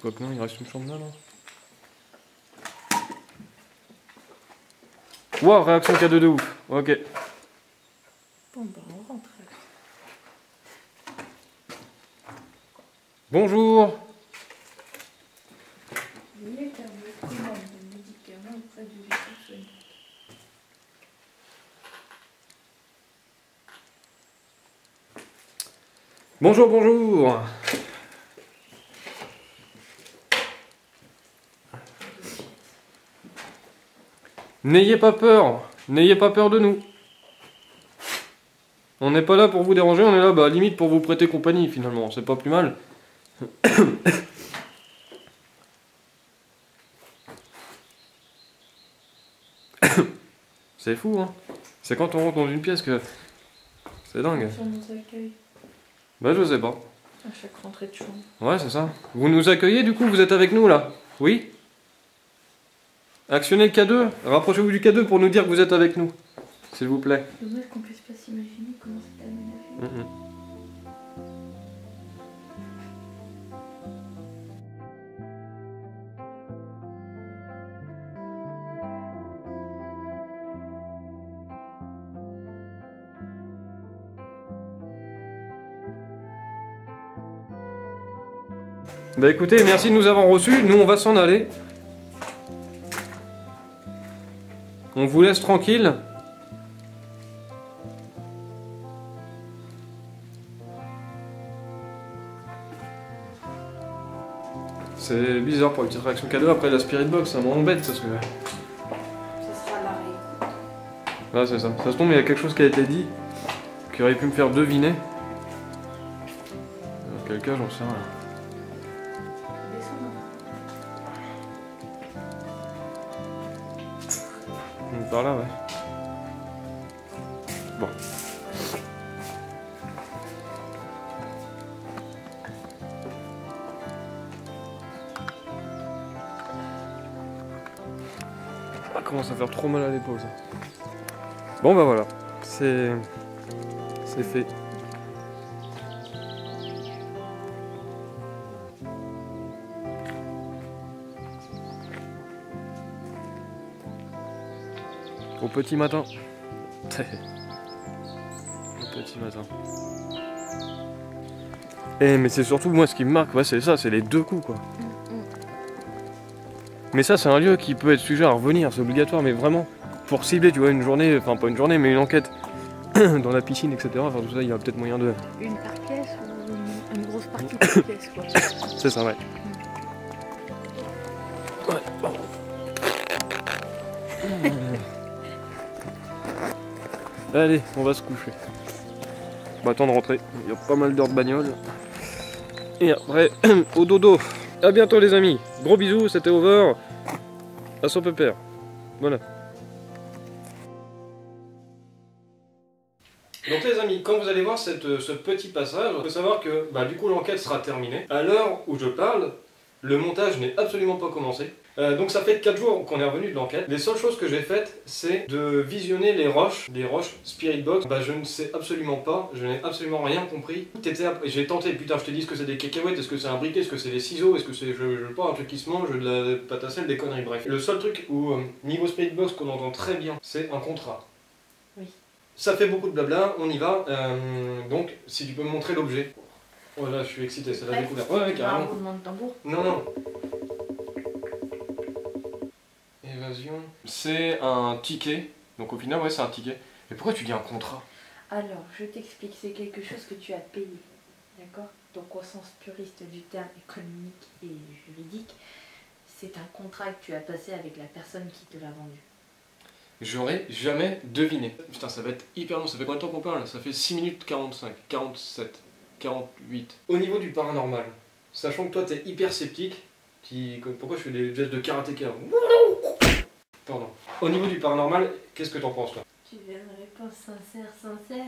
Speaker 3: Quoique non, il reste une chambre là, non? Wow, réaction K2 de ouf. Ok.
Speaker 2: Bon bah on rentre.
Speaker 3: Bonjour.
Speaker 2: Veuillez faire votre commande de médicaments auprès du réceptionniste.
Speaker 3: Bonjour, bonjour. N'ayez pas peur de nous. On n'est pas là pour vous déranger, on est là, bah, limite pour vous prêter compagnie finalement, c'est pas plus mal. C'est fou, hein. C'est quand on rentre dans une pièce que... C'est dingue.
Speaker 2: Sur nos accueils
Speaker 3: Bah je sais pas.
Speaker 2: à chaque rentrée de chambre.
Speaker 3: Ouais, c'est ça. Vous nous accueillez du coup, vous êtes avec nous là? Oui? Actionnez le K2, rapprochez-vous du K2 pour nous dire que vous êtes avec nous. S'il vous plaît.
Speaker 2: C'est dommage qu'on puisse pas s'imaginer comment c'est aménagé.
Speaker 3: Bah écoutez, merci de nous avoir reçus, nous on va s'en aller. On vous laisse tranquille. C'est bizarre pour une petite réaction cadeau après la Spirit Box, ça m'embête parce que...
Speaker 2: Ce sera l'arrêt.
Speaker 3: Là c'est ça, ça se tombe il y a quelque chose qui a été dit, qui aurait pu me faire deviner. Dans quel cas j'en sais rien.
Speaker 2: Descendre.
Speaker 3: Par là, ouais. Bon. Ça commence à faire trop mal à l'épaule, ça. Bon bah voilà, c'est fait. Au petit matin. Au petit matin. Mais c'est surtout moi ce qui me marque, ouais, c'est ça, c'est les 2 coups quoi. Mais ça c'est un lieu qui peut être sujet à revenir, c'est obligatoire, mais vraiment pour cibler, tu vois, une journée, enfin pas une journée, mais une enquête dans la piscine, etc. Enfin tout ça, il y a peut-être moyen de...
Speaker 2: Une par pièce ou une grosse partie par pièce quoi.
Speaker 3: C'est ça, ouais. Ouais, bon. Allez, on va se coucher. On va attendre de rentrer, il y a pas mal d'heures de bagnole. Et après, au dodo. A bientôt les amis. Gros bisous, c'était Over. À son pépère. Voilà. Donc les amis, quand vous allez voir ce petit passage, il faut savoir que du coup l'enquête sera terminée. À l'heure où je parle, le montage n'est absolument pas commencé. Donc ça fait 4 jours qu'on est revenu de l'enquête. Les seules choses que j'ai faites, c'est de visionner les roches Spirit Box. Je ne sais absolument pas, je n'ai absolument rien compris. J'ai tenté, putain je te dis, est-ce que c'est des cacahuètes, est-ce que c'est un briquet, est-ce que c'est des ciseaux, est-ce que c'est, je sais pas, un truc qui se mange, de la pâte à sel, des conneries, bref. Le seul truc où, niveau Spirit Box qu'on entend très bien, c'est un contrat.
Speaker 2: Oui.
Speaker 3: Ça fait beaucoup de blabla, on y va. Donc si tu peux me montrer l'objet. Oh là je suis excité, c'est la découverte. Ouais, carrément.
Speaker 2: Un roulement de tambour.
Speaker 3: Non, non. Évasion. C'est un ticket. Donc au final, ouais, c'est un ticket. Mais pourquoi tu dis un contrat?
Speaker 2: Alors, je t'explique, c'est quelque chose que tu as payé. D'accord? Donc au sens puriste du terme économique et juridique, c'est un contrat que tu as passé avec la personne qui te l'a vendu.
Speaker 3: J'aurais jamais deviné. Putain, ça va être hyper long. Ça fait combien de temps qu'on parle? Ça fait 6 minutes 45, 47, 48. Au niveau du paranormal, sachant que toi t'es hyper sceptique, pourquoi je fais des gestes de karatéka? Pardon. Au niveau du paranormal, qu'est-ce que t'en penses toi?
Speaker 2: Tu veux une réponse sincère?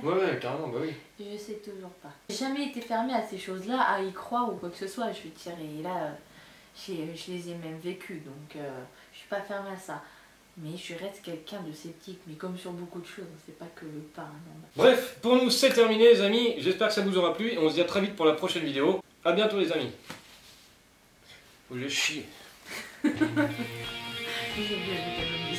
Speaker 3: Ouais, carrément, bah oui.
Speaker 2: Je sais toujours pas. J'ai jamais été fermée à ces choses-là, à y croire ou quoi que ce soit. Je veux dire, et là, je les ai même vécues, donc je suis pas fermée à ça. Mais je reste quelqu'un de sceptique, mais comme sur beaucoup de choses, c'est pas que le paranormal.
Speaker 3: Bref, pour nous c'est terminé les amis, j'espère que ça vous aura plu et on se dit à très vite pour la prochaine vidéo. A bientôt les amis. Faut que j'ai chier.
Speaker 2: J'ai bien vu